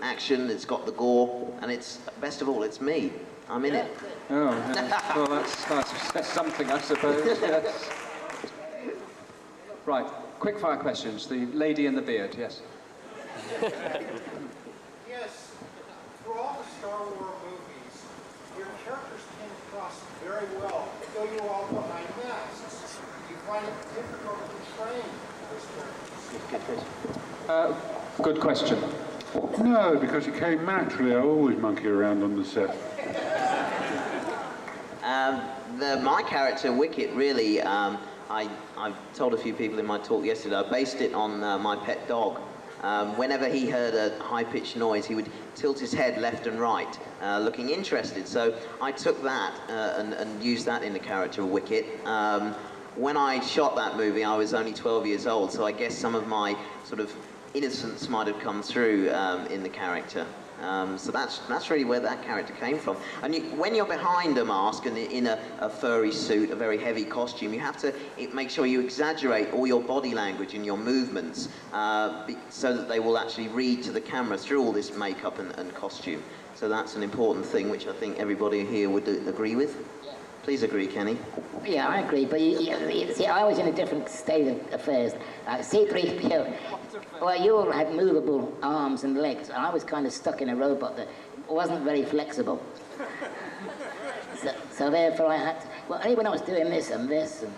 action, it's got the gore, and it's, best of all, it's me. I'm in it. Oh, yeah. Well, that's something, I suppose. Yes. Right, quick fire questions. The lady in the beard, yes. Yes, for all the Star Wars movies, your characters came across very well, though you were all behind masks. Do you find it difficult to train those characters? Good question. No, because it came naturally. I always monkey around on the set. My character, Wicket, really, I told a few people in my talk yesterday, I based it on my pet dog. Whenever he heard a high-pitched noise, he would tilt his head left and right, looking interested. So I took that and used that in the character of Wicket. When I shot that movie, I was only 12 years old, so I guess some of my sort of innocence might have come through in the character. So that's really where that character came from. And when you're behind a mask and in a furry suit, a very heavy costume, you have to make sure you exaggerate all your body language and your movements so that they will actually read to the camera through all this makeup and costume. So that's an important thing which I think everybody here would agree with. Please agree, Kenny. Yeah, I agree, but you see, I was in a different state of affairs. C-3PO, well, you all had movable arms and legs, and I was kind of stuck in a robot that wasn't very flexible. So therefore I had to, well, only when I was doing this and this, and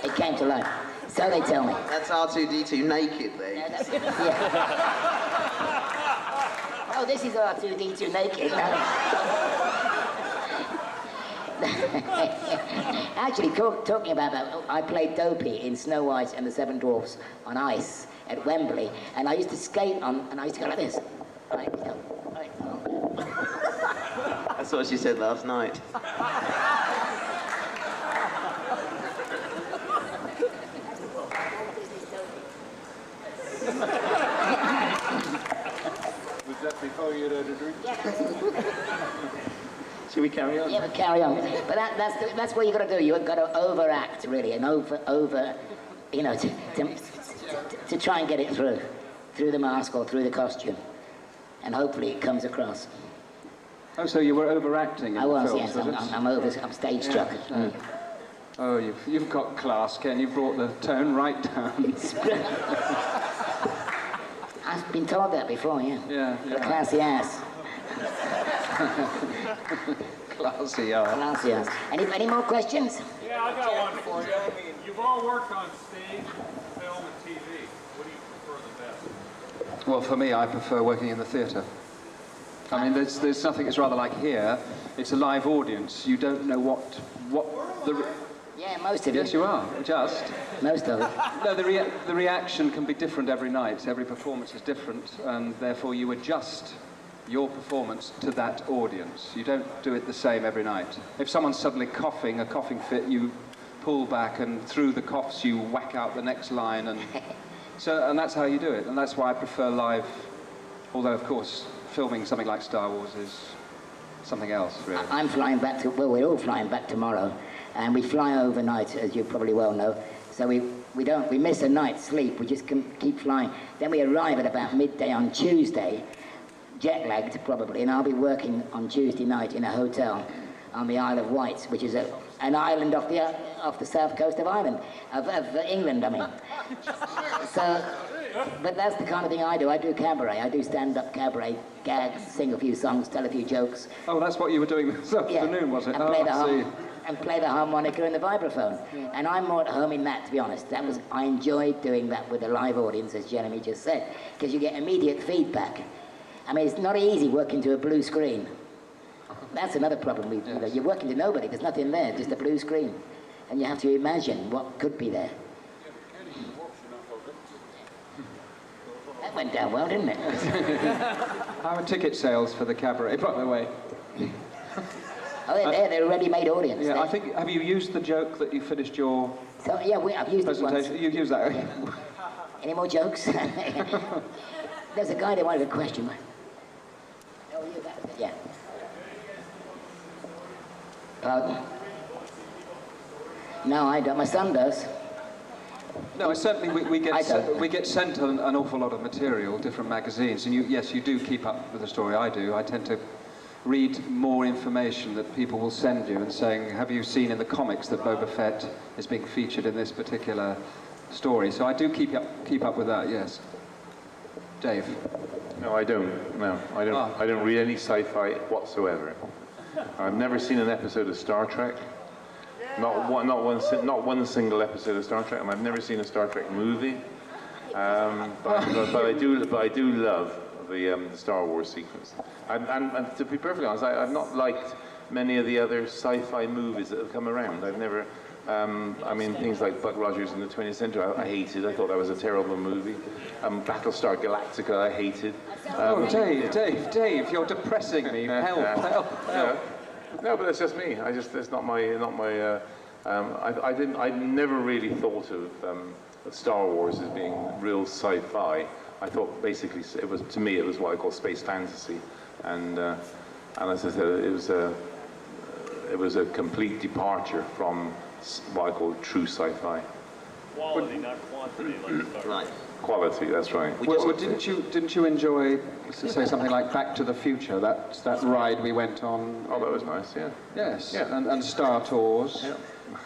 it came to life. So they tell me. That's R2-D2 naked there. Yeah. Oh, this is R2-D2 naked. Actually, talking about that, I played Dopey in Snow White and the Seven Dwarfs on ice at Wembley, and I used to skate on, and I used to go like this. Right, right. That's what she said last night. Was that before you had a drink? Should we carry on? Yeah, but carry on. But that's what you got to do. You got to overact, really, and over, you know, to try and get it through the mask or through the costume, and hopefully it comes across. Oh, so you were overacting in I was, the yes. films, I'm stage struck. Yeah. Mm. Oh, you've got class, Ken. You've brought the tone right down. I've been told that before, yeah. Yeah. A classy ass. Classy ass. Classy ass. Any more questions? Yeah, I got one for you. You've all worked on stage, film, and TV. What do you prefer the best? Well, for me, I prefer working in the theatre. I mean, there's nothing. It's rather like here. It's a live audience. You don't know what the. Yeah, most of it. Yes, you are. Just. Most of it. No, the reaction can be different every night. Every performance is different, and therefore you adjust your performance to that audience. You don't do it the same every night. If someone's suddenly coughing, a coughing fit, you pull back, and through the coughs you whack out the next line, and that's how you do it. And that's why I prefer live. Although, of course, filming something like Star Wars is something else, really. I'm flying back to, well, we're all flying back tomorrow, and we fly overnight, as you probably well know. So we miss a night's sleep, we just keep flying. Then we arrive at about midday on Tuesday, jet-lagged probably, and I'll be working on Tuesday night in a hotel on the Isle of Wight, which is an island off the south coast of Ireland, of England, I mean. So, but that's the kind of thing I do. I do cabaret. I do stand-up cabaret, gags, sing a few songs, tell a few jokes. Oh, that's what you were doing this afternoon, was it? And play the harmonica and the vibraphone. Yeah. And I'm more at home in that, to be honest. I enjoyed doing that with a live audience, as Jeremy just said, because you get immediate feedback. I mean, it's not easy working to a blue screen. That's another problem. You're working to nobody. There's nothing there, just a blue screen. And you have to imagine what could be there. That went down well, didn't it? How are ticket sales for the cabaret, by the way? Oh, they're there. They're a ready-made audience. Yeah, I think, have you used the joke that you finished your I've used presentation? It once. You've used that. Any more jokes? There's a guy that wanted a question. Oh, you, that was it, yeah. Pardon? No, I don't. My son does. No, certainly we get sent an awful lot of material, different magazines, and yes, you do keep up with the story. I do. I tend to read more information that people will send you and saying, have you seen in the comics that Boba Fett is being featured in this particular story? So I do keep up with that. Yes. Dave. No, I don't. No, I don't. I don't read any sci-fi whatsoever. I've never seen an episode of Star Trek. Not one single episode of Star Trek, and I've never seen a Star Trek movie. But I do love the Star Wars sequence. And to be perfectly honest, I've not liked many of the other sci-fi movies that have come around. I've never. I mean, things like Buck Rogers in the 20th Century, I hated. I thought that was a terrible movie. Battlestar Galactica, I hated. Dave, you're depressing me. Help. No, but that's just me. It's not my. I never really thought of Star Wars as being real sci-fi. I thought basically it was what I call space fantasy, and as I said, it was a complete departure from what I call true sci-fi. Quality, not quantity, like Star Wars. Quality, that's right. Well, didn't you enjoy, say, something like Back to the Future? That ride we went on. Oh, that was nice. Yeah. Yes. Yeah. And Star Tours. Yeah.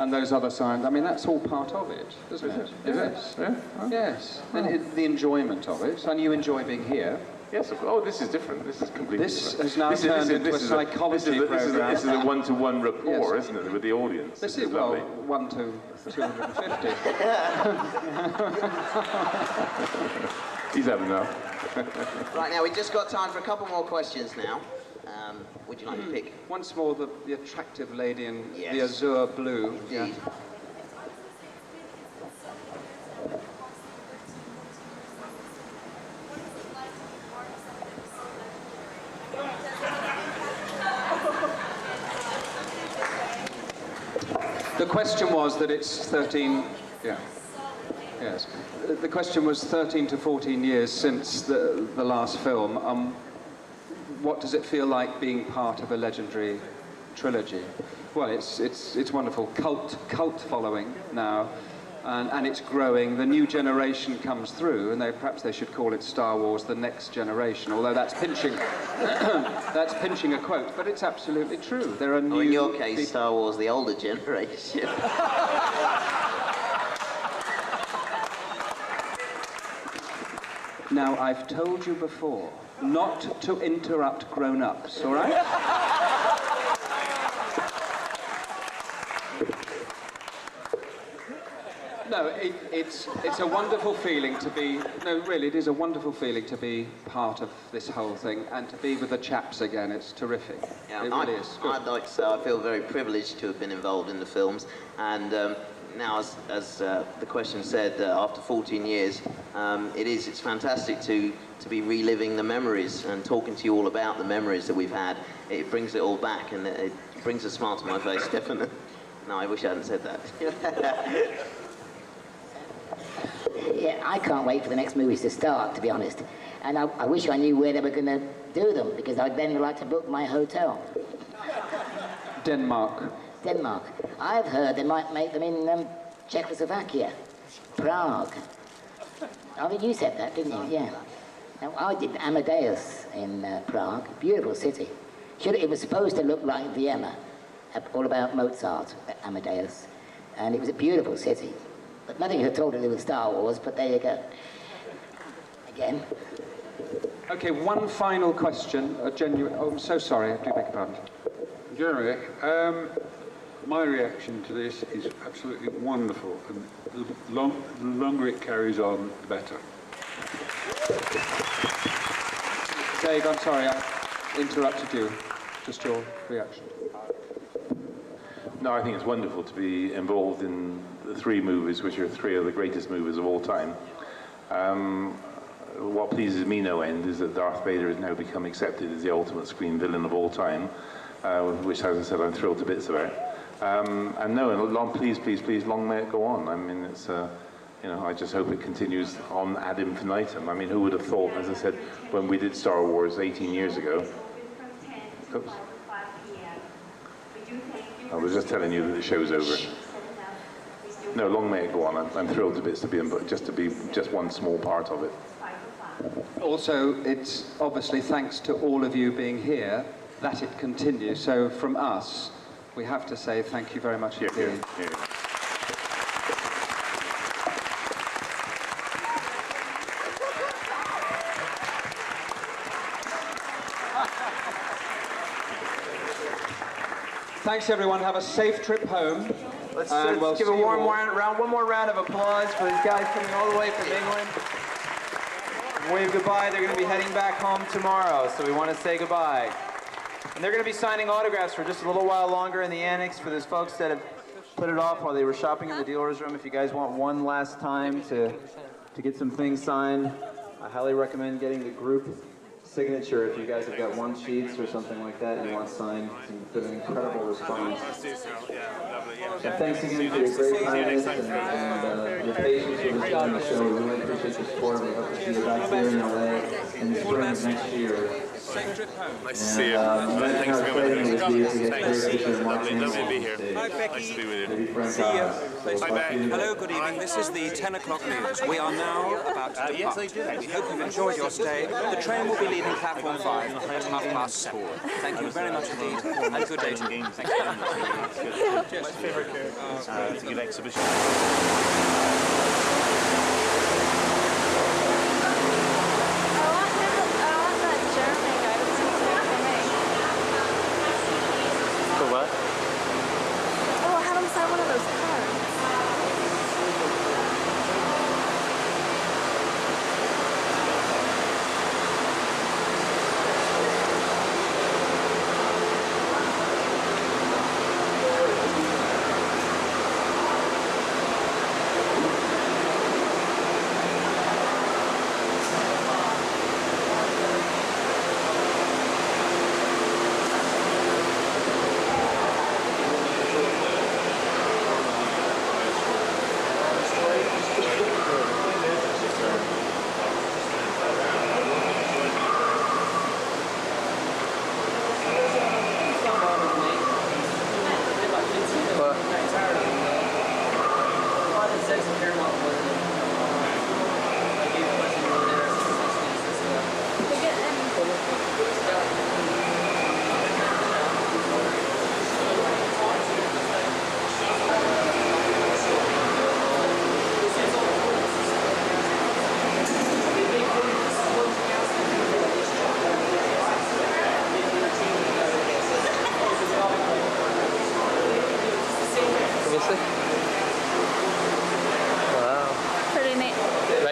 And those other signs. I mean, that's all part of it, isn't it? Is it? Yeah. Oh. Yes. And the enjoyment of it. And you enjoy being here. Yes. Oh, this is different. This is completely different. This has now turned into a psychology program. This is a one-to-one rapport, isn't it, with the audience? This is, well, 1 to 250. He's having enough. Right, now we've just got time for a couple more questions now. Would you like to pick? Once more, the attractive lady in Yes. the azure blue. Indeed. Yeah. The question was that it's 13. Yeah. Yes. The question was 13 to 14 years since the last film. What does it feel like being part of a legendary trilogy? Well, it's wonderful. Cult following now, and it's growing. The new generation comes through, and perhaps they should call it Star Wars: The Next Generation. Although that's pinching a quote, but it's absolutely true. There are new. In your case, Star Wars: The Older Generation. Now, I've told you before not to interrupt grown-ups, all right? No, it's a wonderful feeling to be. No, really, it is a wonderful feeling to be part of this whole thing and to be with the chaps again. It's terrific. Yeah, it really is. Good. I'd like to say I feel very privileged to have been involved in the films, and now, as the question said, after 14 years, it's fantastic to be reliving the memories and talking to you all about the memories that we've had. It brings it all back, and it brings a smile to my face, definitely. No, I wish I hadn't said that. Yeah, I can't wait for the next movies to start, to be honest. And I wish I knew where they were going to do them, because I'd then like to book my hotel. Denmark. Denmark. I've heard they might make them in Czechoslovakia, Prague. I mean, you said that, didn't you? Yeah. Now, I did Amadeus in Prague. Beautiful city. It was supposed to look like Vienna, all about Mozart, Amadeus. And it was a beautiful city. But nothing at all to do with Star Wars, but there you go. Again. Okay, one final question. A genuine. Oh, I'm so sorry. I do beg your pardon. Jeremy, my reaction to this is absolutely wonderful, and the longer it carries on, the better. Dave, I'm sorry, I interrupted you. Just your reaction. No, I think it's wonderful to be involved in the three movies, which are three of the greatest movies of all time. What pleases me no end is that Darth Vader has now become accepted as the ultimate screen villain of all time, which, as I said, I'm thrilled to bits about. And no, please, long may it go on. I mean, it's, I just hope it continues on ad infinitum. I mean, who would have thought, as I said, when we did Star Wars 18 years ago. Oops. I was just telling you that the show's over. No, long may it go on. I'm thrilled to bits to be just one small part of it. Also, it's obviously thanks to all of you being here that it continues. So from us, we have to say thank you very much indeed. Yeah. Thanks, everyone. Have a safe trip home. Let's give one more round of applause for these guys coming all the way from England. Wave goodbye. They're going to be heading back home tomorrow, so we want to say goodbye. And they're going to be signing autographs for just a little while longer in the annex for those folks that have put it off while they were shopping in the dealer's room. If you guys want one last time to get some things signed, I highly recommend getting the group signature if you guys have got one sheets or something like that and you want signed. It's been an incredible response. And thanks again for your great kindness and your patience with us on the show. We really appreciate the support. We hope to see you back here in LA in the spring of next year. Safe trip home. Nice to see you. Thanks for coming. Lovely to be here. Hi, Becky. Nice to be with you. See you. Hi, Beck. Hello, good evening. This is the 10 o'clock news. We are now about to depart. We hope you've enjoyed your stay. The train will be leaving platform 5 at 4:30. Thank you very much indeed, and good day to you. Thank you very much. My favourite character. It's a good exhibition.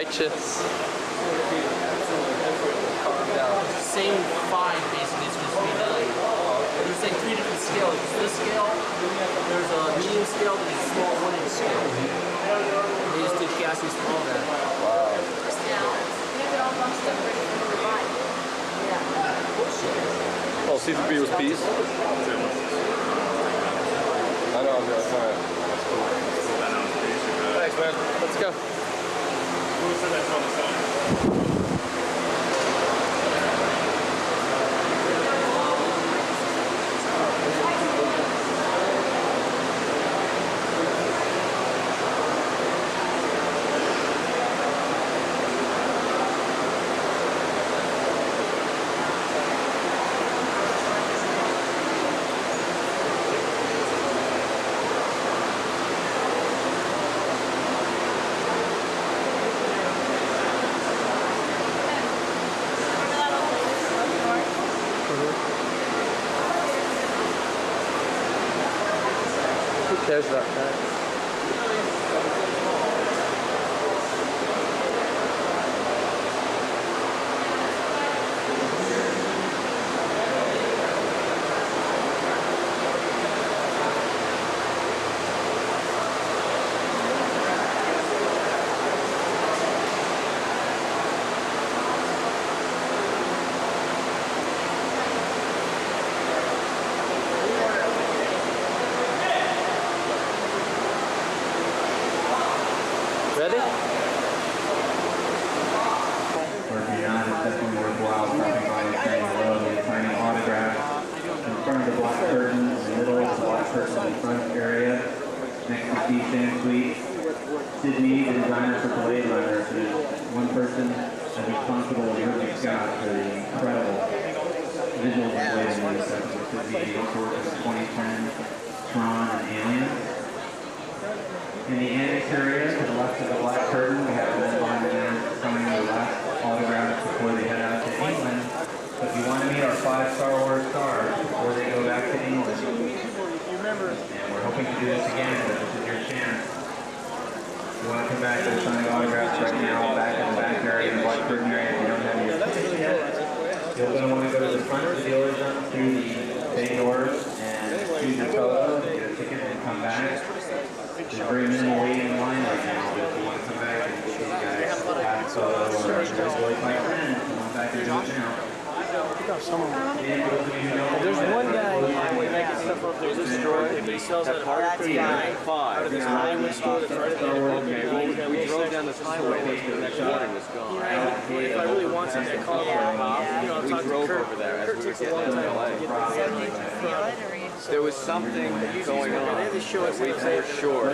righteous. Same five basically is supposed to be done. There's like 3 different scales. There's this scale, there's a medium scale, there's a small 1-inch scale. They just did castings for all that. Wow. Oh, C3P was peace? I know, I was gonna try it. Thanks, man. Let's go. Who cares about that? Ready? Working on it's definitely worthwhile stopping by and saying hello and signing autographs in front of the black curtain, in the middle of the black curtain in the front area, next to T-Stand Suite. Sydney, the designer for Blade Runner, is one person as responsible as Ridley Scott for the incredible visuals of Blade Runner stuff with Sydney, also worked in 2010, Tron, and Aliens. In the annex area, to the left of the black curtain, we have men behind the man signing their last autographs before they head out to England. So if you want to meet our 5 Star Wars stars before they go back to England, and we're hoping to do this again, but this is your chance. If you want to come back to signing autographs right now, back in the back area, the black curtain area, if you don't have your ticket yet, you're going to want to go to the front of the dealer's room through the bay doors and choose your photo, get a ticket, and come back. There's very minimal waiting in line right now, but if you want to come back and get these guys have a photo or just like my friend, come on back and do it now. There's one guy making stuff up there. This store, he sells at $139.5 out of this Iowa store that's right at the Okay, we drove down this highway, the next morning was gone. If I really want something, I call him. We drove over there as we were getting to LA. There was something going on that we were sure.